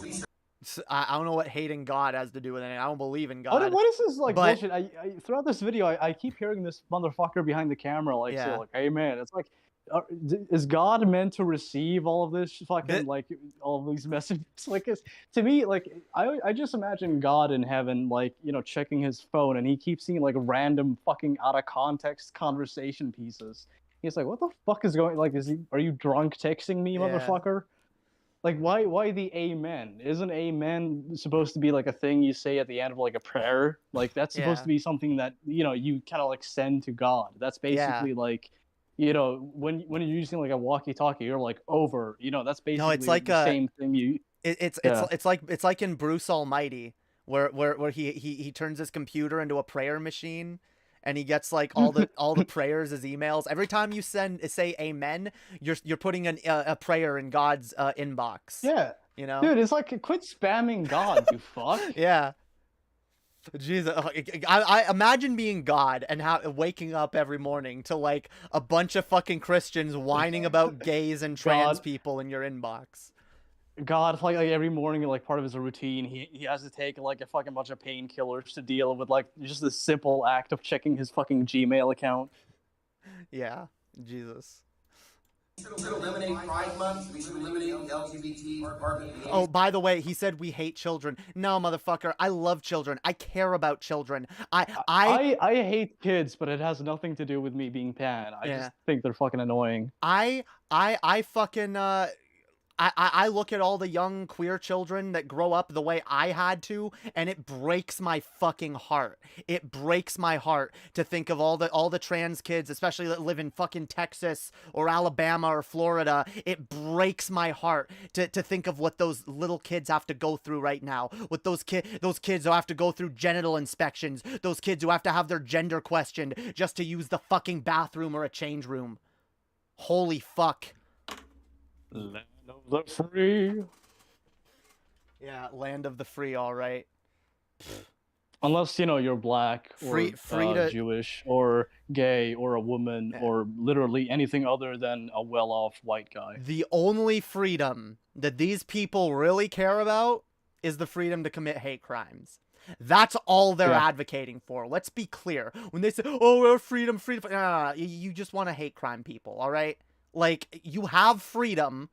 I don't know what hating God has to do with it. I don't believe in God. What is this like But- bullshit? I throughout this video, I keep hearing this motherfucker behind the camera like say Yeah. like, "Hey man," it's like, is God meant to receive all of this fucking like all of these messages? Like, to me, like I just imagine God in heaven, like, you know, checking his phone, and he keeps seeing like random fucking out of context conversation pieces. He's like, "What the fuck is going? Like, are you drunk texting me, Yeah. motherfucker?" Like, why the amen? Isn't amen supposed to be like a thing you say at the end of like a prayer? Like, that's supposed Yeah. to be something that, you know, you kind of like send to God. That's basically like, you know, when you're using like a walkie-talkie, you're like over. You know, that's basically it's like the same thing. It's like in Bruce Almighty, where he turns his computer into a prayer machine, and he gets like all the prayers as emails. Every time you say amen, you're putting a prayer in God's inbox. Yeah, you know, dude, it's like, quit spamming God, you fuck. Yeah. Jesus, I imagine being God and waking up every morning to like a bunch of fucking Christians whining about gays and trans people in your inbox. God, like every morning, like part of his routine, he has to take like a fucking bunch of painkillers to deal with like just the simple act of checking his fucking Gmail account. Yeah, Jesus. We should eliminate Pride Month. We should eliminate LGBT part. Oh, by the way, he said we hate children. No, motherfucker, I love children. I care about children. I hate kids, but it has nothing to do with me being pan. I just think they're fucking annoying. I fucking I look at all the young queer children that grow up the way I had to, and it breaks my fucking heart. It breaks my heart to think of all the trans kids, especially that live in fucking Texas or Alabama or Florida. It breaks my heart to think of what those little kids have to go through right now. With those kids who have to go through genital inspections, those kids who have to have their gender questioned just to use the fucking bathroom or a change room. Holy fuck. Land of the free. Yeah, land of the free, all right. Unless, you know, you're black or Jewish or gay or a woman or literally anything other than a well-off white guy. The only freedom that these people really care about is the freedom to commit hate crimes. That's all they're advocating for. Let's be clear. When they say, "Oh, we're freedom." No. You just want to hate crime people, all right? Like, you have freedom.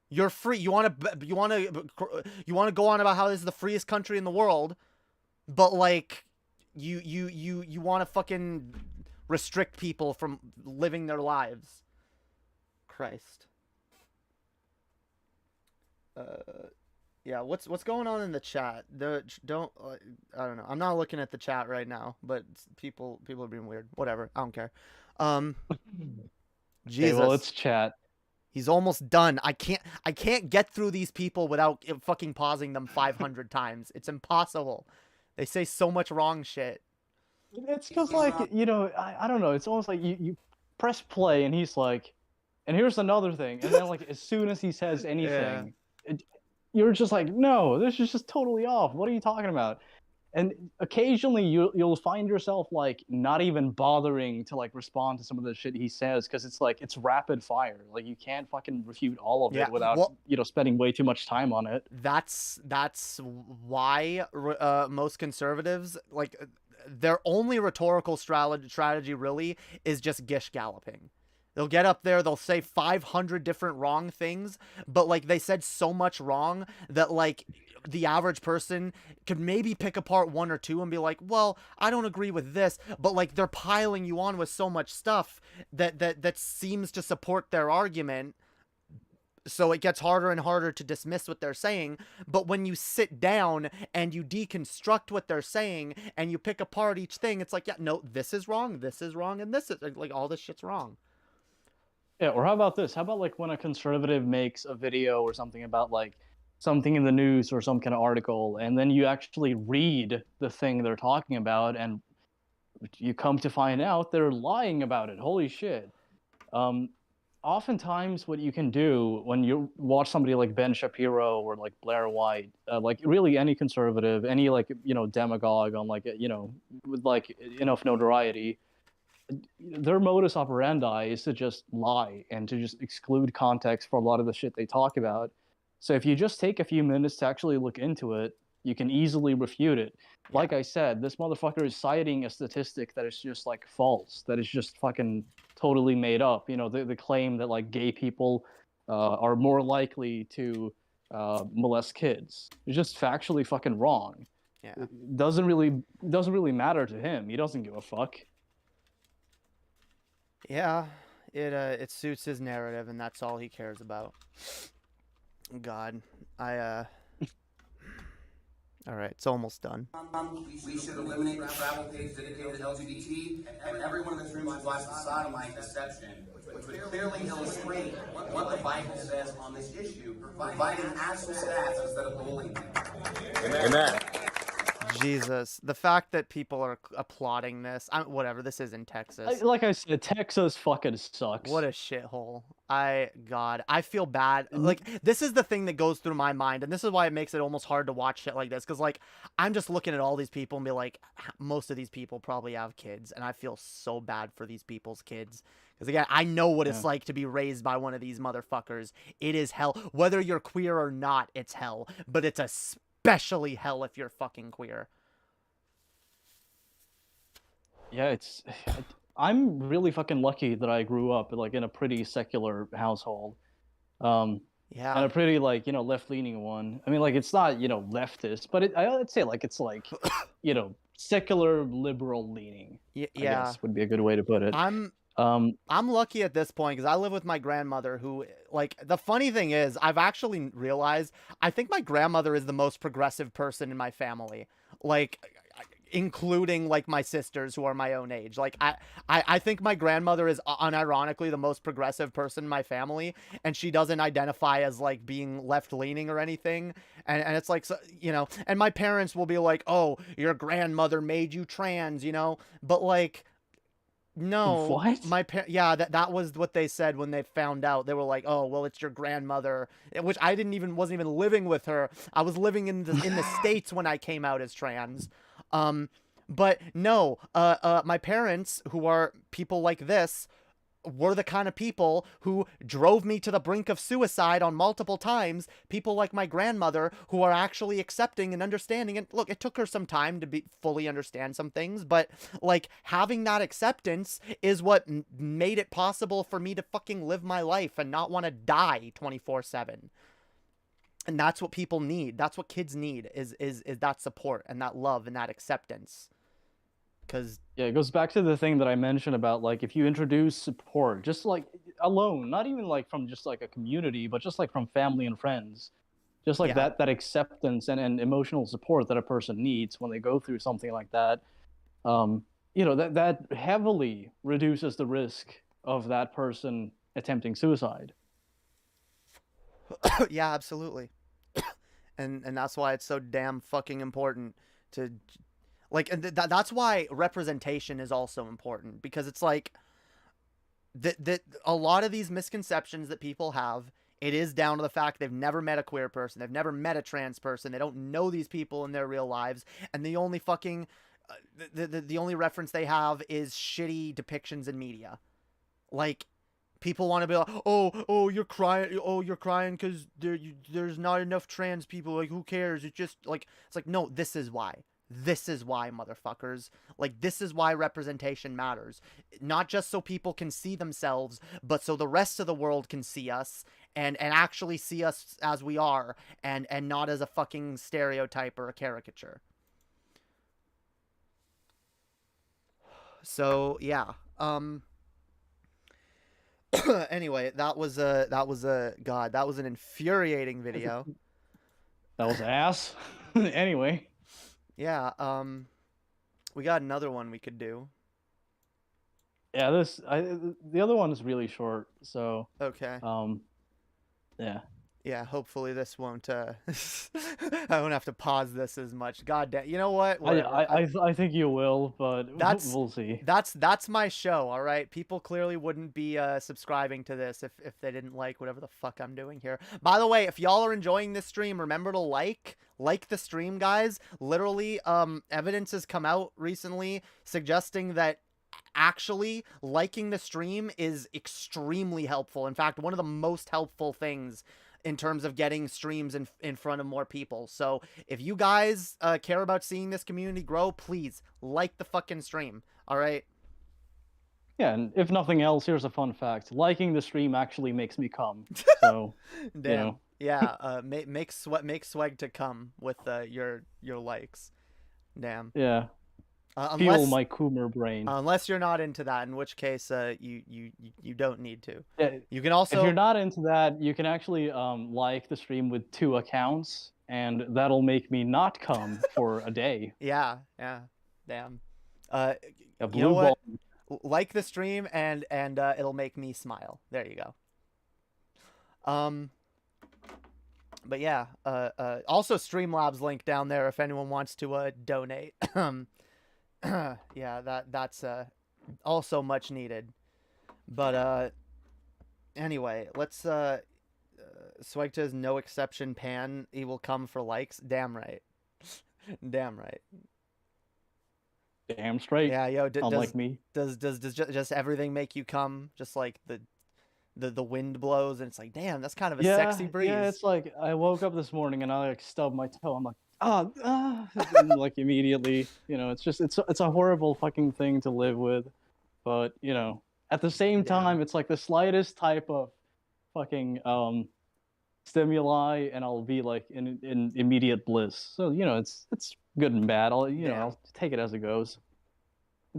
You're free. You want to go on about how this is the freest country in the world, but like, you want to fucking restrict people from living their lives. Christ. Yeah. What's going on in the chat? I don't know. I'm not looking at the chat right now, but people are being weird. Whatever. I don't care. Jesus. Okay, well, it's chat. He's almost done. I can't get through these people without fucking pausing them 500 times. It's impossible. They say so much wrong shit. It's because, like, you know, I don't know. It's almost like you press play and he's like, and here's another thing. And then, like, as soon as he says anything, you're just like, no, this is just totally off. What are you talking about? And occasionally you'll find yourself, like, not even bothering to, like, respond to some of the shit he says because it's like it's rapid fire. Like, you can't fucking refute all of it without spending way too much time on it. That's why most conservatives, like, their only rhetorical strategy really is just gish galloping. They'll get up there, they'll say 500 different wrong things, but, like, they said so much wrong that, like, the average person could maybe pick apart one or two and be like, well, I don't agree with this, but, like, they're piling you on with so much stuff that seems to support their argument, so it gets harder and harder to dismiss what they're saying. But when you sit down and you deconstruct what they're saying and you pick apart each thing, it's like, yeah, no, this is wrong, and this is, like, all this shit's wrong. Yeah, or how about this? How about, like, when a conservative makes a video or something about, like, something in the news or some kind of article, and then you actually read the thing they're talking about, and you come to find out they're lying about it. Holy shit. Oftentimes what you can do when you watch somebody like Ben Shapiro or, like, Blair White, like, really any conservative, any, like, you know, demagogue on, like, you know, with, like, enough notoriety, their modus operandi is to just lie and to just exclude context for a lot of the shit they talk about. So if you just take a few minutes to actually look into it, you can easily refute it. Like I said, this motherfucker is citing a statistic that is just, like, false, that is just fucking totally made up. You know, the claim that, like, gay people are more likely to molest kids. It's just factually fucking wrong. Yeah. It doesn't really matter to him. He doesn't give a fuck. Yeah, it suits his narrative, and that's all he cares about. God, all right, it's almost done. We should eliminate the travel page dedicated to LGBT, and everyone in this room should watch the sodomite deception, which would clearly illustrate what the Bible says on this issue, providing actual stats instead of bullying. Amen. Jesus, the fact that people are applauding this, whatever, this is in Texas. Like I said, Texas fucking sucks. What a shithole. God, I feel bad. Like, this is the thing that goes through my mind, and this is why it makes it almost hard to watch shit like this, because, like, I'm just looking at all these people and be like, most of these people probably have kids, and I feel so bad for these people's kids. Because, again, I know what it's like to be raised by one of these motherfuckers. It is hell. Whether you're queer or not, it's hell. But it's especially hell if you're fucking queer. Yeah, I'm really fucking lucky that I grew up, like, in a pretty secular household. And a pretty, like, you know, left-leaning one. I mean, like, it's not, you know, leftist, but I'd say, like, it's, like, you know, secular liberal leaning. I guess would be a good way to put it. I'm lucky at this point because I live with my grandmother who, like, the funny thing is I've actually realized I think my grandmother is the most progressive person in my family, like, including, like, my sisters who are my own age. Like, I think my grandmother is unironically the most progressive person in my family, and she doesn't identify as, like, being left-leaning or anything, and it's like, so, you know, and my parents will be like, oh, your grandmother made you trans, you know, but, like, no, what? That was what they said when they found out. They were like, "Oh, well, it's your grandmother," which I wasn't even living with her. I was living in the States when I came out as trans. But no, my parents, who are people like this, were the kind of people who drove me to the brink of suicide on multiple times. People like my grandmother who are actually accepting and understanding. And look, it took her some time to fully understand some things, but, like, having that acceptance is what made it possible for me to fucking live my life and not want to die 24/7. And that's what people need. That's what kids need is that support and that love and that acceptance. Because it goes back to the thing that I mentioned about, like, if you introduce support, just, like, alone, not even, like, from just, like, a community, but just, like, from family and friends, just, like, that acceptance and emotional support that a person needs when they go through something like that, you know, that heavily reduces the risk of that person attempting suicide. Yeah, absolutely. And that's why it's so damn fucking important to like, and that's why representation is also important, because it's like that a lot of these misconceptions that people have, it is down to the fact they've never met a queer person, they've never met a trans person, they don't know these people in their real lives, and the only fucking the only reference they have is shitty depictions in media. Like, people want to be like, oh, you're crying because there's not enough trans people. Like, who cares? It's just like, it's like, no, this is why. This is why, motherfuckers. Like, this is why representation matters. Not just so people can see themselves, but so the rest of the world can see us and actually see us as we are, and not as a fucking stereotype or a caricature. So, yeah. Anyway, that was God, that was an infuriating video. That was ass. Anyway. Yeah, we got another one we could do. Yeah, the other one is really short, so Okay. Yeah. Yeah, hopefully this won't I won't have to pause this as much. God damn. You know what? I think you will, but we'll see. That's my show, all right? People clearly wouldn't be subscribing to this if they didn't like whatever the fuck I'm doing here. By the way, if y'all are enjoying this stream, remember to like the stream, guys. Literally, evidence has come out recently suggesting that actually liking the stream is extremely helpful. In fact, one of the most helpful things in terms of getting streams in front of more people. So if you guys care about seeing this community grow, please like the fucking stream. All right. Yeah, and if nothing else, here's a fun fact: liking the stream actually makes me come. So, damn. You know. Yeah. Make swag to come with your likes. Damn. Yeah. Fuel my Coomer brain. Unless you're not into that, in which case you don't need to. Yeah, you can also, if you're not into that, you can actually like the stream with 2 accounts, and that'll make me not come for a day. Yeah. Damn. A blue you know what? ball. Like the stream and it'll make me smile. There you go. But yeah, also Streamlabs link down there if anyone wants to donate. Yeah, that's also much needed. But anyway, let's Swegta's no exception pan. He will come for likes. Damn right. Damn right. Damn straight. Yeah, yo. Unlike me. Does just everything make you come? Just like the wind blows and it's like, damn, that's kind of a sexy breeze. Yeah, it's like I woke up this morning and I like stubbed my toe. I'm like, like immediately, it's a horrible fucking thing to live with, but at the same time, it's like the slightest type of fucking stimuli and I'll be like in immediate bliss. So it's good and bad. I'll take it as it goes,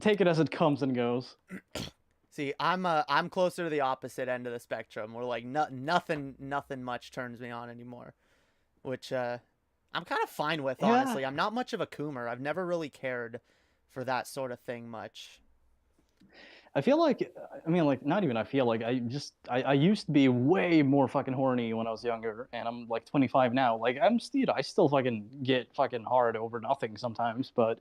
take it as it comes and goes. See, I'm closer to the opposite end of the spectrum, where like nothing much turns me on anymore, which I'm kind of fine with, honestly. I'm not much of a coomer. I've never really cared for that sort of thing much. I feel like, not even I feel like, I used to be way more fucking horny when I was younger, and I'm like 25 now. Like, I still fucking get fucking hard over nothing sometimes, but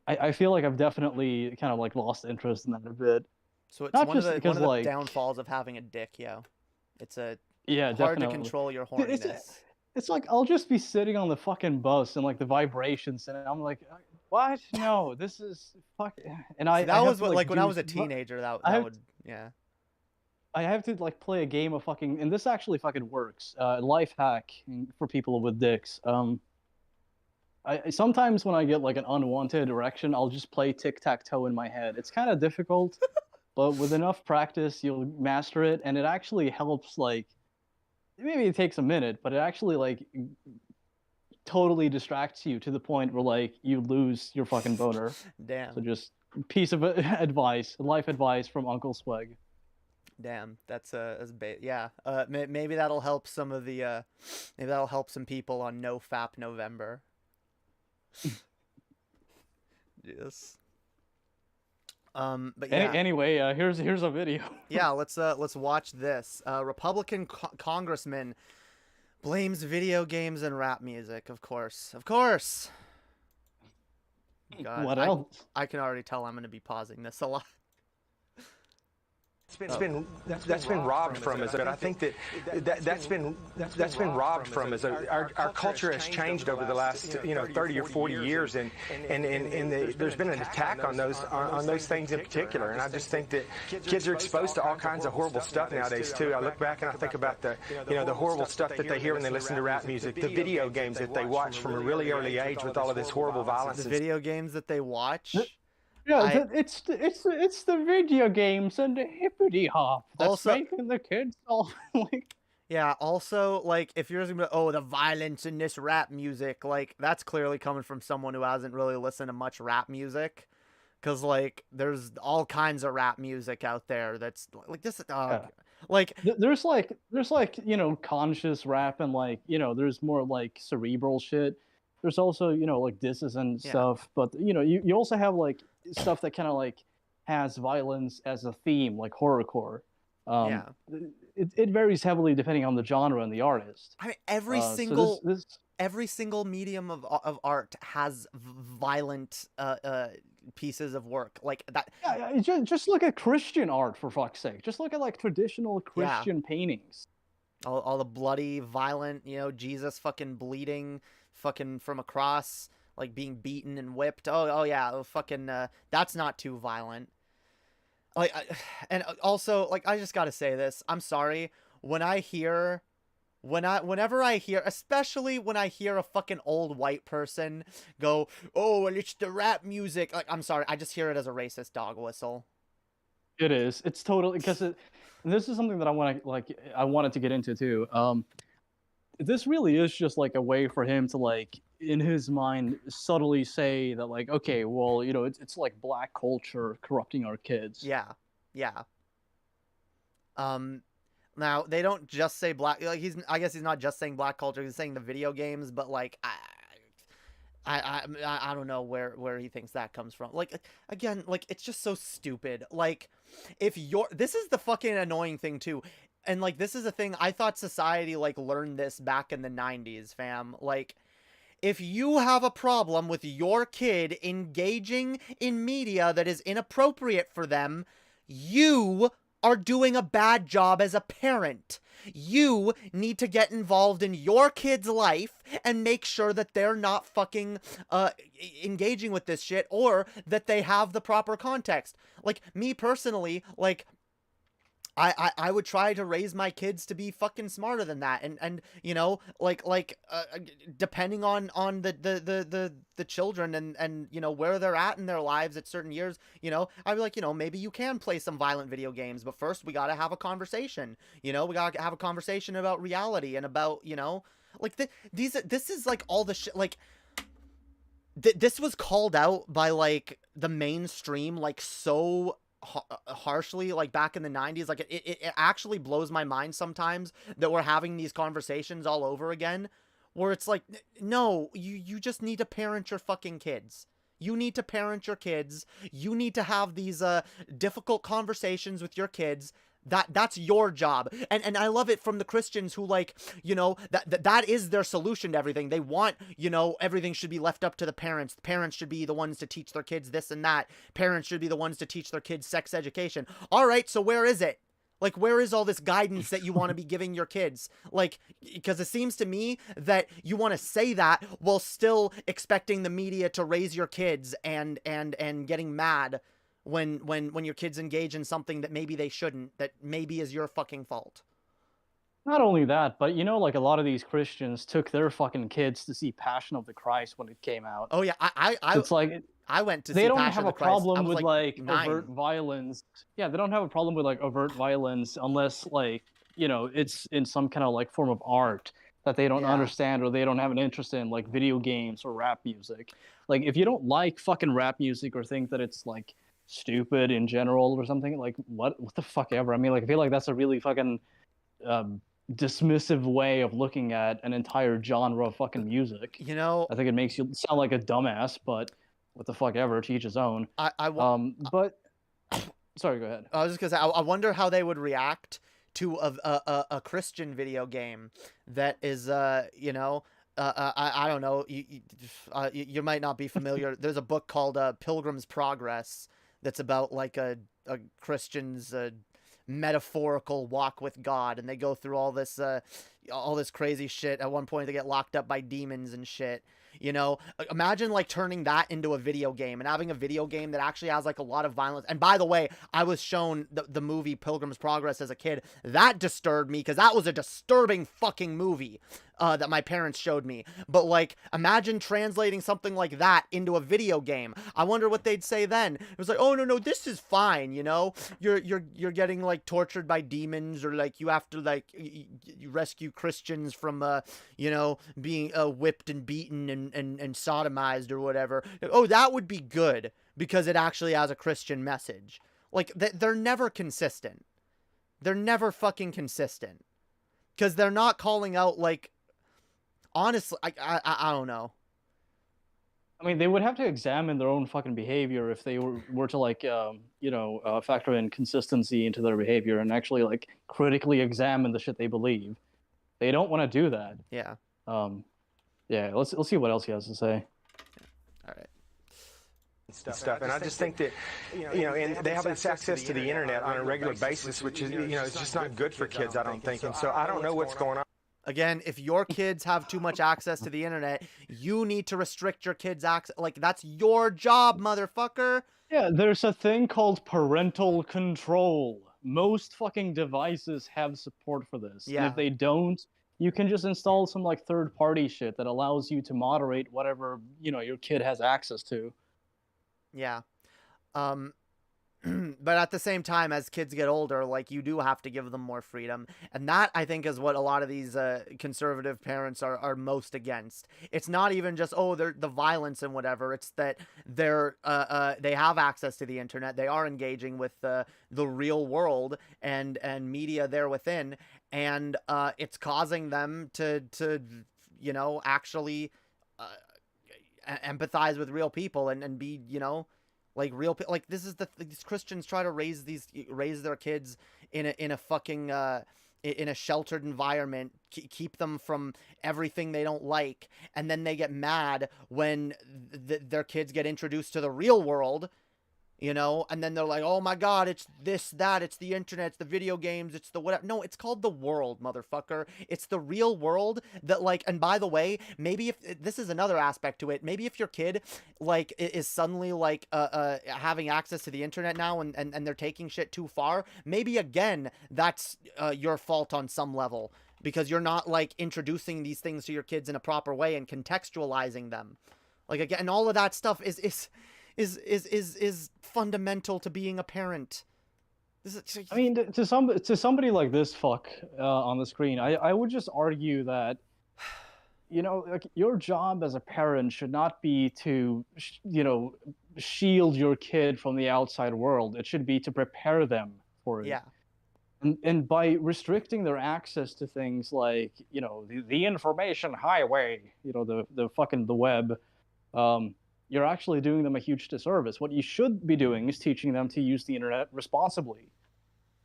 I feel like I've definitely kind of like lost interest in that a bit. So it's one of the downfalls of having a dick, yo. It's hard to control your horniness. It's like I'll just be sitting on the fucking bus and like the vibrations, and I'm like, what? No, this is fucking. And that was when I was a teenager. I have to like play a game of fucking, and this actually fucking works. Life hack for people with dicks. I sometimes when I get like an unwanted erection, I'll just play tic-tac-toe in my head. It's kind of difficult, but with enough practice, you'll master it, and it actually helps. Like, maybe it takes a minute, but it actually like totally distracts you to the point where like you lose your fucking boner. Damn. So just piece of life advice from Uncle Swag. Damn, that's yeah. Maybe that'll help some of the maybe that'll help some people on No Fap November. Yes. But yeah. Anyway, here's a video. Yeah, let's watch this. Republican congressman blames video games and rap music. Of course. God, What else? I can already tell I'm going to be pausing this a lot. That's been robbed from us. But I think that's been robbed from us. Our culture has changed over the last 30 or 40 years, and there's been an attack on those things in particular. And I just think that kids are exposed to all kinds of horrible stuff nowadays too. I look back and I think about the horrible stuff that they hear when they listen to rap music, the video games that they watch from a really early age with all of this horrible violence. The video games that they watch. Yeah, it's the video games and the hippity hop that's Also, making the kids all like. Yeah. Also, like, if you're gonna be, the violence in this rap music, like, that's clearly coming from someone who hasn't really listened to much rap music, because like there's all kinds of rap music out there that's like this. Like there's conscious rap and like there's more like cerebral shit. There's also like disses and stuff, but you also have like stuff that kind of like has violence as a theme, like horrorcore. It varies heavily depending on the genre and the artist. I mean, every single medium of art has violent pieces of work like that. Yeah, just look at Christian art, for fuck's sake. Just look at like traditional Christian paintings. All the bloody, violent, Jesus fucking bleeding, fucking from a cross, like being beaten and whipped. Oh yeah, fucking that's not too violent. Like, and also, like, I just gotta say this. I'm sorry. Whenever I hear, especially when I hear a fucking old white person go, "Oh, well, it's the rap music." Like, I'm sorry. I just hear it as a racist dog whistle. It is. It's totally because this is something that I wanted to get into too. This really is just like a way for him to like in his mind subtly say that like, okay, well, it's like black culture corrupting our kids. Yeah. Now they don't just say black. Like I guess he's not just saying black culture. He's saying the video games, but like I don't know where he thinks that comes from. Like, again, like, it's just so stupid. Like, this is the fucking annoying thing too. And like, this is a thing, I thought society like learned this back in the 90s, fam. Like, if you have a problem with your kid engaging in media that is inappropriate for them, you are doing a bad job as a parent. You need to get involved in your kid's life and make sure that they're not fucking engaging with this shit, or that they have the proper context. Like, me personally, like, I would try to raise my kids to be fucking smarter than that, and depending on the children and where they're at in their lives at certain years, I'd be like, maybe you can play some violent video games, but first we gotta have a conversation. We gotta have a conversation about reality and about like this is like all the shit like. This was called out by like the mainstream like so harshly, like back in the 90s. Like it actually blows my mind sometimes that we're having these conversations all over again, where it's like, no, you just need to parent your fucking kids. You need to parent your kids. You need to have these difficult conversations with your kids. That's your job. And I love it from the Christians who, like, that is their solution to everything. They want, everything should be left up to the parents. The parents should be the ones to teach their kids this and that. Parents should be the ones to teach their kids sex education. All right, so where is it? Like, where is all this guidance that you want to be giving your kids? Like, because it seems to me that you want to say that while still expecting the media to raise your kids and getting mad when your kids engage in something that maybe they shouldn't, that maybe is your fucking fault. Not only that, but like a lot of these Christians took their fucking kids to see Passion of the Christ when it came out. Oh yeah, it's like I went to see they don't Passion have of a the Christ. problem with like 9. overt violence. Yeah, they don't have a problem with like overt violence unless like it's in some kind of like form of art that they don't understand, or they don't have an interest in, like video games or rap music. Like, if you don't like fucking rap music or think that it's like stupid in general or something, like what the fuck ever. I mean, like, I feel like that's a really fucking dismissive way of looking at an entire genre of fucking music. I think it makes you sound like a dumbass, but what the fuck ever, to each his own. But Sorry, go ahead. I was just gonna say, I wonder how they would react to a Christian video game that is, you know, I don't know, you might not be familiar. There's a book called Pilgrim's Progress that's about like a Christian's metaphorical walk with God, and they go through all this crazy shit. At one point, they get locked up by demons and shit. You know, imagine like turning that into a video game and having a video game that actually has like a lot of violence. And by the way, I was shown the movie Pilgrim's Progress as a kid. That disturbed me because that was a disturbing fucking movie that my parents showed me. But like, imagine translating something like that into a video game. I wonder what they'd say then. It was like, oh no, this is fine. You know, you're getting like tortured by demons, or like you have to like you rescue Christians from you know, being whipped and beaten and sodomized or whatever. Oh, that would be good because it actually has a Christian message. Like they're never consistent. They're never fucking consistent because they're not calling out like. Honestly, I don't know. I mean, they would have to examine their own fucking behavior if they were to like, you know, factor in consistency into their behavior and actually like critically examine the shit they believe. They don't want to do that. Yeah. Yeah. Let's see what else he has to say. All right. Stuff, and I just think that, you know, and they have this access to the internet on a regular basis, which is, you know, it's just not good for kids, I don't think. And so I don't know what's going on. Again, if your kids have too much access to the internet, you need to restrict your kids' access. Like, that's your job, motherfucker. Yeah, there's a thing called parental control. Most fucking devices have support for this. Yeah. And if they don't, you can just install some like third-party shit that allows you to moderate whatever, you know, your kid has access to. Yeah. But at the same time, as kids get older, like, you do have to give them more freedom. And that, I think, is what a lot of these conservative parents are most against. It's not even just, oh, they're the violence and whatever. It's that they have access to the internet. They are engaging with the real world and media there within. And it's causing them to you know, actually empathize with real people and be, you know, like real, like this is these Christians try to raise their kids in a fucking in a sheltered environment, keep them from everything they don't like, and then they get mad when their kids get introduced to the real world, you know, and then they're like, oh my God, it's this, that, it's the internet, it's the video games, it's the whatever. No, it's called the world, motherfucker. It's the real world that, like, and by the way, maybe if this is another aspect to it, maybe if your kid like is suddenly like having access to the internet now and they're taking shit too far, maybe again, that's your fault on some level, because you're not like introducing these things to your kids in a proper way and contextualizing them. Like, again, and all of that stuff is fundamental to being a parent. I mean, to somebody like this fuck on the screen, I would just argue that, you know, like, your job as a parent should not be to, you know, shield your kid from the outside world. It should be to prepare them for it. Yeah. And by restricting their access to things like, you know, the information highway, you know, the web, you're actually doing them a huge disservice. What you should be doing is teaching them to use the internet responsibly,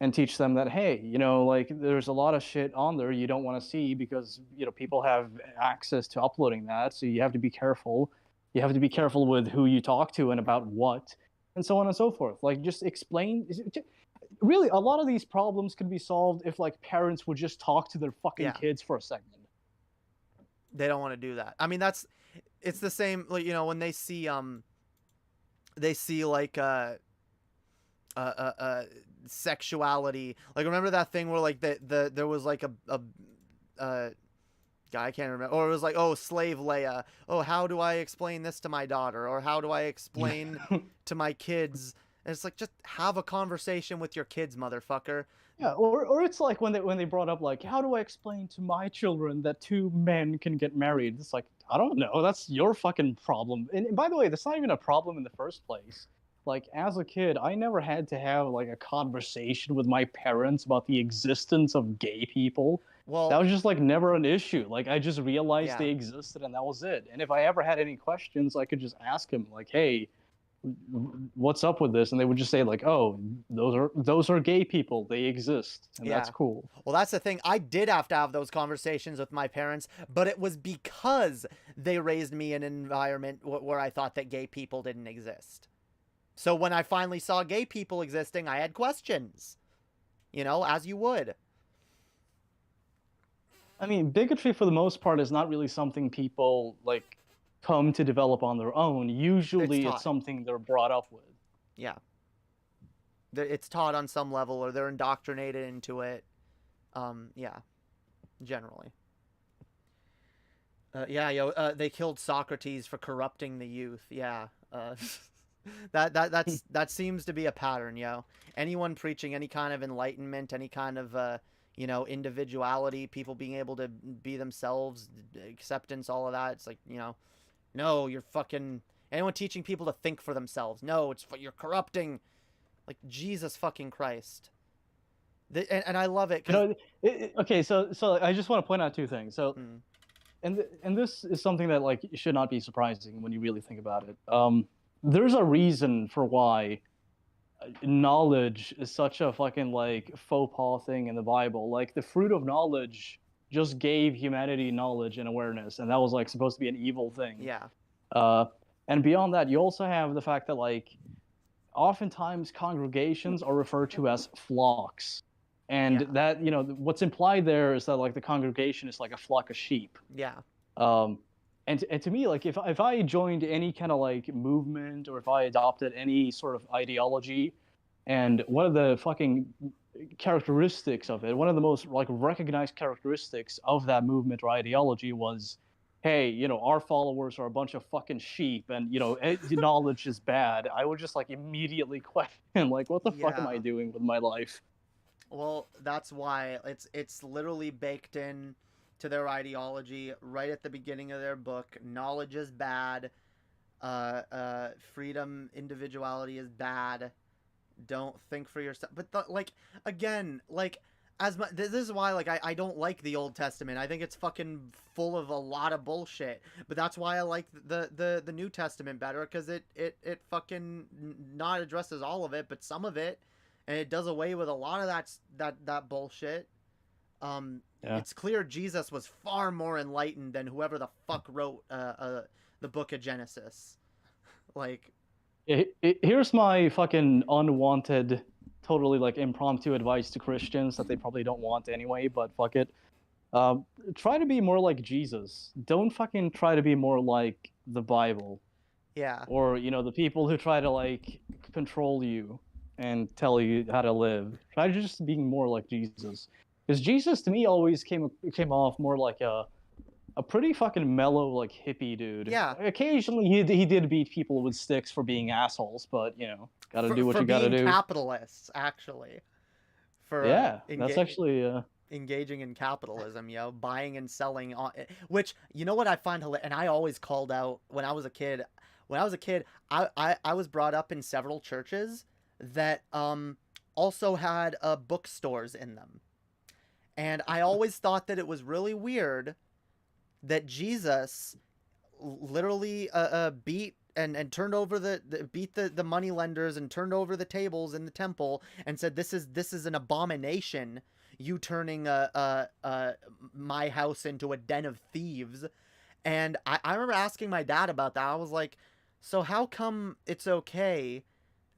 and teach them that, hey, you know, like, there's a lot of shit on there you don't want to see because, you know, people have access to uploading that. So you have to be careful. You have to be careful with who you talk to and about what, and so on and so forth. Like, just explain. Really, a lot of these problems could be solved if, like, parents would just talk to their fucking kids for a second. They don't want to do that. I mean, it's the same, like, you know, when they see like sexuality, like, remember that thing where like there was like a guy, I can't remember, or it was like, oh, slave Leia, oh, how do I explain this to my daughter, or how do I explain to my kids? And it's like, just have a conversation with your kids, motherfucker. Yeah, or it's like when they brought up, like, how do I explain to my children that two men can get married? It's like, I don't know. That's your fucking problem. And by the way, that's not even a problem in the first place. Like, as a kid, I never had to have, like, a conversation with my parents about the existence of gay people. Well, that was just, like, never an issue. Like, I just realized they existed, and that was it. And if I ever had any questions, I could just ask him, like, hey, what's up with this? And they would just say like, oh, those are gay people. They exist, and that's cool. Well, that's the thing. I did have to have those conversations with my parents, but it was because they raised me in an environment where I thought that gay people didn't exist. So when I finally saw gay people existing, I had questions, you know, as you would. I mean, bigotry for the most part is not really something people like come to develop on their own. Usually it's something they're brought up with. Yeah. It's taught on some level, or they're indoctrinated into it. Yeah, generally. They killed Socrates for corrupting the youth. Yeah. That seems to be a pattern, yo. Anyone preaching any kind of enlightenment, any kind of individuality, people being able to be themselves, acceptance, all of that. It's like, no, you're fucking... Anyone teaching people to think for themselves. No, you're corrupting. Like, Jesus fucking Christ. And I love it. Okay, so I just want to point out two things. So, and this is something that like should not be surprising when you really think about it. There's a reason for why knowledge is such a fucking like faux pas thing in the Bible. Like the fruit of knowledge just gave humanity knowledge and awareness, and that was like supposed to be an evil thing. Yeah. And beyond that, you also have the fact that like oftentimes congregations are referred to as flocks, and that what's implied there is that like the congregation is like a flock of sheep. Yeah. And to me, like if I joined any kind of like movement, or if I adopted any sort of ideology, and one of the fucking characteristics of it, one of the most like recognized characteristics of that movement or ideology was, hey, our followers are a bunch of fucking sheep, and knowledge is bad, I would just like immediately question like, what the fuck am I doing with my life? Well, that's why it's literally baked in to their ideology right at the beginning of their book. Knowledge is bad. Freedom, individuality is bad. Don't think for yourself. But this is why like I don't like the Old Testament. I think it's fucking full of a lot of bullshit. But that's why I like the New Testament better, because it fucking not addresses all of it, but some of it, and it does away with a lot of that bullshit. It's clear Jesus was far more enlightened than whoever the fuck wrote the book of Genesis. Like, here's my fucking unwanted, totally like impromptu advice to Christians that they probably don't want anyway, but fuck it. Try to be more like Jesus. Don't fucking try to be more like the Bible. Yeah. Or, the people who try to like control you and tell you how to live. Try to just being more like Jesus. Because Jesus, to me, always came off more like a pretty fucking mellow, like, hippie dude. Yeah. Occasionally, he did beat people with sticks for being assholes, but, gotta do what you gotta do. For being capitalists, actually. That's actually... engaging in capitalism, buying and selling. Which, you know what I find hilarious? And I always called out when I was a kid. I was brought up in several churches that also had bookstores in them. And I always thought that it was really weird that Jesus literally beat and turned over beat the money lenders and turned over the tables in the temple and said, this is an abomination, you turning my house into a den of thieves. And I remember asking my dad about that. I was like, so how come it's okay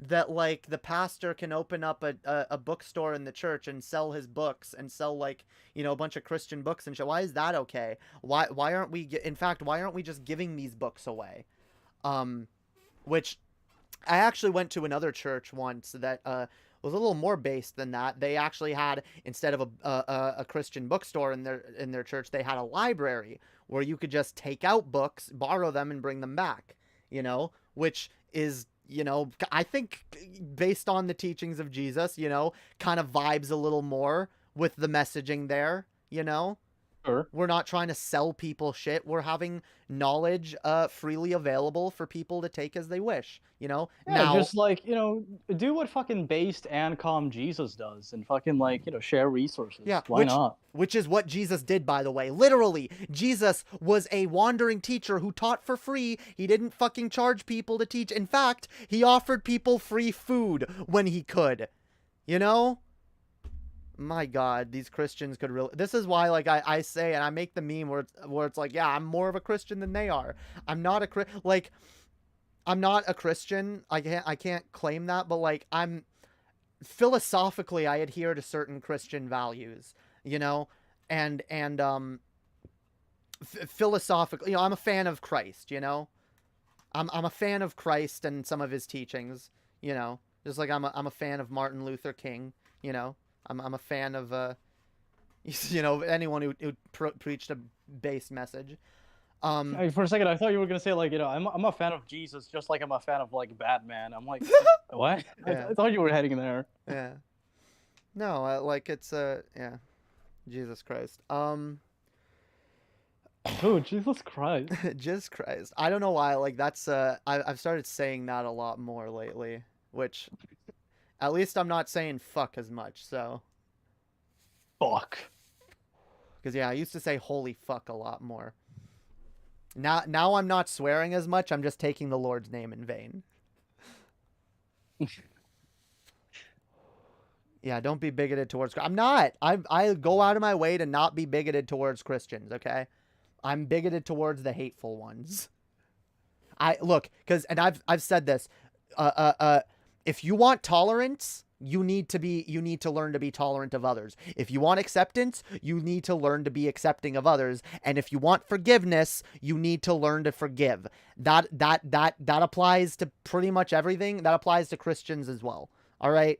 that like the pastor can open up a bookstore in the church and sell his books and sell like a bunch of Christian books and shit? Why is that okay? Why aren't we just giving these books away? Which I actually went to another church once that was a little more based than that. They actually had, instead of a Christian bookstore in their church, they had a library where you could just take out books, borrow them, and bring them back. Which is, I think based on the teachings of Jesus, kind of vibes a little more with the messaging there, Sure. We're not trying to sell people shit. We're having knowledge freely available for people to take as they wish, you know? Yeah, Now, just like, do what fucking based and calm Jesus does and fucking like, share resources. yeah, Why not? which is what Jesus did, by the way. Literally, Jesus was a wandering teacher who taught for free. He didn't fucking charge people to teach. In fact, he offered people free food when he could, you know? My God, these Christians could really. This is why, like, I say, and I make the meme where it's like, yeah, I'm more of a Christian than they are. I'm not a Christian. I can't claim that, but like, philosophically, I adhere to certain Christian values, you know, and philosophically, I'm a fan of Christ, you know. I'm a fan of Christ and some of his teachings, you know, just like I'm a fan of Martin Luther King, you know. I'm a fan of, anyone who preached a base message. For a second, I thought you were gonna say like, I'm a fan of Jesus, just like I'm a fan of like Batman. I'm like, what? Yeah. I thought you were heading there. Yeah. No, like it's yeah, Jesus Christ. Oh, Jesus Christ. Jesus Christ. I don't know why. Like that's I've started saying that a lot more lately, which. At least I'm not saying fuck as much, so. Fuck. Because, yeah, I used to say holy fuck a lot more. Now I'm not swearing as much, I'm just taking the Lord's name in vain. Yeah, don't be bigoted towards... I'm not! I go out of my way to not be bigoted towards Christians, okay? I'm bigoted towards the hateful ones. Look, because... And I've said this. If you want tolerance, you need to learn to be tolerant of others. If you want acceptance, you need to learn to be accepting of others. And if you want forgiveness, you need to learn to forgive. That applies to pretty much everything. That applies to Christians as well. All right?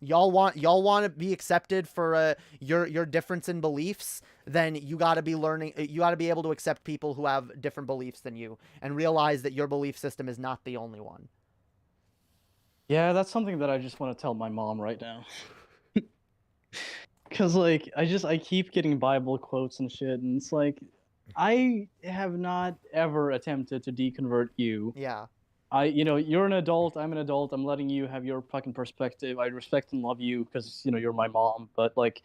Y'all want to be accepted for your difference in beliefs, then you got to be able to accept people who have different beliefs than you and realize that your belief system is not the only one. Yeah, that's something that I just want to tell my mom right now. Cause like I keep getting Bible quotes and shit, and it's like I have not ever attempted to deconvert you. Yeah. You're an adult, I'm an adult, I'm letting you have your fucking perspective. I respect and love you because you're my mom, but like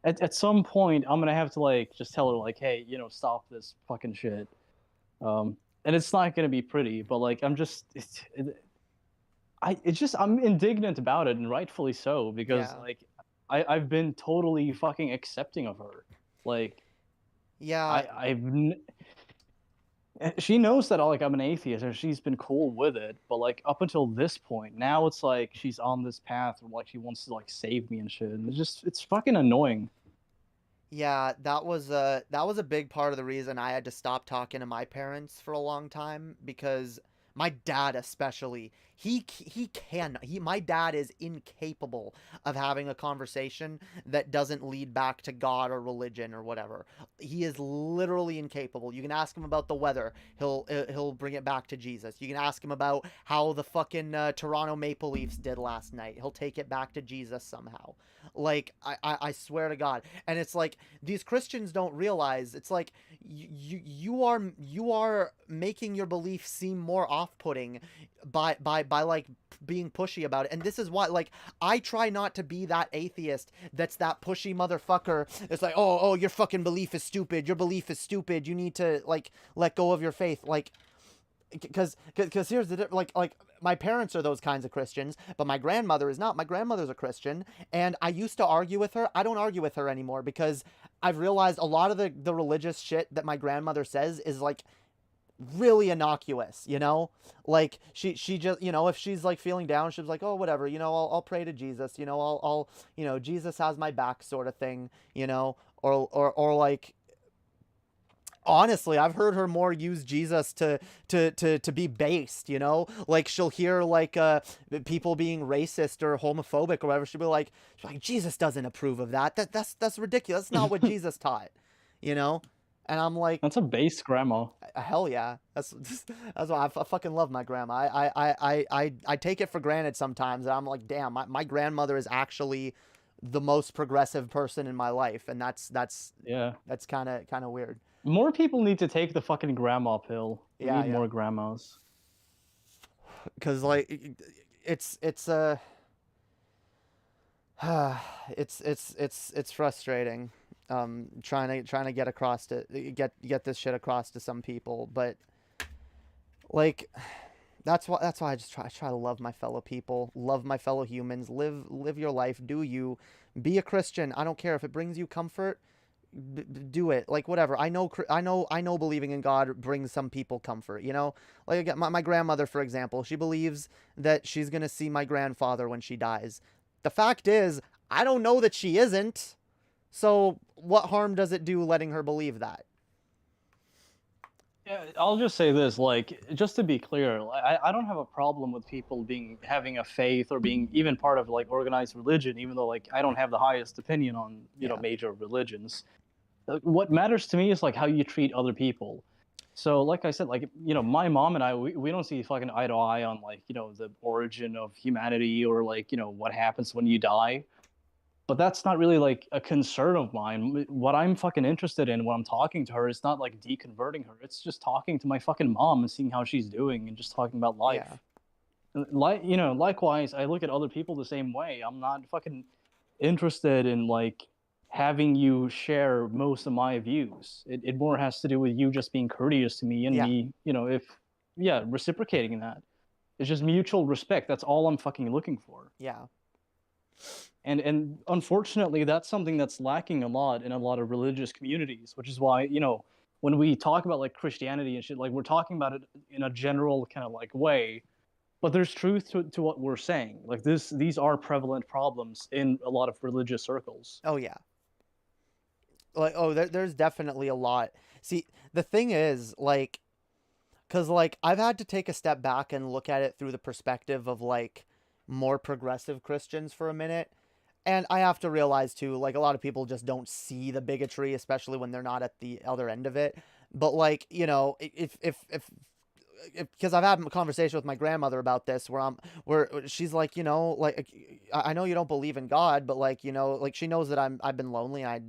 at some point I'm gonna have to like just tell her like, hey, stop this fucking shit. And it's not gonna be pretty, but like I'm indignant about it, and rightfully so, because like I've been totally fucking accepting of her. Like, yeah, she knows that like I'm an atheist, and she's been cool with it. But like up until this point, now it's like she's on this path where like she wants to like save me and shit, and it's fucking annoying. Yeah, that was a big part of the reason I had to stop talking to my parents for a long time, because my dad especially, my dad is incapable of having a conversation that doesn't lead back to God or religion or whatever. He is literally incapable. You can ask him about the weather, he'll bring it back to Jesus. You can ask him about how the fucking Toronto Maple Leafs did last night. He'll take it back to Jesus somehow. Like, I swear to God. And it's like, these Christians don't realize, it's like, you are making your belief seem more off-putting by like being pushy about it. And this is why, like, I try not to be that atheist that's that pushy motherfucker. It's like, oh, your fucking belief is stupid. Your belief is stupid. You need to, like, let go of your faith. Like, because here's the like my parents are those kinds of Christians, but my grandmother is not. My grandmother's a Christian, and I used to argue with her. I don't argue with her anymore, because I've realized a lot of the religious shit that my grandmother says is like really innocuous, like she just, if she's like feeling down, she's like, oh, whatever, I'll pray to Jesus, I'll Jesus has my back, sort of thing, or like, honestly, I've heard her more use Jesus to be based, like she'll hear like people being racist or homophobic or whatever. She'll be like, Jesus doesn't approve of that. That's ridiculous. That's not what Jesus taught, And I'm like, that's a base grandma. Hell yeah. That's why I fucking love my grandma. I take it for granted sometimes. And I'm like, damn, my grandmother is actually the most progressive person in my life, and that's Yeah. kind of weird. More people need to take the fucking grandma pill. We Yeah, need yeah. more grandmas. Because like it's it's frustrating trying to get across to get this shit across to some people, but like that's why I just try to love my fellow people, love my fellow humans, live your life, do you, be a Christian. I don't care if it brings you comfort, do it. Like whatever. I know believing in God brings some people comfort, you know? Like again, my grandmother, for example, she believes that she's going to see my grandfather when she dies. The fact is, I don't know that she isn't. So what harm does it do letting her believe that? Yeah, I'll just say this, like, just to be clear, I don't have a problem with people having a faith or being even part of like organized religion, even though like I don't have the highest opinion on, you know, major religions. What matters to me is like how you treat other people. So like I said, like, you know, my mom and I, we don't see fucking eye to eye on like, you know, the origin of humanity or like, you know, what happens when you die. But that's not really like a concern of mine. What I'm fucking interested in when I'm talking to her is not like deconverting her. It's just talking to my fucking mom and seeing how she's doing and just talking about life. Like, you know, likewise, I look at other people the same way. I'm not fucking interested in like having you share most of my views. It more has to do with you just being courteous to me and me, you know, reciprocating that. It's just mutual respect. That's all I'm fucking looking for. Yeah. And unfortunately, that's something that's lacking a lot in a lot of religious communities, which is why, you know, when we talk about like Christianity and shit, like we're talking about it in a general kind of like way, but there's truth to what we're saying. Like these are prevalent problems in a lot of religious circles. Oh yeah. Like, oh, there's definitely a lot. See, the thing is, like, because like I've had to take a step back and look at it through the perspective of like more progressive Christians for a minute. And I have to realize too, like a lot of people just don't see the bigotry, especially when they're not at the other end of it. But like, you know, if because I've had a conversation with my grandmother about this where she's like, you know, like, I know you don't believe in God, but like, you know, like she knows that I've been lonely. I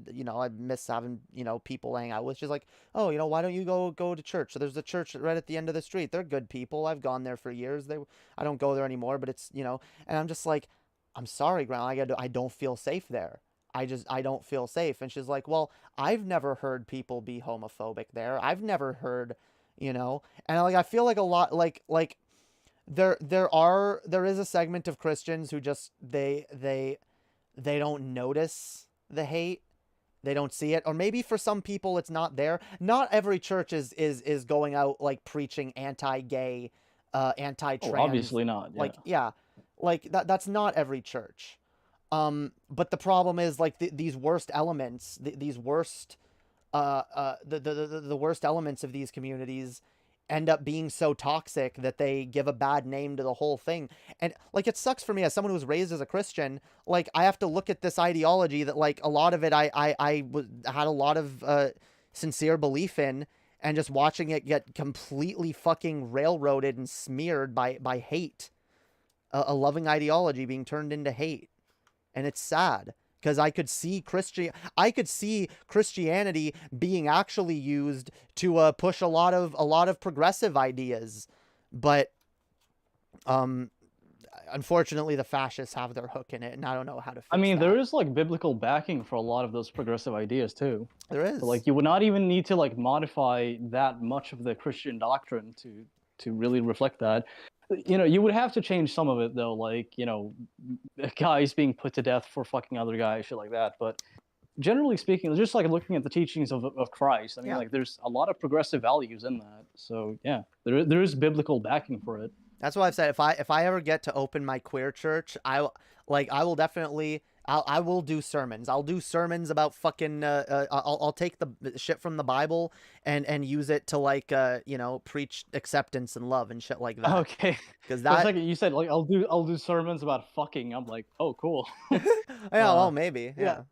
miss having, you know, people to hang out with. She's like, oh, you know, why don't you go to church? So there's a church right at the end of the street. They're good people. I've gone there for years. I don't go there anymore, but it's, you know, and I'm just like, I'm sorry, Grandma, I don't feel safe there. I don't feel safe. And she's like, well, I've never heard people be homophobic there. I've never heard, you know, and like I feel like a lot like there is a segment of Christians who just they don't notice the hate. They don't see it, or maybe for some people it's not there. Not every church is going out like preaching anti-gay, anti-trans. Oh, obviously not. Yeah. Like that's not every church. But the problem is like these worst elements, these worst the worst elements of these communities end up being so toxic that they give a bad name to the whole thing. And like it sucks for me as someone who was raised as a Christian. Like I have to look at this ideology that like a lot of it I had a lot of sincere belief in, and just watching it get completely fucking railroaded and smeared by hate. A loving ideology being turned into hate. And it's sad because I could see Christianity being actually used to push a lot of progressive ideas, but unfortunately the fascists have their hook in it, and I don't know how to fix that. There is like biblical backing for a lot of those progressive ideas too. There is. So, like you would not even need to like modify that much of the Christian doctrine to really reflect that. You know, you would have to change some of it though, like, you know, guys being put to death for fucking other guys, shit like that. But generally speaking, just like looking at the teachings of Christ, I mean, like there's a lot of progressive values in that. So yeah, there is biblical backing for it. That's why I've said if I ever get to open my queer church, I will definitely I will do sermons. I'll do sermons about fucking I'll take the shit from the Bible and use it to like you know, preach acceptance and love and shit like that. Okay. Because that like you said, like I'll do sermons about fucking. I'm like, oh cool. Yeah, well maybe. Yeah.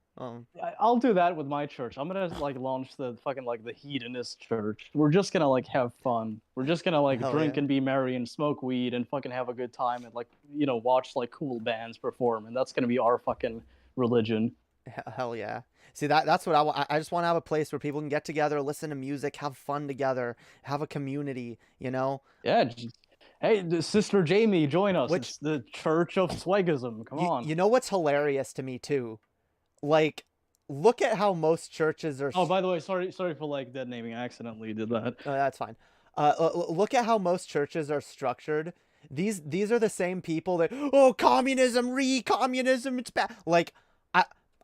I'll do that with my church. I'm gonna like launch the fucking like the hedonist church. We're just gonna like have fun. We're just gonna like drink and be merry and smoke weed and fucking have a good time and like, you know, watch like cool bands perform, and that's gonna be our fucking religion. Hell yeah. See, that's what I want. I just want to have a place where people can get together, listen to music, have fun together, have a community, you know? Yeah. Hey, Sister Jamie, join us. Which, it's the Church of Swagism. Come on. you know what's hilarious to me too? Like, look at how most churches are. Oh, by the way, sorry for like dead naming. I accidentally did that. Oh, that's fine. Look at how most churches are structured. These are the same people that, oh, communism, communism, it's bad. Like,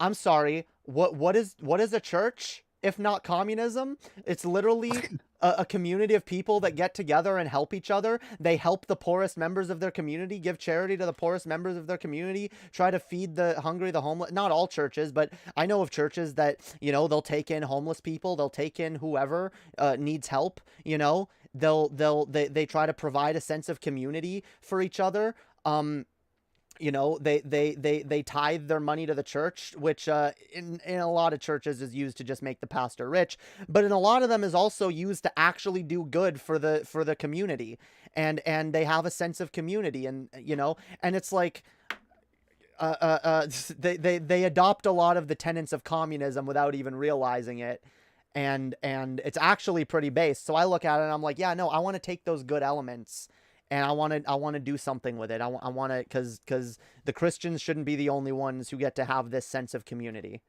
I'm sorry. What is a church if not communism? It's literally a community of people that get together and help each other. They help the poorest members of their community, give charity to the poorest members of their community, try to feed the hungry, the homeless. Not all churches, but I know of churches that, you know, they'll take in homeless people, they'll take in whoever needs help, you know. They try to provide a sense of community for each other. You know, they tithe their money to the church, which in a lot of churches is used to just make the pastor rich, but in a lot of them is also used to actually do good for the community, and they have a sense of community, and you know, and it's like they adopt a lot of the tenets of communism without even realizing it, and it's actually pretty based. So I look at it and I'm like, yeah, no, I want to take those good elements. And I want to do something with it. I want to, because the Christians shouldn't be the only ones who get to have this sense of community.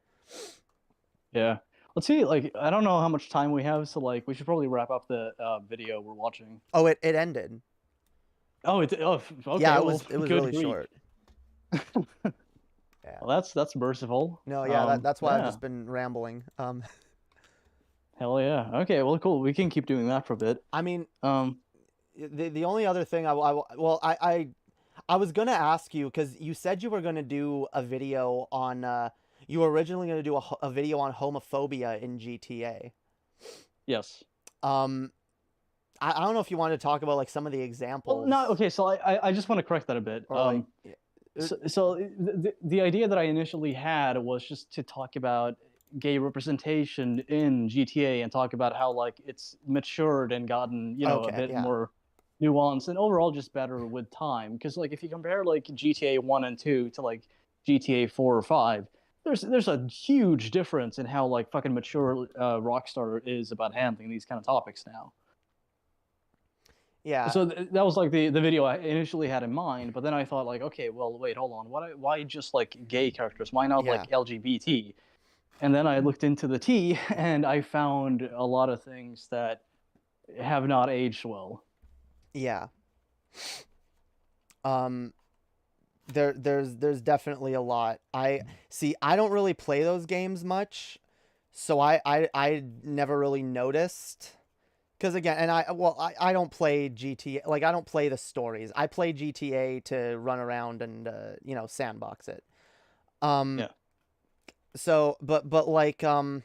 Yeah. Let's see, like, I don't know how much time we have, so, like, we should probably wrap up the video we're watching. Oh, it ended. Oh, okay. Yeah, it was good really grief. short. Yeah. Well, that's merciful. No, yeah, that's why I've just been rambling. Hell yeah. Okay, well, cool. We can keep doing that for a bit. I mean, the only other thing I was gonna ask you, because you said you were gonna do a video on you were originally gonna do a video on homophobia in GTA. Yes. I don't know if you wanted to talk about like some of the examples. Well, no. Okay, so I just want to correct that a bit. So the idea that I initially had was just to talk about gay representation in GTA and talk about how like it's matured and gotten, you know, a bit more nuanced and overall just better with time. Because like if you compare like GTA 1 and 2 to like GTA 4 or 5, there's a huge difference in how like fucking mature Rockstar is about handling these kind of topics now. Yeah. So that was like the video I initially had in mind, but then I thought like, okay, well, wait, hold on, why just like gay characters? Why not like LGBT? And then I looked into the T, and I found a lot of things that have not aged well. Yeah. There's definitely a lot. I don't really play those games much, so I never really noticed. Because again, and I don't play GTA, like I don't play the stories. I play GTA to run around and you know, sandbox it. Yeah. So, but like, yeah,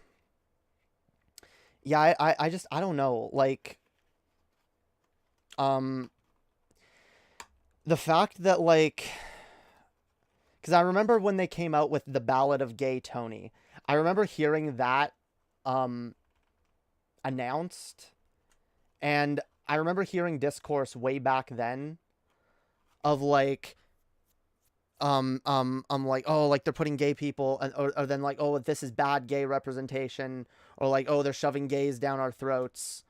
I don't know, like, the fact that like, because I remember when they came out with the Ballad of Gay Tony, I remember hearing that, announced, and I remember hearing discourse way back then of like, I'm like, oh, like they're putting gay people, and or then like, oh, this is bad gay representation, or like, oh, they're shoving gays down our throats.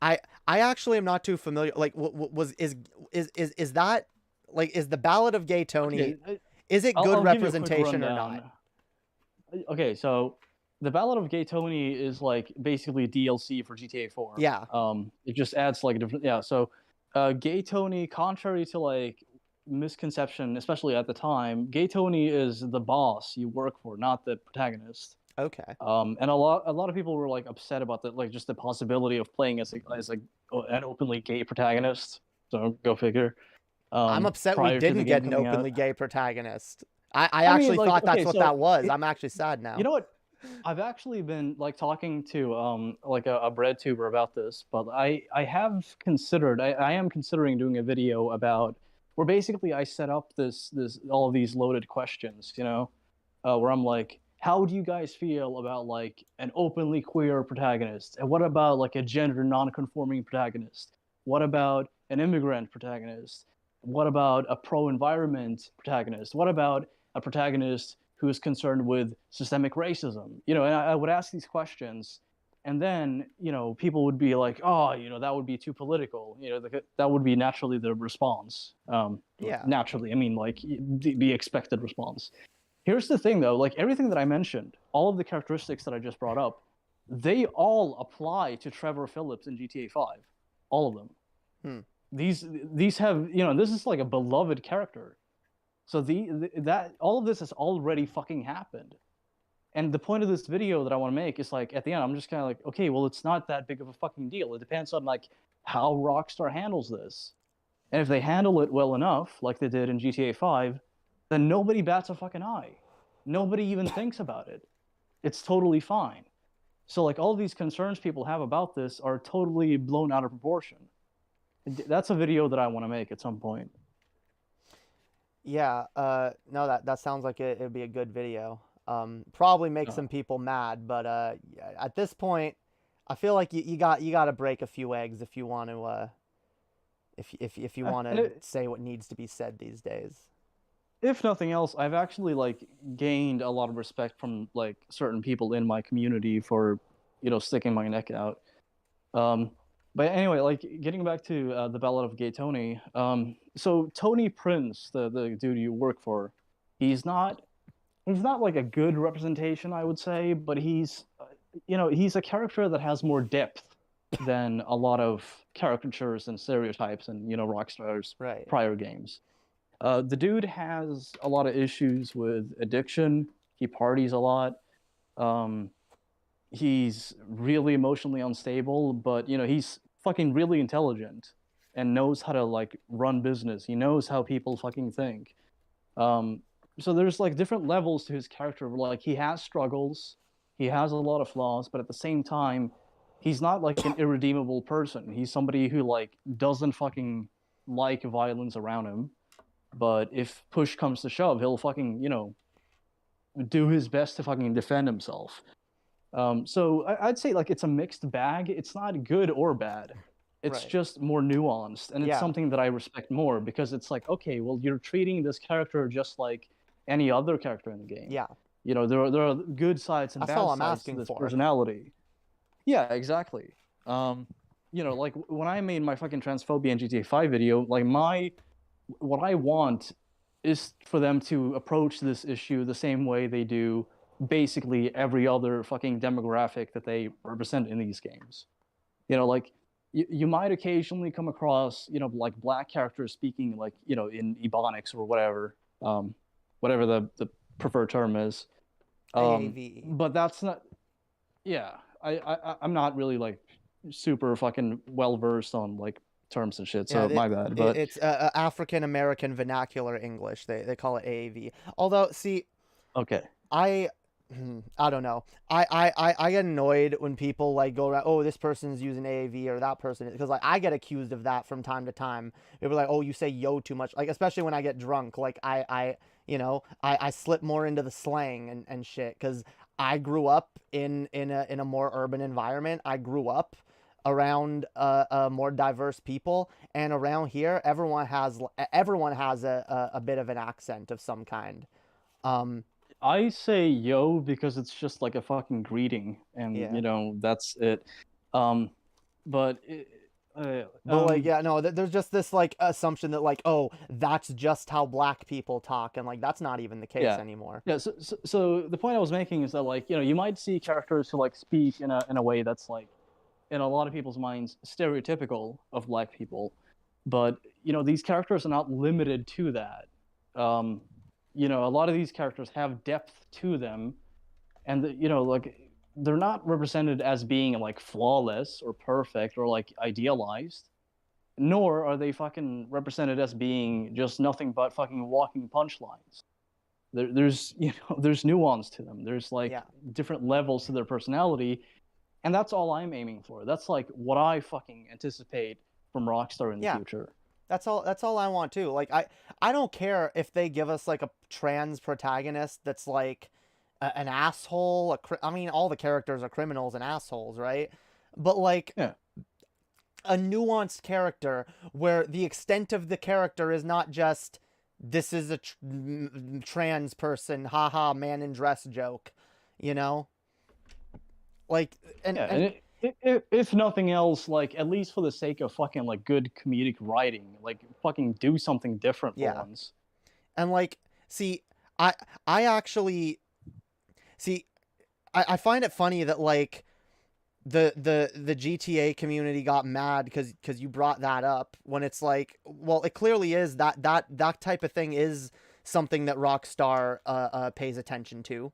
I actually am not too familiar. Like, is that like, is the Ballad of Gay Tony? Okay, is it good representation or not? Okay, so the Ballad of Gay Tony is like basically DLC for GTA 4. Yeah. It just adds like a different. Yeah. So, Gay Tony, contrary to like misconception, especially at the time, Gay Tony is the boss you work for, not the protagonist. Okay. And a lot of people were like upset about that, like just the possibility of playing as an openly gay protagonist. So go figure. I'm upset we didn't get an openly gay protagonist. I actually mean, thought that's what that was. I'm actually sad now. You know what? I've actually been like talking to like a bread tuber about this, but I am considering doing a video about where basically I set up this all of these loaded questions, you know, where I'm like, how do you guys feel about like an openly queer protagonist? And what about like a gender non-conforming protagonist? What about an immigrant protagonist? What about a pro-environment protagonist? What about a protagonist who is concerned with systemic racism? And I would ask these questions, and then, people would be like, oh, that would be too political. That would be naturally the response. Naturally, I mean, like the expected response. Here's the thing, though, like everything that I mentioned, all of the characteristics that I just brought up, they all apply to Trevor Phillips in GTA 5. All of them. These have, this is like a beloved character. So that all of this has already fucking happened. And the point of this video that I want to make is like, at the end, I'm just kind of like, okay, well, it's not that big of a fucking deal. It depends on like how Rockstar handles this. And if they handle it well enough, like they did in GTA 5, then nobody bats a fucking eye. Nobody even thinks about it. It's totally fine. So like all these concerns people have about this are totally blown out of proportion. That's a video that I want to make at some point. Yeah, no, that sounds like it'd be a good video. Probably make some people mad, but at this point, I feel like you got to break a few eggs if you want to if you want to say what needs to be said these days. If nothing else, I've actually like gained a lot of respect from like certain people in my community for sticking my neck out. But anyway, like getting back to the Ballad of Gay Tony. So Tony Prince, the dude you work for, he's not like a good representation, I would say, but he's a character that has more depth than a lot of caricatures and stereotypes and Rockstar's prior games. The dude has a lot of issues with addiction. He parties a lot. He's really emotionally unstable, but he's fucking really intelligent and knows how to like run business. He knows how people fucking think. So there's like different levels to his character. Like he has struggles, he has a lot of flaws, but at the same time, he's not like an irredeemable person. He's somebody who like doesn't fucking like violence around him. But if push comes to shove, he'll fucking, do his best to fucking defend himself. So I'd say like it's a mixed bag. It's not good or bad. It's just more nuanced. And it's something that I respect more because it's like, okay, well, you're treating this character just like any other character in the game. Yeah. There are good sides and That's bad all I'm sides asking to this for. personality. Yeah, exactly. Like when I made my fucking Transphobia and GTA 5 video, like what I want is for them to approach this issue the same way they do basically every other fucking demographic that they represent in these games. Like you might occasionally come across, like black characters speaking like, in Ebonics or whatever, whatever the preferred term is. AAVE. But that's not, I'm not really like super fucking well versed on like terms and shit, so my bad. But it's African American Vernacular English. They call it AAV. Although, see, okay, I don't know. I get annoyed when people like go around, oh, this person's using AAV or that person, because like I get accused of that from time to time. People are like, oh, you say yo too much, like especially when I get drunk. Like I slip more into the slang and shit because I grew up in a more urban environment. I grew up around more diverse people, and around here everyone has a bit of an accent of some kind. I say yo because it's just like a fucking greeting, and that's it. But like there's just this like assumption that like, oh, that's just how black people talk, and like that's not even the case anymore. Yeah. So the point I was making is that like you might see characters who like speak in a way that's like, in a lot of people's minds, stereotypical of black people, but these characters are not limited to that. A lot of these characters have depth to them, and like they're not represented as being like flawless or perfect or like idealized, nor are they fucking represented as being just nothing but fucking walking punchlines. There's nuance to them. There's like different levels to their personality. And that's all I'm aiming for. That's like what I fucking anticipate from Rockstar in the future. That's all I want too. Like I don't care if they give us like a trans protagonist that's like an asshole. I mean, all the characters are criminals and assholes, right? But like a nuanced character where the extent of the character is not just this is a trans person, haha, man in dress joke, you know? Like, and if nothing else, like, at least for the sake of fucking, like, good comedic writing, like, fucking do something different for once. And, like, see, I actually, see, I find it funny that, like, the GTA community got mad because you brought that up, when it's like, well, it clearly is that type of thing is something that Rockstar pays attention to.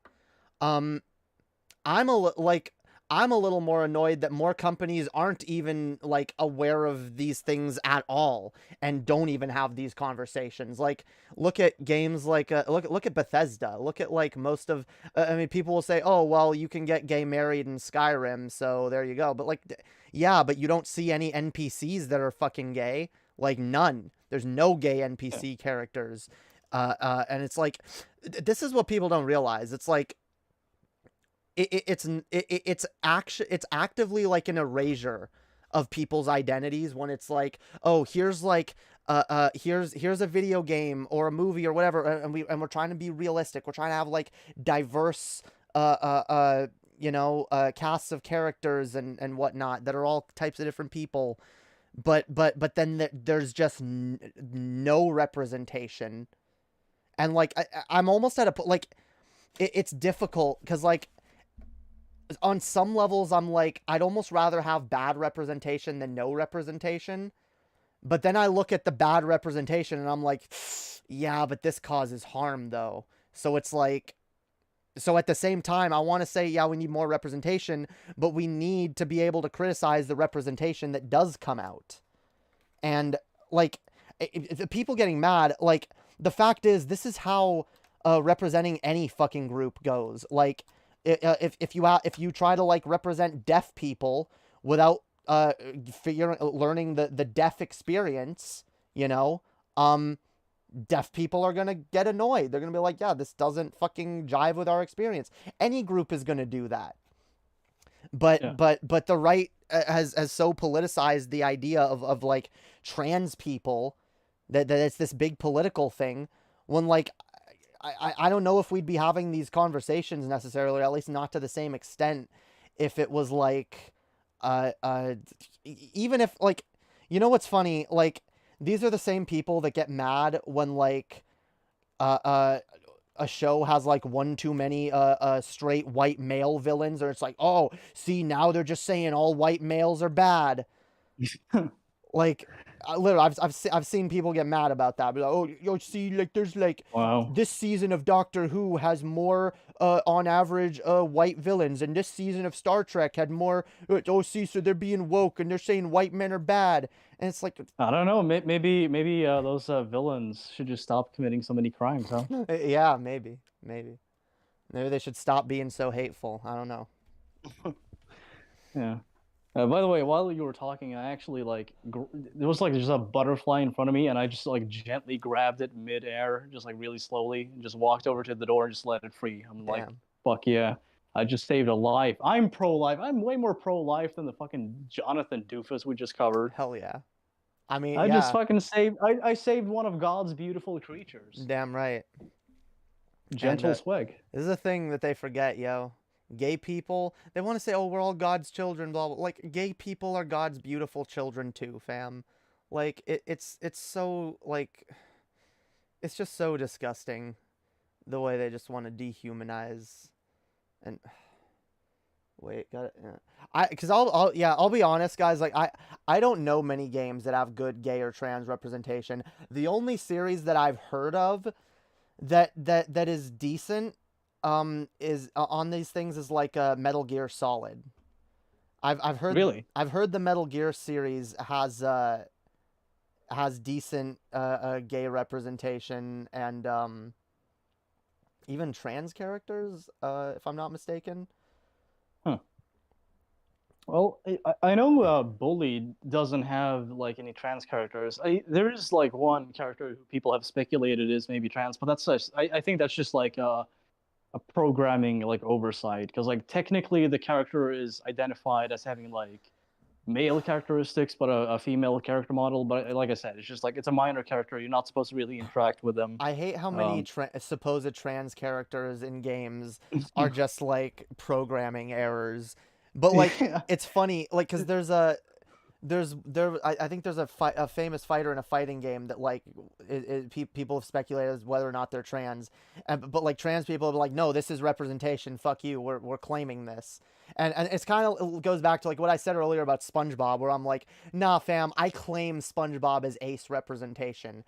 I'm a little more annoyed that more companies aren't even, like, aware of these things at all and don't even have these conversations. Like, look at games like look at Bethesda. Look at, like, most of I mean, people will say, "Oh, well, you can get gay married in Skyrim, so there you go." But, like, yeah, but you don't see any NPCs that are fucking gay. Like, none. There's no gay NPC characters. And it's like, this is what people don't realize. It's like, it's actively like an erasure of people's identities, when it's like, oh, here's like here's a video game or a movie or whatever, and we're trying to be realistic. We're trying to have, like, diverse casts of characters and whatnot that are all types of different people, but then there's just no representation. And, like, I'm almost at a like, it's difficult because, like, on some levels, I'm like, I'd almost rather have bad representation than no representation. But then I look at the bad representation and I'm like, yeah, but this causes harm, though. So it's like, so at the same time, I want to say, yeah, we need more representation, but we need to be able to criticize the representation that does come out. And, like, if people getting mad, like, the fact is, this is how representing any fucking group goes. Like, if you try to, like, represent deaf people without learning the deaf experience, you know, deaf people are gonna get annoyed. They're gonna be like, yeah, this doesn't fucking jive with our experience. Any group is gonna do that. But the right has so politicized the idea of like trans people that it's this big political thing, when, like, I don't know if we'd be having these conversations necessarily, or at least not to the same extent, if it was like, even if, like, you know what's funny? Like, these are the same people that get mad when, like, a show has, like, one too many straight white male villains, or it's like, oh, see, now they're just saying all white males are bad. Like, literally, I've seen people get mad about that. But, oh, you see, like, there's, like, this season of Doctor Who has more, on average, white villains, and this season of Star Trek had more. Oh, see, so they're being woke and they're saying white men are bad, and it's like, I don't know. Maybe those villains should just stop committing so many crimes, huh? Yeah, maybe they should stop being so hateful. I don't know. Yeah. By the way, while you were talking, I actually, like, there was, like, just a butterfly in front of me, and I just, like, gently grabbed it mid-air, just, like, really slowly, and just walked over to the door and just let it free. I'm like, fuck yeah, I just saved a life. I'm pro-life. I'm way more pro-life than the fucking Jonathan doofus we just covered. Hell yeah. I mean, I just fucking saved. I saved one of God's beautiful creatures. Damn right. Gentle swag. This is a thing that they forget, yo. Gay people, they want to say, oh, we're all God's children, blah, blah. Like, gay people are God's beautiful children too, fam. Like, it's so, like, it's just so disgusting the way they just want to dehumanize. And wait, got it. Because I'll be honest, guys. Like, I don't know many games that have good gay or trans representation. The only series that I've heard of that is decent is on these things is like Metal Gear Solid. I've heard I've heard the Metal Gear series has decent gay representation, and even trans characters, if I'm not mistaken. Huh. Well, I know Bully doesn't have, like, any trans characters. There is, like, one character who people have speculated is maybe trans, but that's I think that's just like a programming, like, oversight, because, like, technically the character is identified as having, like, male characteristics, but a female character model. But like I said, it's just like it's a minor character. You're not supposed to really interact with them. I hate how many supposed trans characters in games are just like programming errors. But like it's funny, like because I think there's a famous fighter in a fighting game that like people have speculated as whether or not they're trans, but like trans people are like, no, this is representation. Fuck you. We're claiming this, and it's kind of goes back to like what I said earlier about SpongeBob, where I'm like, nah, fam, I claim SpongeBob as ace representation,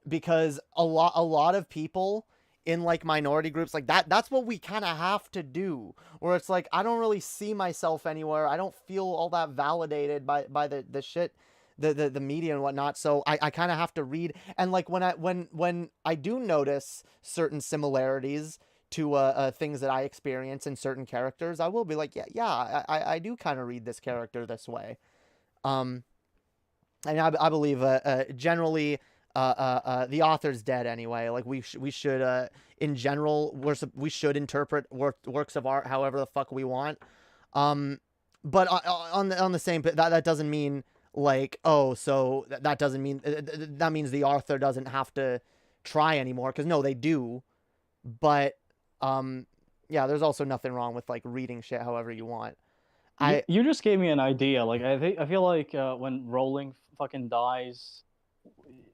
because a lot of people in like minority groups like that's what we kind of have to do, where it's like I don't really see myself anywhere, I don't feel all that validated by the shit, the media and whatnot, so I kind of have to read, and like when I do notice certain similarities to things that I experience in certain characters, I will be like, I do kind of read this character this way, and I believe generally the author's dead anyway. Like we should in general we should interpret works of art however the fuck we want. But on the same, that doesn't mean like, oh, so that doesn't mean that means the author doesn't have to try anymore, because no, they do. But yeah, there's also nothing wrong with like reading shit however you want. You just gave me an idea. Like I feel like when Rowling fucking dies,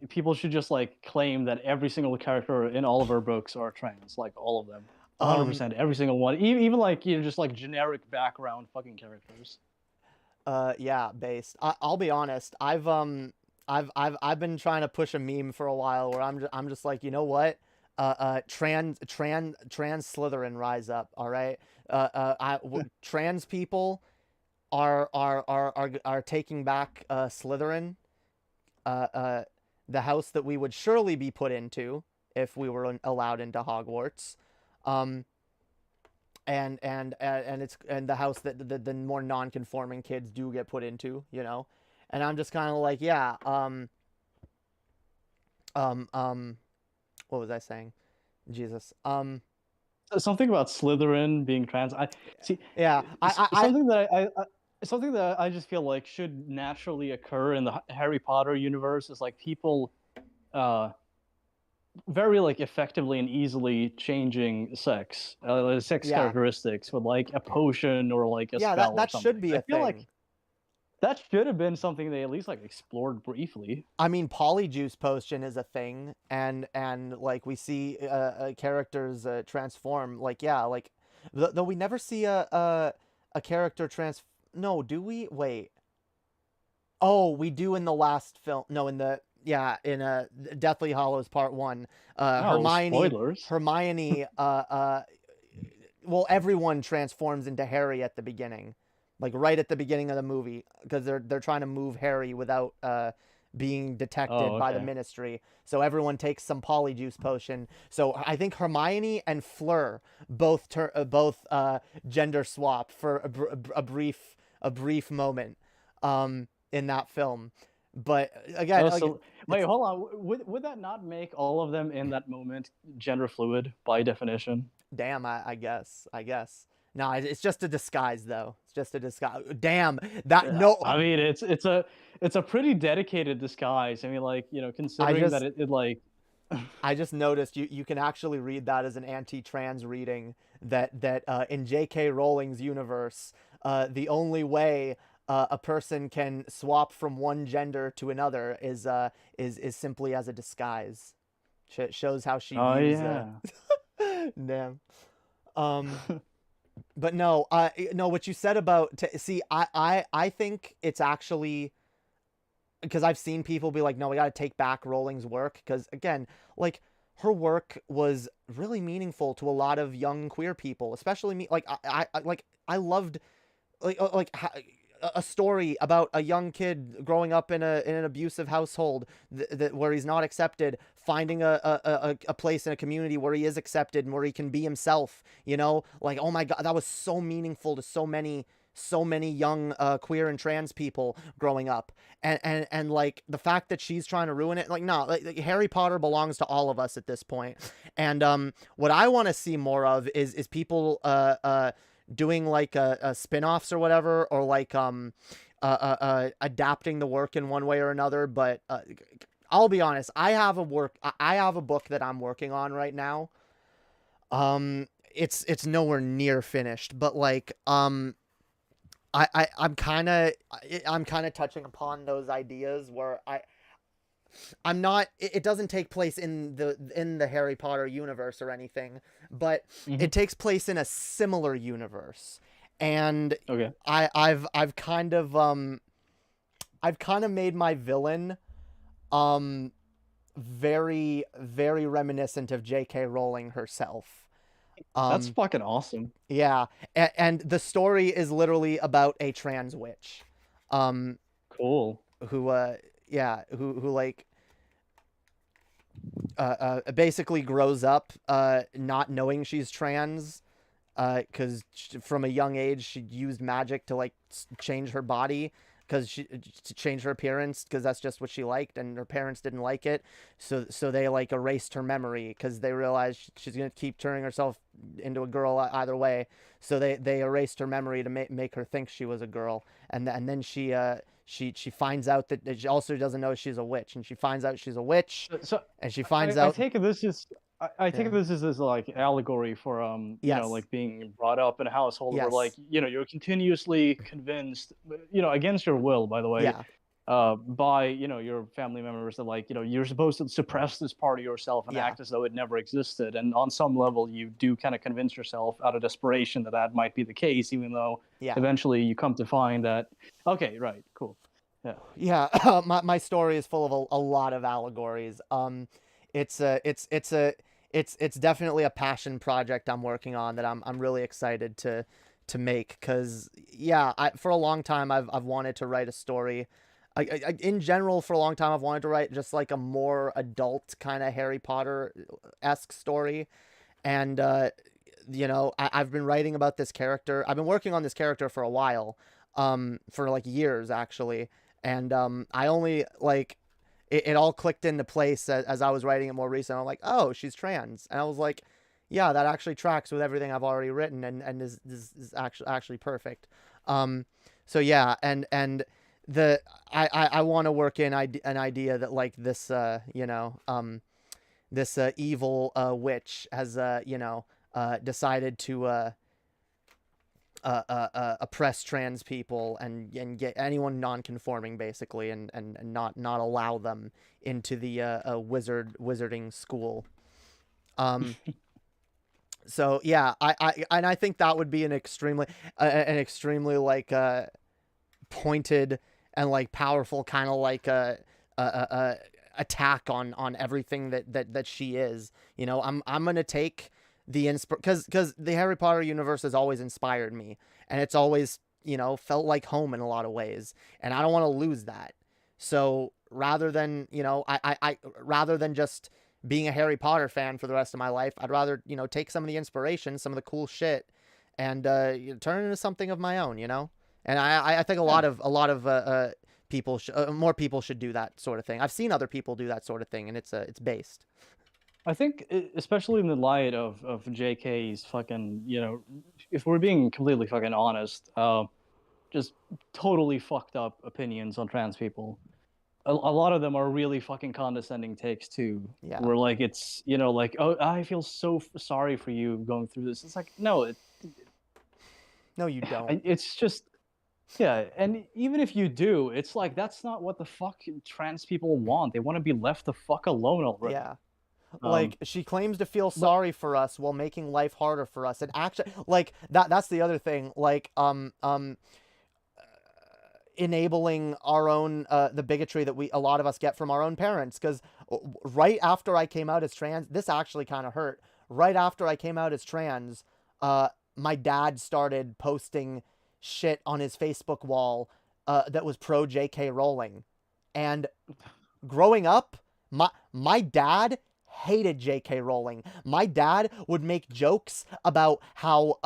people should just like claim that every single character in all of her books are trans, like all of them, 100%, every single one, even like just like generic background fucking characters. Yeah, based. I'll be honest. I've been trying to push a meme for a while where I'm just like, you know what? Trans Slytherin rise up. All right. Trans people are taking back Slytherin. The house that we would surely be put into if we were allowed into Hogwarts, and the house that the more non-conforming kids do get put into, you know, and I'm just kind of like, yeah, what was I saying? Jesus, something about Slytherin being trans. Yeah, something that I just feel like should naturally occur in the Harry Potter universe is like people very like effectively and easily changing sex characteristics with like a potion or like a spell. That should be a thing. Like that should have been something they at least like explored briefly. I mean, polyjuice potion is a thing, and like we see characters transform. Like like though we never see a character No, do we? Wait. Oh, we do in the last film. No, in Deathly Hallows Part 1. Spoilers. Hermione, well, everyone transforms into Harry at the beginning. Like, right at the beginning of the movie. Because they're trying to move Harry without being detected by the Ministry. So everyone takes some polyjuice potion. So I think Hermione and Fleur both gender swap for a brief moment in that film. But again, wait, hold on. Would that not make all of them in that moment gender fluid by definition? Damn, I guess. No, it's just a disguise, though. It's just a disguise. Damn, no. I mean, it's a pretty dedicated disguise. I mean, like, you know, considering that it like. I just noticed you can actually read that as an anti-trans reading, that in J.K. Rowling's universe, the only way a person can swap from one gender to another is simply as a disguise. Shows how she views. Damn. But no, what you said about I think it's actually, because I've seen people be like, no, we got to take back Rowling's work, because again, like, her work was really meaningful to a lot of young queer people, especially me. Like I loved like a story about a young kid growing up in an abusive household where he's not accepted, finding a place in a community where he is accepted and where he can be himself, you know, like, oh my God, that was so meaningful to so many young queer and trans people growing up, and like the fact that she's trying to ruin it, like, no, like Harry Potter belongs to all of us at this point. And what I want to see more of is people doing like spin-offs or whatever, or like adapting the work in one way or another. But I'll be honest, I have a book that I'm working on right now. It's nowhere near finished, but like I'm kind of touching upon those ideas where I'm not, it doesn't take place in the Harry Potter universe or anything, but it takes place in a similar universe. And Okay. I've kind of made my villain very, very reminiscent of J.K. Rowling herself. That's fucking awesome. Yeah, and the story is literally about a trans witch. Cool. Who like basically grows up not knowing she's trans, because from a young age she used magic to like change her body, to change her appearance, because that's just what she liked, and her parents didn't like it, so they like erased her memory because they realized she's gonna keep turning herself into a girl either way, so they erased her memory to make her think she was a girl, and then she finds out that she also doesn't know she's a witch, and she finds out she's a witch, and she finds out. I take this as like allegory for you know, like being brought up in a household where like, you know, you're continuously convinced, you know, against your will, by the way, by, you know, your family members that like, you know, you're supposed to suppress this part of yourself and act as though it never existed, and on some level you do kind of convince yourself out of desperation that might be the case, even though eventually you come to find that right, cool. My story is full of a lot of allegories. It's definitely a passion project I'm working on that I'm really excited to make, because for a long time I've wanted to write a story. In general, for a long time I've wanted to write just like a more adult kind of Harry Potter-esque story, and you know, I've been writing about this character. I've been working on this character for a while, for like years actually, and I only like. It all clicked into place as I was writing it more recently. I'm like, oh, she's trans. And I was like, yeah, that actually tracks with everything I've already written, and is actually perfect. So yeah, and I want to work in an idea that like this, you know, this evil witch has, you know, decided to oppress trans people and get anyone non-conforming basically, and not allow them into the wizarding school. So yeah, I think that would be an extremely like pointed and like powerful kind of like attack on everything that she is. You know, I'm gonna take the because the Harry Potter universe has always inspired me, and it's always, you know, felt like home in a lot of ways, and I don't want to lose that. So rather than, you know, I rather than just being a Harry Potter fan for the rest of my life, I'd rather, you know, take some of the inspiration, some of the cool shit, and turn it into something of my own, you know. And I think a lot of people more people should do that sort of thing. I've seen other people do that sort of thing, and it's based. I think, especially in the light of JK's fucking, you know, if we're being completely fucking honest, just totally fucked up opinions on trans people. A lot of them are really fucking condescending takes too. Yeah. Where like it's, you know, like, oh, I feel so sorry for you going through this. It's like, no, no, you don't. It's just, yeah, and even if you do, it's like that's not what the fuck trans people want. They want to be left the fuck alone already. Yeah. Like, she claims to feel sorry for us while making life harder for us, and actually, like, that's the other thing, like, enabling our own the bigotry that a lot of us get from our own parents. Because right after I came out as trans, this actually kind of hurt. Right after I came out as trans, my dad started posting shit on his Facebook wall that was pro J.K. Rowling, and growing up, my dad hated J.K. Rowling. My dad would make jokes about how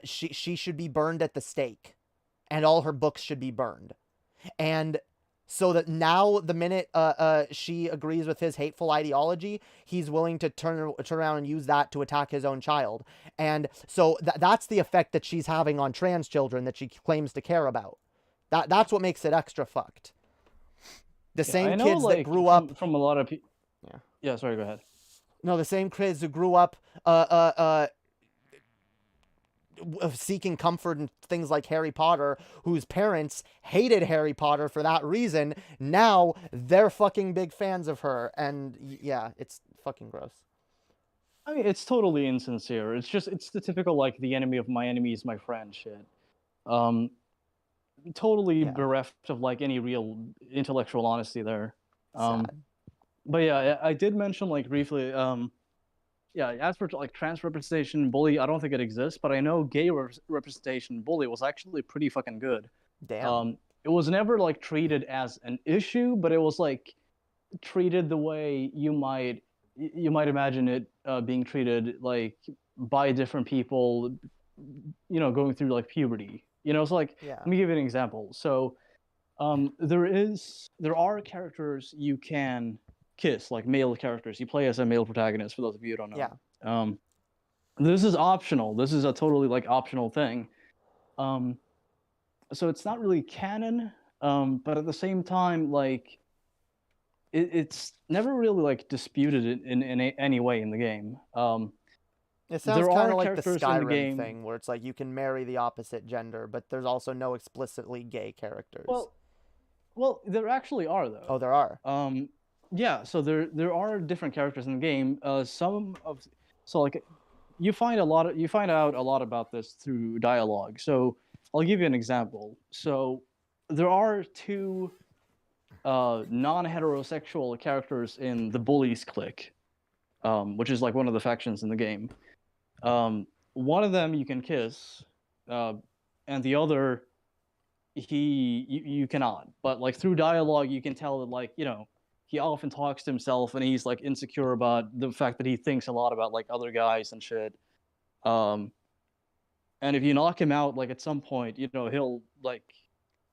she should be burned at the stake, and all her books should be burned. And so that now, the minute she agrees with his hateful ideology, he's willing to turn around and use that to attack his own child. And so that's the effect that she's having on trans children that she claims to care about. That's what makes it extra fucked. The same I know, kids like, that grew up from a lot of people. Yeah. Yeah, sorry, go ahead. No, the same kids who grew up seeking comfort in things like Harry Potter, whose parents hated Harry Potter for that reason, now they're fucking big fans of her, and yeah, it's fucking gross. I mean, it's totally insincere. It's the typical, like, the enemy of my enemy is my friend shit. Totally bereft of, like, any real intellectual honesty there. Sad. But yeah, I did mention, like, briefly, yeah, as for, like, trans representation bully, I don't think it exists, but I know gay representation bully was actually pretty fucking good. Damn. It was never, like, treated as an issue, but it was, like, treated the way you might imagine it being treated, like, by different people, you know, going through, like, puberty. You know, it's like, let me give you an example. So, there are characters you can kiss, like male characters. You play as a male protagonist, for those of you who don't know. Yeah. This is optional. This is a totally, like, optional thing. So it's not really canon, but at the same time, like, it's never really, like, disputed in any way in the game. It sounds kind of like the Skyrim thing, where it's like you can marry the opposite gender, but there's also no explicitly gay characters. Well, there actually are, though. Oh, there are. Yeah, so there are different characters in the game. So like, you find out a lot about this through dialogue. So I'll give you an example. So there are two non-heterosexual characters in the Bullies clique, which is, like, one of the factions in the game. One of them you can kiss, and the other you cannot. But, like, through dialogue you can tell that, like, you know, he often talks to himself and he's, like, insecure about the fact that he thinks a lot about, like, other guys and shit. And if you knock him out, like, at some point, you know, he'll, like,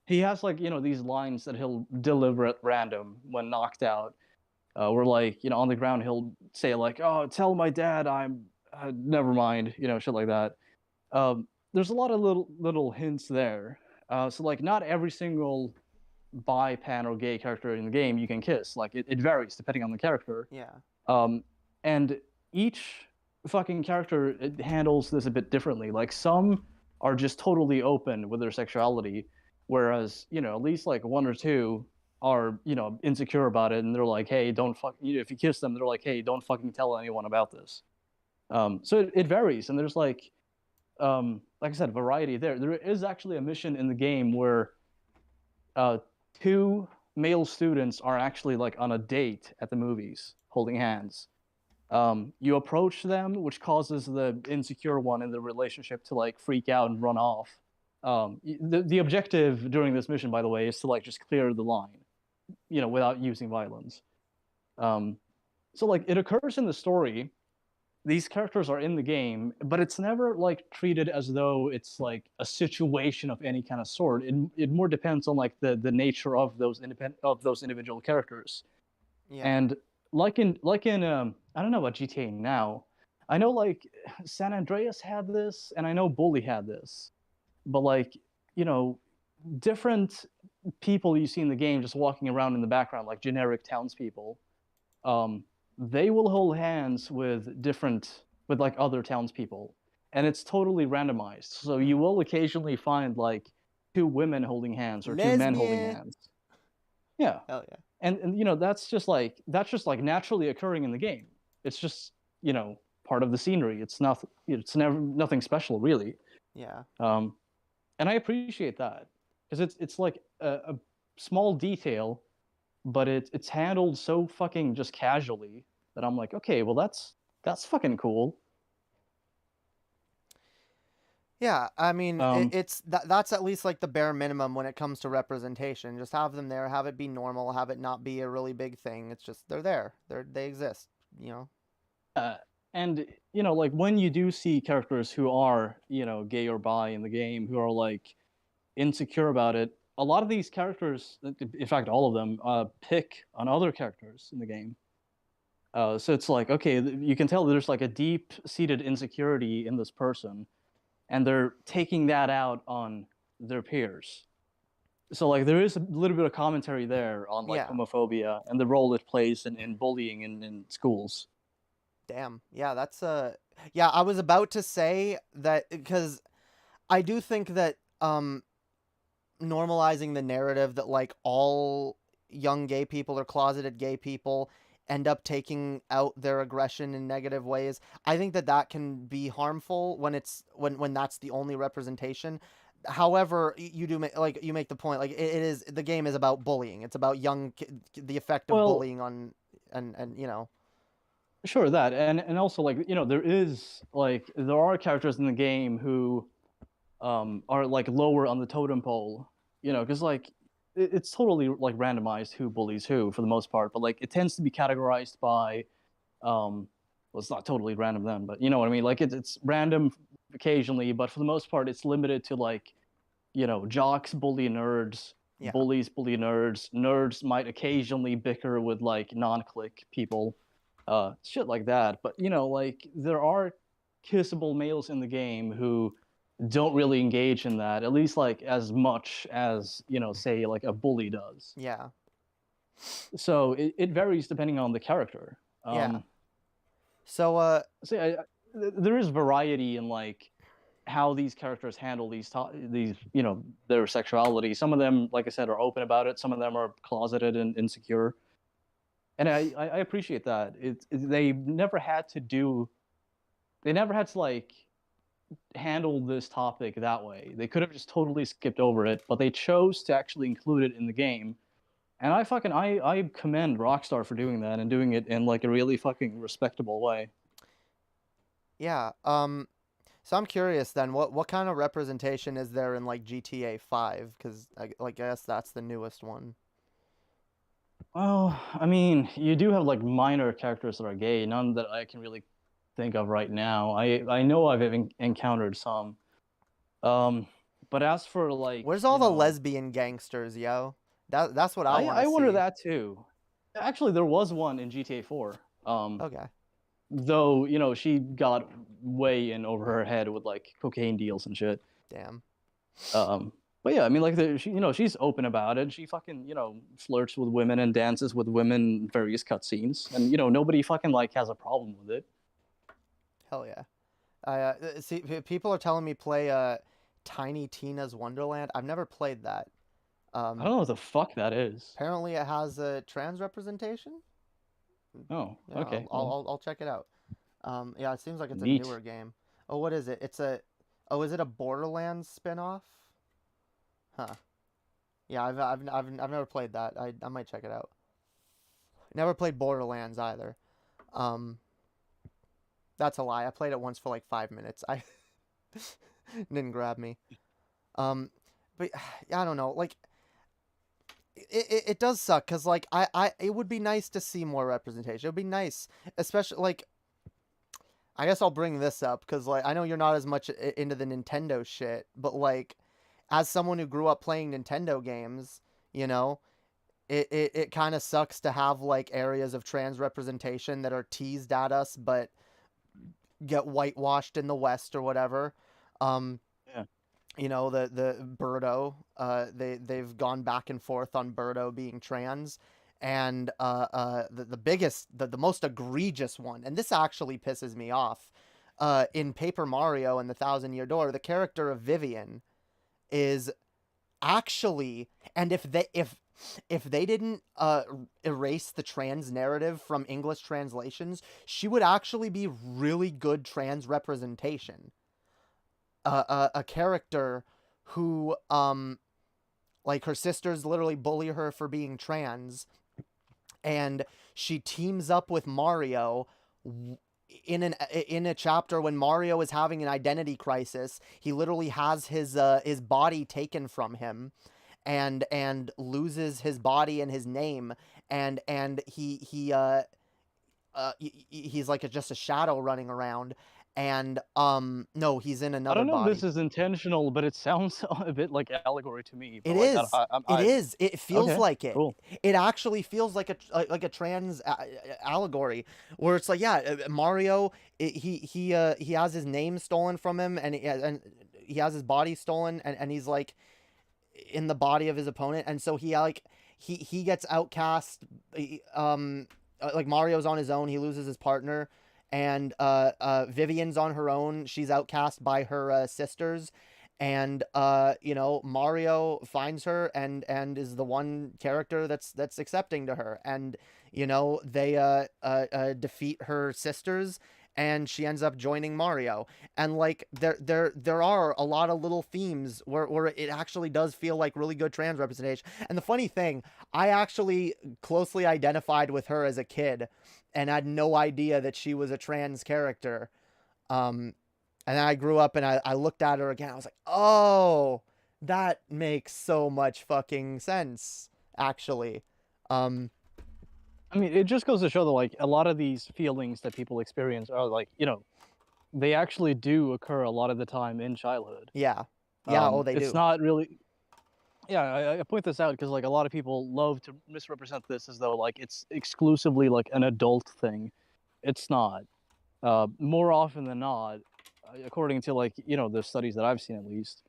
he has, like, you know, these lines that he'll deliver at random when knocked out, where, like, you know, on the ground he'll say, like, oh, tell my dad I'm never mind, you know, shit like that. There's a lot of little hints there. So, like, not every single bi, pan, or gay character in the game you can kiss. Like, it varies depending on the character. Yeah. And each fucking character, it handles this a bit differently. Like, some are just totally open with their sexuality, whereas, you know, at least, like, one or two are, you know, insecure about it, and they're like, hey, don't fuck, you know, if you kiss them, they're like, hey, don't fucking tell anyone about this. So it varies, and there's, like I said, variety there. There is actually a mission in the game where two male students are actually, like, on a date at the movies, holding hands. You approach them, which causes the insecure one in the relationship to, like, freak out and run off. The objective during this mission, by the way, is to, like, just clear the line, you know, without using violence. So, like, it occurs in the story. These characters are in the game, but it's never, like, treated as though it's, like, a situation of any kind of sort. It more depends on, like, the nature of those individual characters. Yeah. And like in I don't know about GTA now. I know, like, San Andreas had this, and I know Bully had this. But, like, you know, different people you see in the game just walking around in the background, like generic townspeople, they will hold hands with like, other townspeople, and it's totally randomized. So you will occasionally find, like, two women holding hands or two men holding hands. Yeah. Hell yeah. And you know, that's just like naturally occurring in the game. It's just, you know, part of the scenery. It's never nothing special, really. Yeah. And I appreciate that, because it's like a small detail, but it's handled so fucking just casually that I'm like, okay, well, that's fucking cool. Yeah, I mean, that's at least, like, the bare minimum when it comes to representation. Just have them there, have it be normal, have it not be a really big thing. It's just, they're there. They exist, you know? And, you know, like, when you do see characters who are, you know, gay or bi in the game, who are, like, insecure about it, a lot of these characters, in fact, all of them, pick on other characters in the game. So it's like, okay, you can tell there's, like, a deep-seated insecurity in this person, and they're taking that out on their peers. So like there is a little bit of commentary there on like Yeah. homophobia and the role it plays in bullying in schools. Damn. Yeah, that's yeah, I was about to say that because I do think that normalizing the narrative that like all young gay people or closeted gay people end up taking out their aggression in negative ways. I think that that can be harmful when it's when that's the only representation. However, you do like you make the point like it is the game is about bullying. It's about the effect of bullying on and you know. Sure, that and also like there is like there are characters in the game who are like lower on the totem pole, because like it's totally like randomized who bullies who for the most part, but like it tends to be categorized by well, it's not totally random then, but you know what I mean, like it's random occasionally, but for the most part it's limited to like jocks bully nerds, bullies bully nerds, nerds might occasionally bicker with like non-click people, shit like that. But like there are kissable males in the game who don't really engage in that, at least like as much as say like a bully does. Yeah. So it varies depending on the character. Yeah. So there is variety in like how these characters handle these their sexuality. Some of them, like I said, are open about it. Some of them are closeted and insecure. And I appreciate that. They never had to like handle this topic that way. They could have just totally skipped over it, but they chose to actually include it in the game. And I commend Rockstar for doing that and doing it in like a really fucking respectable way. Yeah. So I'm curious then, what kind of representation is there in like GTA 5? Because I guess that's the newest one. Well, I mean, you do have like minor characters that are gay, none that I can really think of right now. I know I've encountered some. But as for like, where's all the lesbian gangsters, yo? That's what I want to see. I wonder that too. Actually, there was one in GTA 4. Okay. Though, she got way in over her head with like cocaine deals and shit. Damn. But yeah, I mean, like, she's open about it. She fucking, flirts with women and dances with women in various cutscenes, and nobody fucking like has a problem with it. Hell yeah. I see. People are telling me play Tiny Tina's Wonderland. I've never played that. I don't know what the fuck that is. Apparently, it has a trans representation. Oh, yeah, okay. I'll check it out. Yeah, it seems like it's Neat. a newer game. Oh, what is it? Is it a Borderlands spin-off? Huh. Yeah, I've never played that. I might check it out. Never played Borderlands either. That's a lie. I played it once for like 5 minutes. I didn't grab me. But I don't know. Like, it does suck because like it would be nice to see more representation. It would be nice, especially like. I guess I'll bring this up because like I know you're not as much into the Nintendo shit, but like as someone who grew up playing Nintendo games, it kind of sucks to have like areas of trans representation that are teased at us but get whitewashed in the West or whatever. Yeah. The Birdo, they've gone back and forth on Birdo being trans. And the biggest, the most egregious one, and this actually pisses me off, in Paper Mario and the Thousand Year Door, the character of Vivian is actually, and if they didn't erase the trans narrative from English translations, she would actually be really good trans representation. A character who like her sisters literally bully her for being trans. And she teams up with Mario in a chapter when Mario is having an identity crisis. He literally has his body taken from him, and loses his body and his name, and he's like just a shadow running around. And no, he's in another body. I don't know if this is intentional, but it sounds a bit like allegory to me. It is. It is. It feels like it. Cool. It actually feels like a trans allegory, where it's like, yeah, Mario, he has his name stolen from him, and he has his body stolen, and he's like, in the body of his opponent, and so he gets outcast. Like Mario's on his own, he loses his partner, and Vivian's on her own. She's outcast by her sisters, and Mario finds her and is the one character that's accepting to her, and they defeat her sisters, and she ends up joining Mario. And like there are a lot of little themes where it actually does feel like really good trans representation. And the funny thing, I actually closely identified with her as a kid and had no idea that she was a trans character. And then I grew up and I looked at her again. I was like, oh, that makes so much fucking sense, actually. I mean, it just goes to show that, like, a lot of these feelings that people experience are, like, they actually do occur a lot of the time in childhood. Yeah. Yeah, they do. It's not really... Yeah, I point this out because, like, a lot of people love to misrepresent this as though, like, it's exclusively, like, an adult thing. It's not. More often than not, according to, like, the studies that I've seen at least,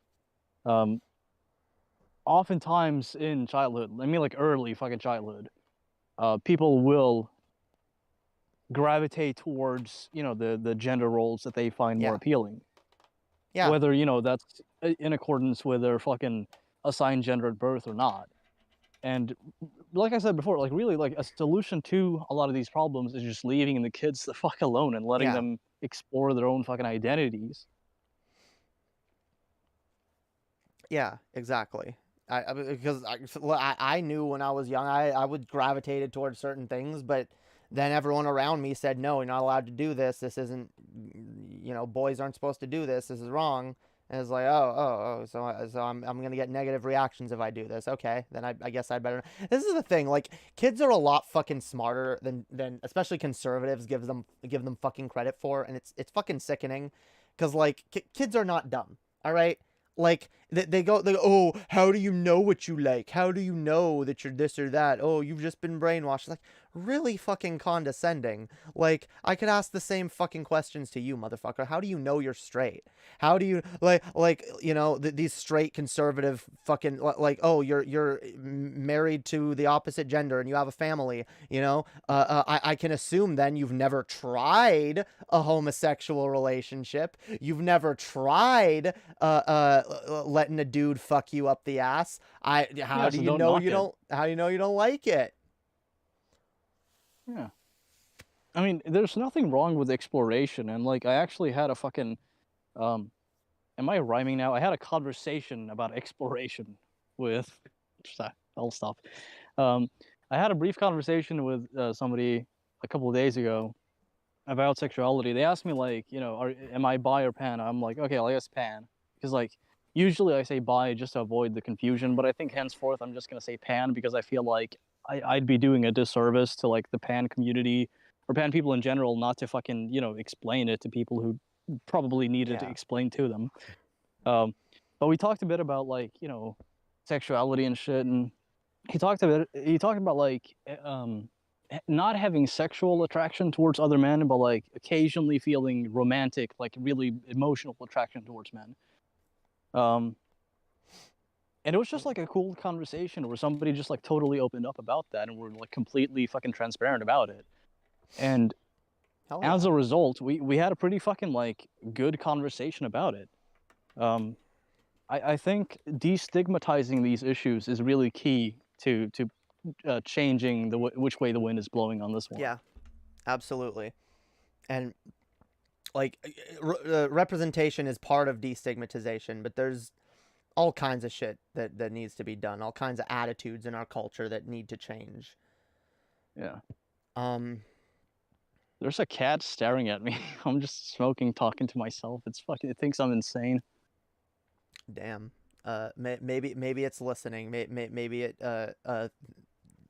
oftentimes in childhood, I mean, like, early fucking childhood, people will gravitate towards, the gender roles that they find more appealing. Yeah. Whether, that's in accordance with their fucking assigned gender at birth or not. And like I said before, like, really, like, a solution to a lot of these problems is just leaving the kids the fuck alone and letting them explore their own fucking identities. Yeah, exactly. Because I knew when I was young, I would gravitated towards certain things, but then everyone around me said, no, you're not allowed to do this. This isn't, boys aren't supposed to do this. This is wrong. And it's like, so I'm going to get negative reactions if I do this. Okay, then I guess I'd better. This is the thing. Like, kids are a lot fucking smarter than especially conservatives give them fucking credit for. And it's fucking sickening because, like, kids are not dumb. All right. Like, they go, oh, how do you know what you like? How do you know that you're this or that? Oh, you've just been brainwashed. Like, really fucking condescending. Like, I could ask the same fucking questions to you, motherfucker. How do you know you're straight? How do you, these straight conservative fucking, like, oh, you're married to the opposite gender and you have a family, I can assume then you've never tried a homosexual relationship. You've never tried, letting a dude fuck you up the ass. How do you know you don't like it? Yeah. I mean, there's nothing wrong with exploration, and, like, I actually had a fucking am I rhyming now? I had a conversation about exploration with I'll stop. I had a brief conversation with somebody a couple of days ago about sexuality. They asked me, like, am I bi or pan? I'm like, okay, I guess pan, because, like, usually I say bi just to avoid the confusion, but I think henceforth I'm just gonna say pan because I feel like I'd be doing a disservice to, like, the pan community or pan people in general not to fucking explain it to people who probably needed to explain to them. But we talked a bit about, like, sexuality and shit, and he talked about like not having sexual attraction towards other men, but, like, occasionally feeling romantic, like, really emotional attraction towards men. And it was just, like, a cool conversation where somebody just, like, totally opened up about that and were, like, completely fucking transparent about it. And as a result, we had a pretty fucking, like, good conversation about it. I think destigmatizing these issues is really key to changing which way the wind is blowing on this one. Yeah, absolutely. And, like, representation is part of destigmatization, but there's all kinds of shit that needs to be done, all kinds of attitudes in our culture that need to change. Yeah. There's a cat staring at me. I'm just smoking, talking to myself. It thinks I'm insane. Damn. Maybe it's listening. Maybe it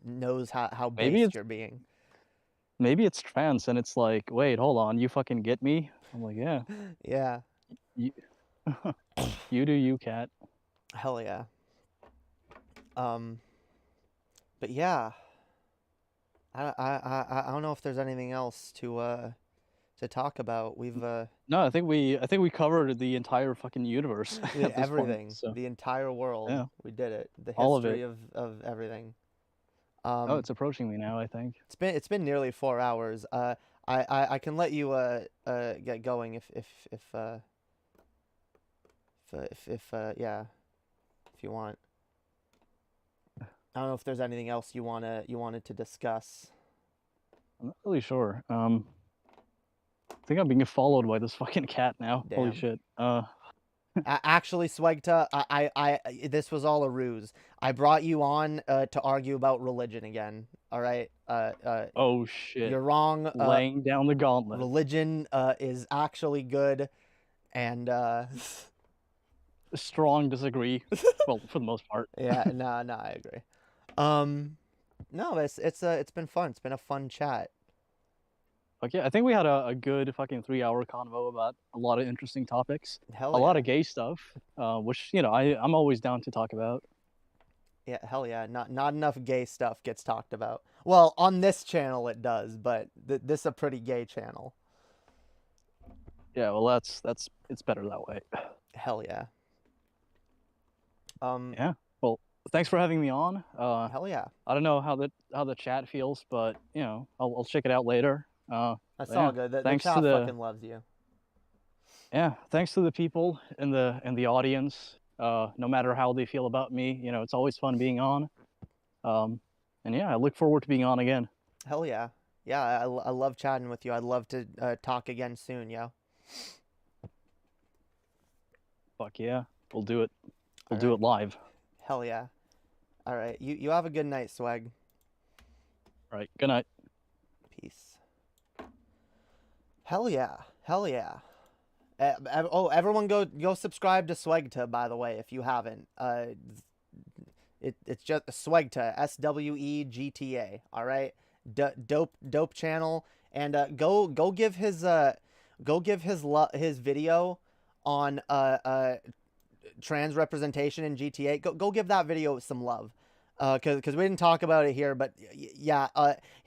knows how based you're being. Maybe it's trans and it's like, wait, hold on, you fucking get me? I'm like, yeah. Yeah. You do you, cat. Hell yeah. But yeah, I don't know if there's anything else to to talk about. We've No, I think we covered the entire fucking universe. At this everything, point, so. the entire world. Yeah. We did it. The All of history it. of everything. Oh, it's approaching me now, I think. It's been nearly 4 hours. I can let you get going if yeah, if you want. I don't know if there's anything else you wanted to discuss. I'm not really sure. I think I'm being followed by this fucking cat now. Damn. Holy shit. Actually, Swegta, this was all a ruse. I brought you on to argue about religion again. All right. Oh shit. You're wrong. Laying down the gauntlet. Religion is actually good, and strong disagree. Well, for the most part. yeah, no, I agree. No, it's been fun. It's been a fun chat. Okay, I think we had a good fucking 3-hour convo about a lot of interesting topics. Hell a yeah. lot of gay stuff, which I'm always down to talk about. Yeah, hell yeah. Not enough gay stuff gets talked about. Well, on this channel it does, but this is a pretty gay channel. Yeah, well, it's better that way. Hell yeah. Yeah. Well, thanks for having me on. Hell yeah. I don't know how the chat feels, but I'll check it out later. That's all good. The thanks chat to the fucking loves you. Yeah, thanks to the people in the audience. No matter how they feel about me, it's always fun being on. And yeah, I look forward to being on again. Hell yeah. Yeah, I love chatting with you. I'd love to talk again soon, yo. Fuck yeah, we'll do it. We'll do it live. Hell yeah. All right, you have a good night, Swag. All right, good night. Peace. Hell yeah. Hell yeah. Everyone go subscribe to Swegta, by the way, if you haven't. It's just Swegta, SWEGTA, all right? Dope channel, and go give his video on trans representation in GTA. Go give that video some love. Cause we didn't talk about it here, but yeah,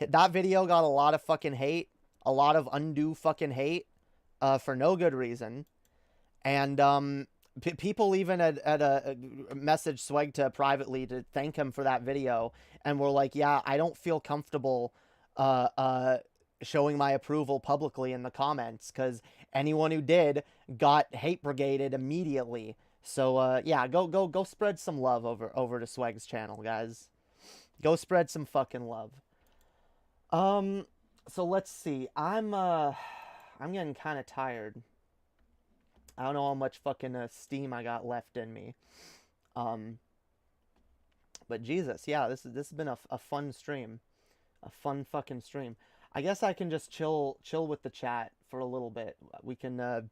that video got a lot of fucking hate, a lot of undue fucking hate, for no good reason, and people even at a message Swegta privately to thank him for that video, and were like, yeah, I don't feel comfortable showing my approval publicly in the comments, because anyone who did got hate brigaded immediately. So yeah, go spread some love over to Sweg's channel, guys. Go spread some fucking love. So let's see. I'm getting kind of tired. I don't know how much fucking steam I got left in me. But Jesus, yeah, this has been a fun stream. A fun fucking stream. I guess I can just chill with the chat for a little bit. We can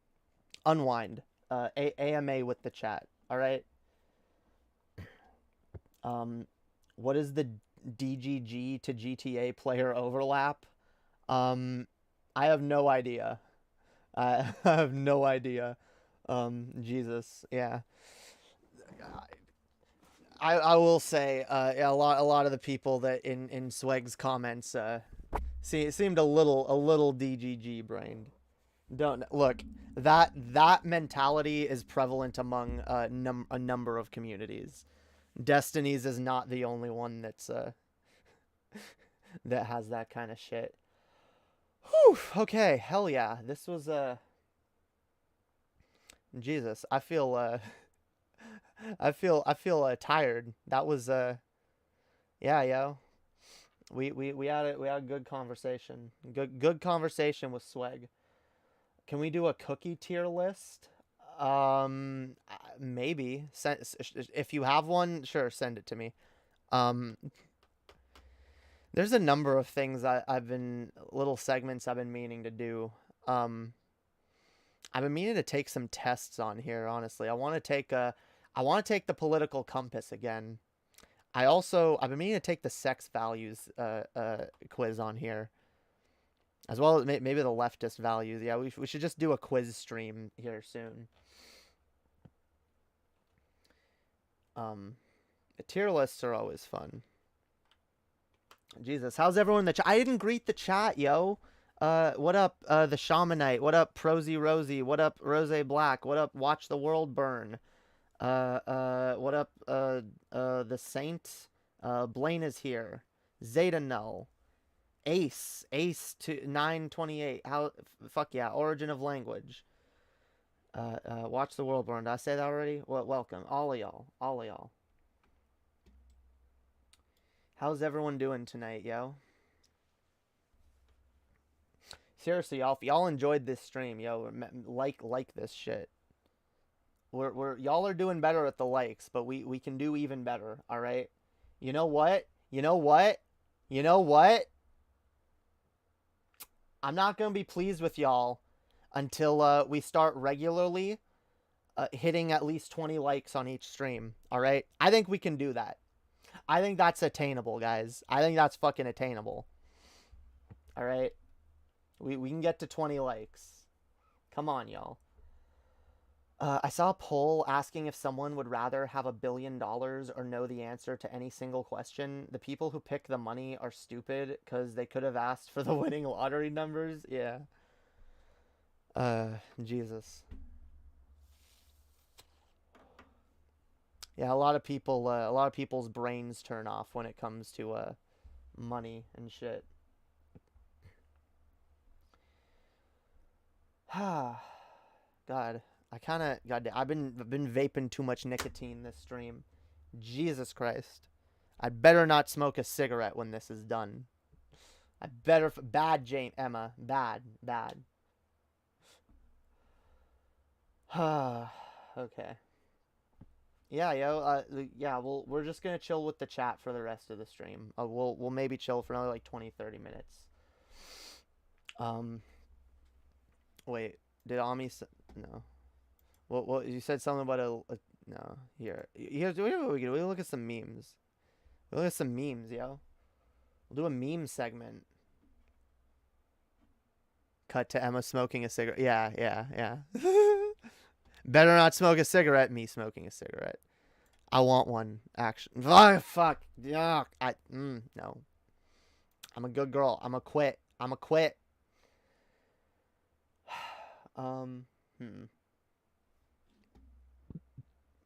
unwind. AMA with the chat. All right. What is the DGG to GTA player overlap? I have no idea. I have no idea. Jesus, yeah. I will say, a lot of the people that in Sweg's comments seemed a little DGG brained. Don't look, that mentality is prevalent among a number of communities. Destiny's is not the only one that's that has that kind of shit. Whew, okay, hell yeah. This was Jesus, I feel tired. That was yeah, yo. We had a good conversation. Good conversation with Sweg. Can we do a cookie tier list? Maybe. If you have one, sure, send it to me. There's a number of things little segments I've been meaning to do. I've been meaning to take some tests on here, honestly. I want to take the political compass again. I've been meaning to take the sex values quiz on here, as well as maybe the leftist values. Yeah, we should just do a quiz stream here soon. The tier lists are always fun. Jesus, how's everyone in the chat? I didn't greet the chat, yo. What up, the Shamanite? What up, Prosy Rosie? What up, Rose Black? What up, Watch the World Burn? What up, the Saint? Blaine is here. Zeta Null. Ace to 928. Fuck yeah, Origin of Language. Watch the World Burn. Did I say that already? Well, welcome. All of y'all. How's everyone doing tonight, yo? Seriously, y'all, if y'all enjoyed this stream, yo, like this shit. Y'all are doing better at the likes, but we can do even better, all right? You know what? I'm not going to be pleased with y'all until we start regularly hitting at least 20 likes on each stream, all right? I think we can do that. I think that's attainable, guys. I think that's fucking attainable. All right? We can get to 20 likes. Come on, y'all. I saw a poll asking if someone would rather have $1 billion or know the answer to any single question. The people who pick the money are stupid because they could have asked for the winning lottery numbers. Yeah. Jesus. Yeah, a lot of people's brains turn off when it comes to money and shit. God, I've been vaping too much nicotine this stream. Jesus Christ. I'd better not smoke a cigarette when this is done. Bad Jane Emma, bad. Okay. Yeah, yo, yeah, we're just gonna chill with the chat for the rest of the stream. We'll maybe chill for another like 20-30 minutes. Wait, did Ami no? Well, you said something about no. Here's what we can do. We'll look at some memes. We'll look at some memes, yo. We'll do a meme segment. Cut to Emma smoking a cigarette. Yeah. Better not smoke a cigarette. Me smoking a cigarette. I want one. Actually, oh, fuck. Yuck. No. I'm a good girl. I'm a quit.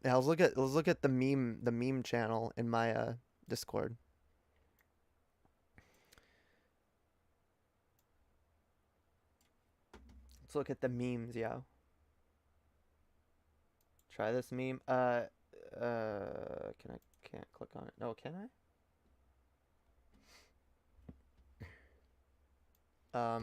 Yeah, let's look at the meme channel in my Discord. Let's look at the memes, yo. Try this meme. Can't click on it. No, can I?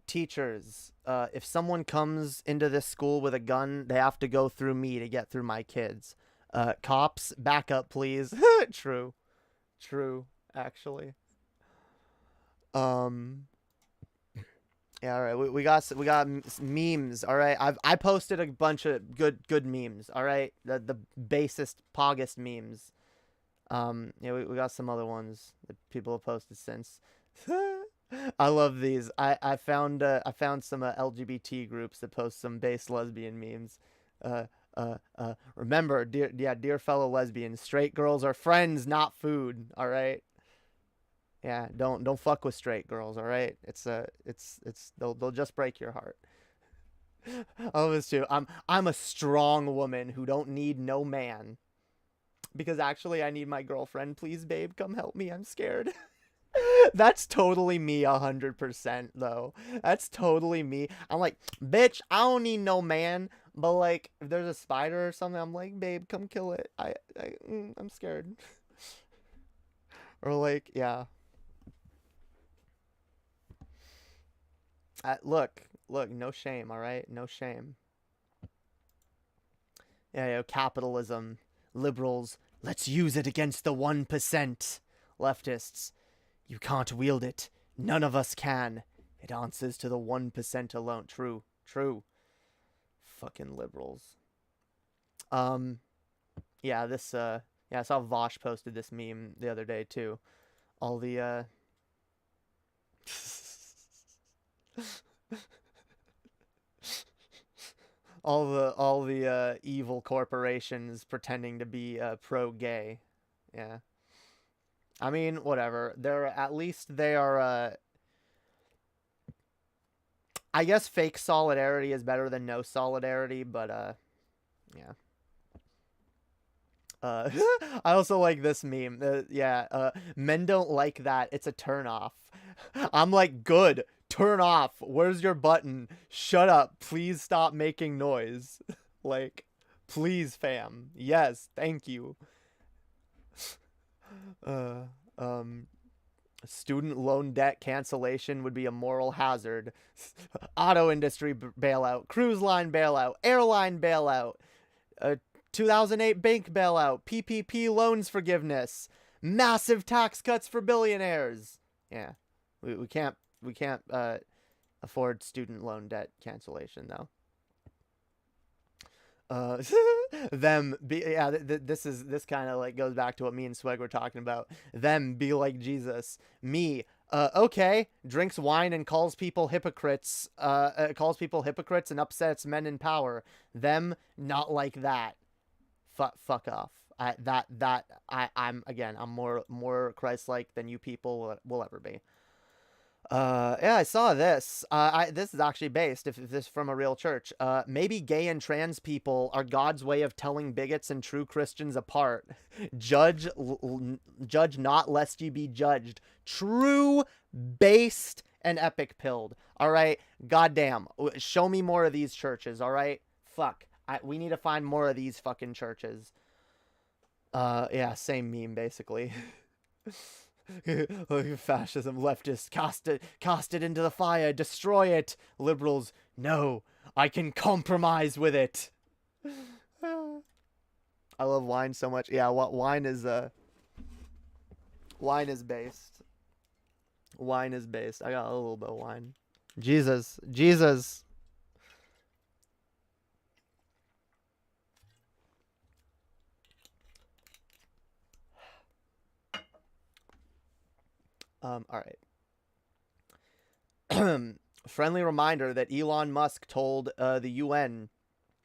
Teachers, if someone comes into this school with a gun, they have to go through me to get through my kids. Cops, back up, please. True, actually. Yeah, all right. We got memes. All right. I posted a bunch of good memes. All right. The basest poggest memes. Yeah, we got some other ones that people have posted since. I love these. I found some LGBT groups that post some base lesbian memes. Remember, dear fellow lesbians, straight girls are friends, not food. All right. Yeah, don't fuck with straight girls, all right? They'll just break your heart. Oh, this too. I'm a strong woman who don't need no man. Because actually I need my girlfriend. Please, babe, come help me. I'm scared. That's totally me 100% though. That's totally me. I'm like, bitch, I don't need no man. But like, if there's a spider or something, I'm like, babe, come kill it. I'm scared. Or like, yeah. Look, no shame, all right? No shame. Yeah, capitalism, liberals, let's use it against the 1%. Leftists, you can't wield it. None of us can. It answers to the 1% alone. True. Fucking liberals. Yeah, I saw Vosh posted this meme the other day too. All the all the evil corporations pretending to be pro-gay. Yeah. I mean, whatever. They're at least they are. I guess fake solidarity is better than no solidarity, but yeah. I also like this meme. Men don't like that. It's a turn off. I'm like, good. Turn off. Where's your button? Shut up. Please stop making noise. Like, please, fam. Yes, thank you. Student loan debt cancellation would be a moral hazard. Auto industry bailout, cruise line bailout, airline bailout, 2008 bank bailout, PPP loans forgiveness, massive tax cuts for billionaires. Yeah, we can't afford student loan debt cancellation though. This kind of like goes back to what me and Swag were talking about. Them be like Jesus. Me, okay, drinks wine and calls people hypocrites. Calls people hypocrites and upsets men in power. Them not like that. Fuck off. I'm more Christ-like than you people will ever be. Yeah, I saw this. This is actually based, if this is from a real church. Maybe gay and trans people are God's way of telling bigots and true Christians apart. Judge not lest ye be judged. True, based, and epic pilled. All right, goddamn. Show me more of these churches. All right, fuck. We need to find more of these fucking churches. Yeah, same meme basically. Fascism, leftists, cast it into the fire, destroy it. Liberals, no, I can compromise with it. I love wine so much. Yeah, wine is based. Wine is based. I got a little bit of wine. Jesus. All right. Friendly reminder that Elon Musk told the UN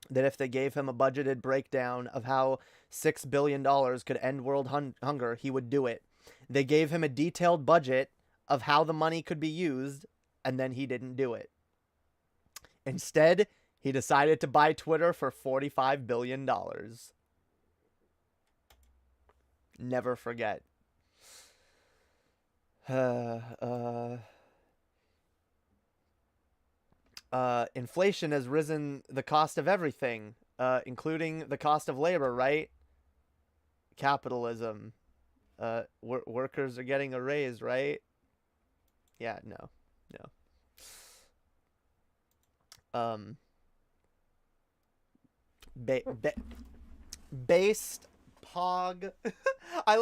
that if they gave him a budgeted breakdown of how $6 billion could end world hunger, he would do it. They gave him a detailed budget of how the money could be used, and then he didn't do it. Instead, he decided to buy Twitter for $45 billion. Never forget. Inflation has risen the cost of everything, including the cost of labor, right? Capitalism. Workers are getting a raise, right? Yeah, no. Based Pog. I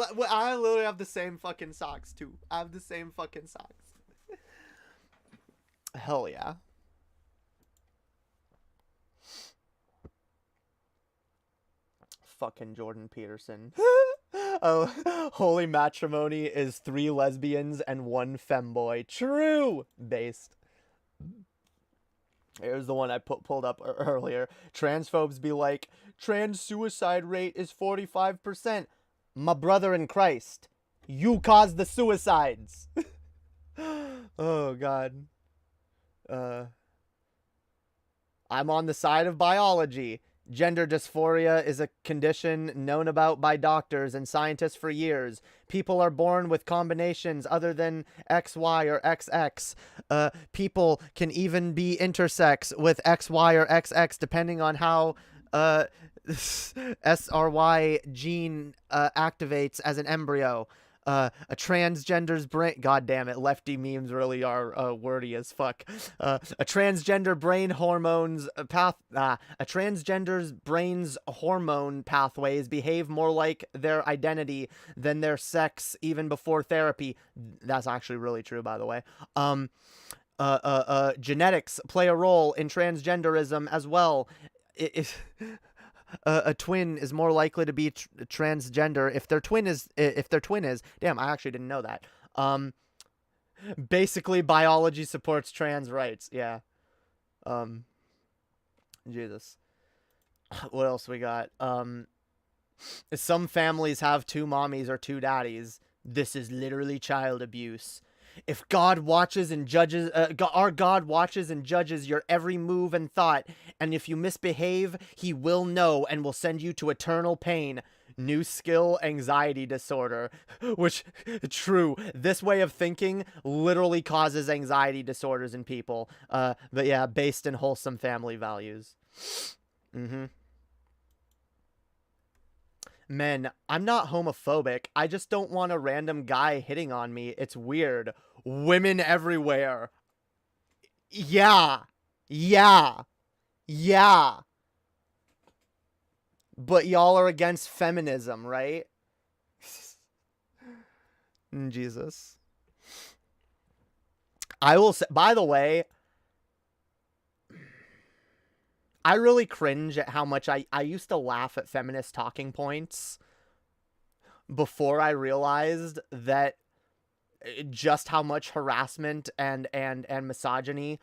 literally have the same fucking socks too. I have the same fucking socks. Hell yeah. Fucking Jordan Peterson. Oh, holy matrimony is 3 lesbians and 1 femboy. True. Based. Here's the one I pulled up earlier. Transphobes be like, trans suicide rate is 45%. My brother in Christ, you caused the suicides. Oh, God. I'm on the side of biology. Gender dysphoria is a condition known about by doctors and scientists for years. People are born with combinations other than XY or XX. People can even be intersex with XY or XX depending on how SRY gene activates as an embryo. A transgender's brain, god damn it, lefty memes really are wordy as fuck. A transgender brain hormones a transgender's brain's hormone pathways behave more like their identity than their sex even before therapy. That's actually really true, by the way. Genetics play a role in transgenderism as well. A twin is more likely to be transgender if their twin is damn, I actually didn't know that. Basically biology supports trans rights. Yeah. Jesus. What else we got? Some families have 2 mommies or 2 daddies. This is literally child abuse. If God watches and judges, our God watches and judges your every move and thought, and if you misbehave, he will know and will send you to eternal pain. New skill, anxiety disorder. Which, true, this way of thinking literally causes anxiety disorders in people. But yeah, based in wholesome family values. Men, I'm not homophobic. I just don't want a random guy hitting on me. It's weird. Women everywhere. Yeah. Yeah. Yeah. But y'all are against feminism, right? Jesus. I will say, by the way, I really cringe at how much I used to laugh at feminist talking points before I realized that just how much harassment and misogyny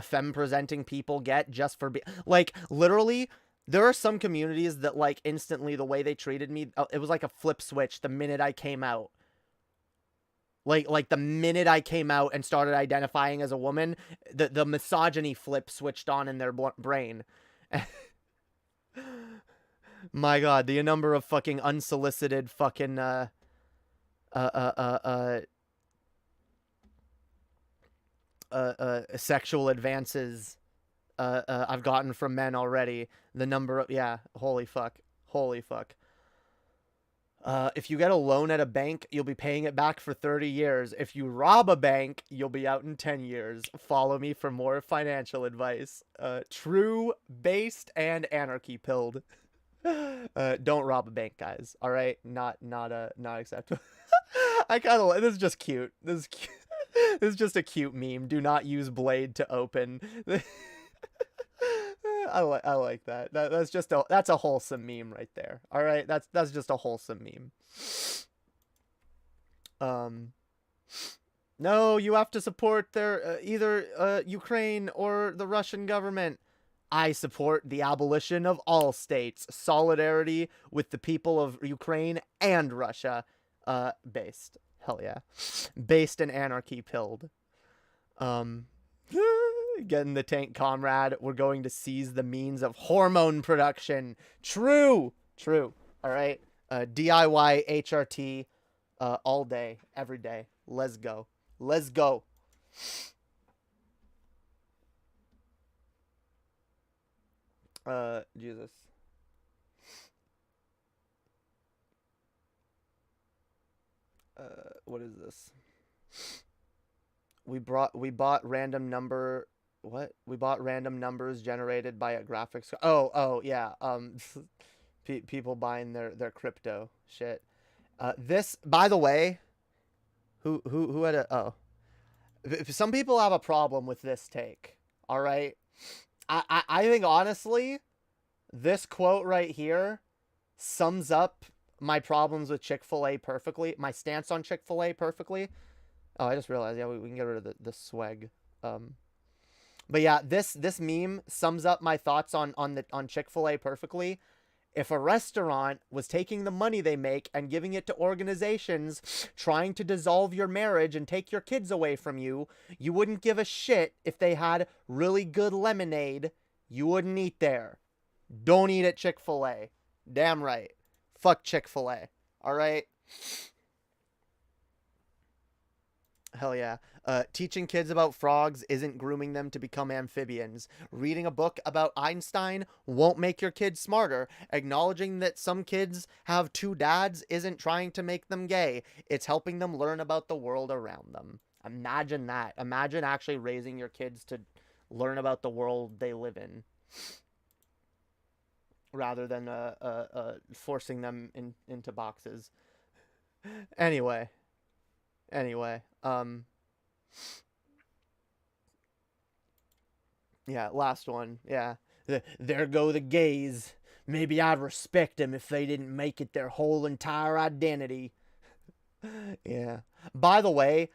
femme presenting people get just for like, literally, there are some communities that, like, instantly the way they treated me, it was like a flip switch the minute I came out. Like the minute I came out and started identifying as a woman, the misogyny flip switched on in their brain. My God, the number of fucking unsolicited fucking sexual advances I've gotten from men already. The number of, yeah, holy fuck. If you get a loan at a bank, you'll be paying it back for 30 years. If you rob a bank, you'll be out in 10 years. Follow me for more financial advice. True, based, and anarchy pilled. Don't rob a bank, guys. All right, not acceptable. I kind of, this is just cute. This is just a cute meme. Do not use blade to open. I like that. That's a wholesome meme right there. All right, that's just a wholesome meme. No, you have to support their either Ukraine or the Russian government. I support the abolition of all states. Solidarity with the people of Ukraine and Russia. Based. Hell yeah. Based in anarchy pilled. Get in the tank, comrade. We're going to seize the means of hormone production. True. All right. DIY HRT all day, every day. Let's go. Jesus. What is this? We bought random number. What? We bought random numbers generated by a graphics. Oh, yeah. People buying their crypto shit. This, by the way, who had a, some people have a problem with this take. All right. I think honestly, this quote right here sums up my problems with Chick-fil-A perfectly. My stance on Chick-fil-A perfectly. Oh, I just realized, yeah, we can get rid of the swag. But yeah, this meme sums up my thoughts on Chick-fil-A perfectly. If a restaurant was taking the money they make and giving it to organizations trying to dissolve your marriage and take your kids away from you, you wouldn't give a shit if they had really good lemonade. You wouldn't eat there. Don't eat at Chick-fil-A. Damn right. Fuck Chick-fil-A. All right? Hell yeah. Teaching kids about frogs isn't grooming them to become amphibians. Reading a book about Einstein won't make your kids smarter. Acknowledging that some kids have two dads isn't trying to make them gay. It's helping them learn about the world around them. Imagine that. Imagine actually raising your kids to learn about the world they live in, rather than forcing them into boxes. Anyway, yeah, last one. Yeah, there go the gays. Maybe I'd respect them if they didn't make it their whole entire identity. Yeah. By the way,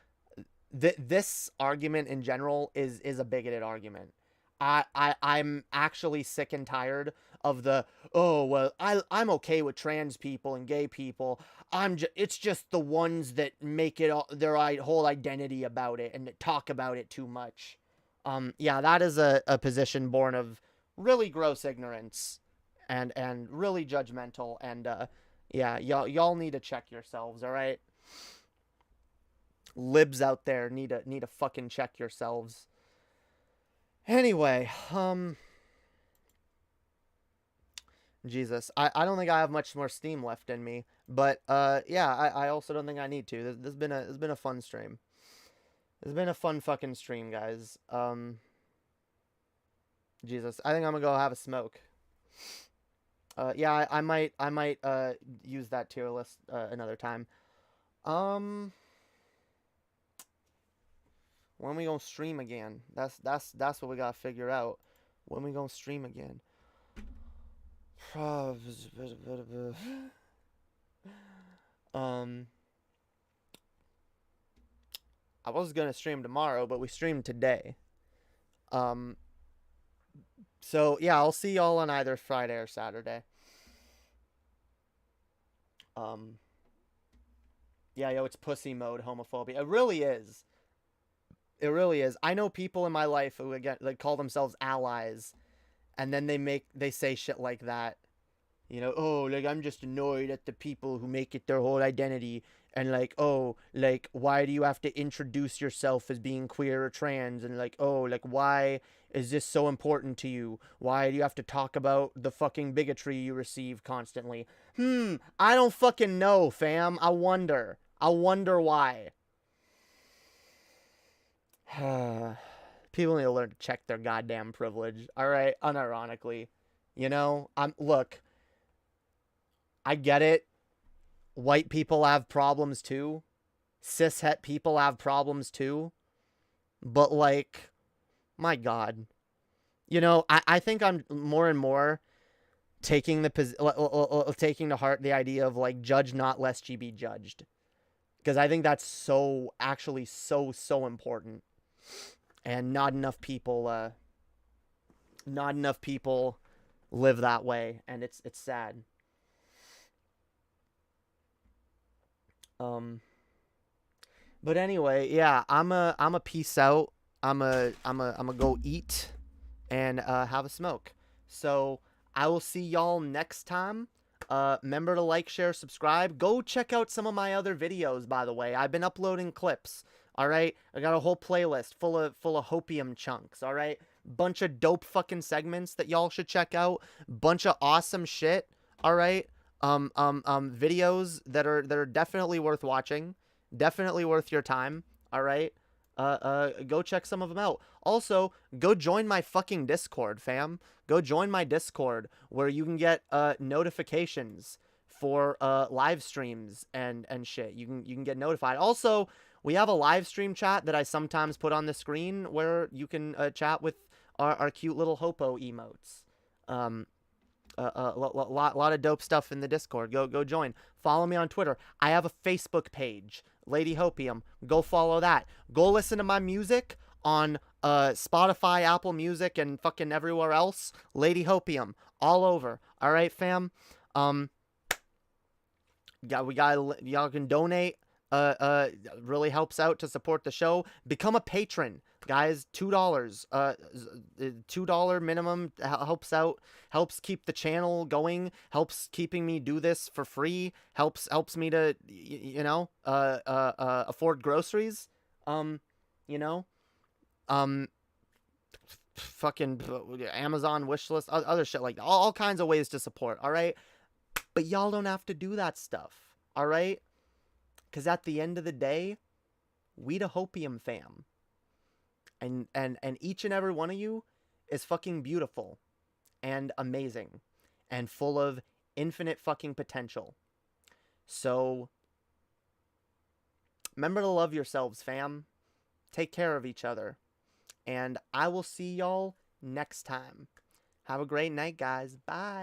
this argument in general is a bigoted argument. I'm actually sick and tired of the, oh, well, I'm okay with trans people and gay people. It's just the ones that make it their whole identity about it and that talk about it too much. Yeah, that is a position born of really gross ignorance and really judgmental, and yeah, y'all need to check yourselves, all right? Libs out there need to fucking check yourselves. Anyway, Jesus, I don't think I have much more steam left in me, but yeah, I also don't think I need to. This has been a fun stream. It's been a fun fucking stream, guys. Jesus, I think I'm gonna go have a smoke. Yeah, I might use that tier list another time. When we gonna stream again? That's what we gotta figure out. When we gonna stream again? I was gonna stream tomorrow, but we streamed today. So yeah, I'll see y'all on either Friday or Saturday. Yeah, yo, it's pussy mode homophobia. It really is. It really is. I know people in my life who, again, like, call themselves allies, and then they say shit like that. You know, oh, like, I'm just annoyed at the people who make it their whole identity, and like, oh, like, why do you have to introduce yourself as being queer or trans, and like, oh, like, why is this so important to you? Why do you have to talk about the fucking bigotry you receive constantly? I don't fucking know, fam. I wonder why. People need to learn to check their goddamn privilege, alright? Unironically. You know? Look, I get it. White people have problems too. Cishet people have problems too. But, like, my God. You know, I think I'm more and more taking to heart the idea of, like, judge not lest ye be judged. Because I think that's so important. And not enough people live that way, and it's sad. But anyway, yeah, I'm a peace out. I'm a go eat and have a smoke. So I will see y'all next time. Remember to like, share, subscribe. Go check out some of my other videos, by the way. I've been uploading clips. All right, I got a whole playlist full of Hopium chunks. All right, bunch of dope fucking segments that y'all should check out. Bunch of awesome shit. All right, videos that are definitely worth watching, definitely worth your time. All right, go check some of them out. Also, go join my fucking Discord, fam. Go join my Discord where you can get notifications for live streams and shit. You can get notified. Also, we have a live stream chat that I sometimes put on the screen where you can chat with our cute little hopo emotes. Lot of dope stuff in the Discord. Go join. Follow me on Twitter. I have a Facebook page, Lady Hopium. Go follow that. Go listen to my music on Spotify, Apple Music, and fucking everywhere else. Lady Hopium, all over. All right, fam. Y'all can donate. Really helps out to support the show. Become a patron, guys. $2. $2 minimum helps out. Helps keep the channel going. Helps keeping me do this for free. Helps me to afford groceries. Fucking Amazon wishlist, other shit like that. All kinds of ways to support. All right, but y'all don't have to do that stuff. All right. Because at the end of the day, we the Hopium fam. And each and every one of you is fucking beautiful and amazing and full of infinite fucking potential. So, remember to love yourselves, fam. Take care of each other. And I will see y'all next time. Have a great night, guys. Bye.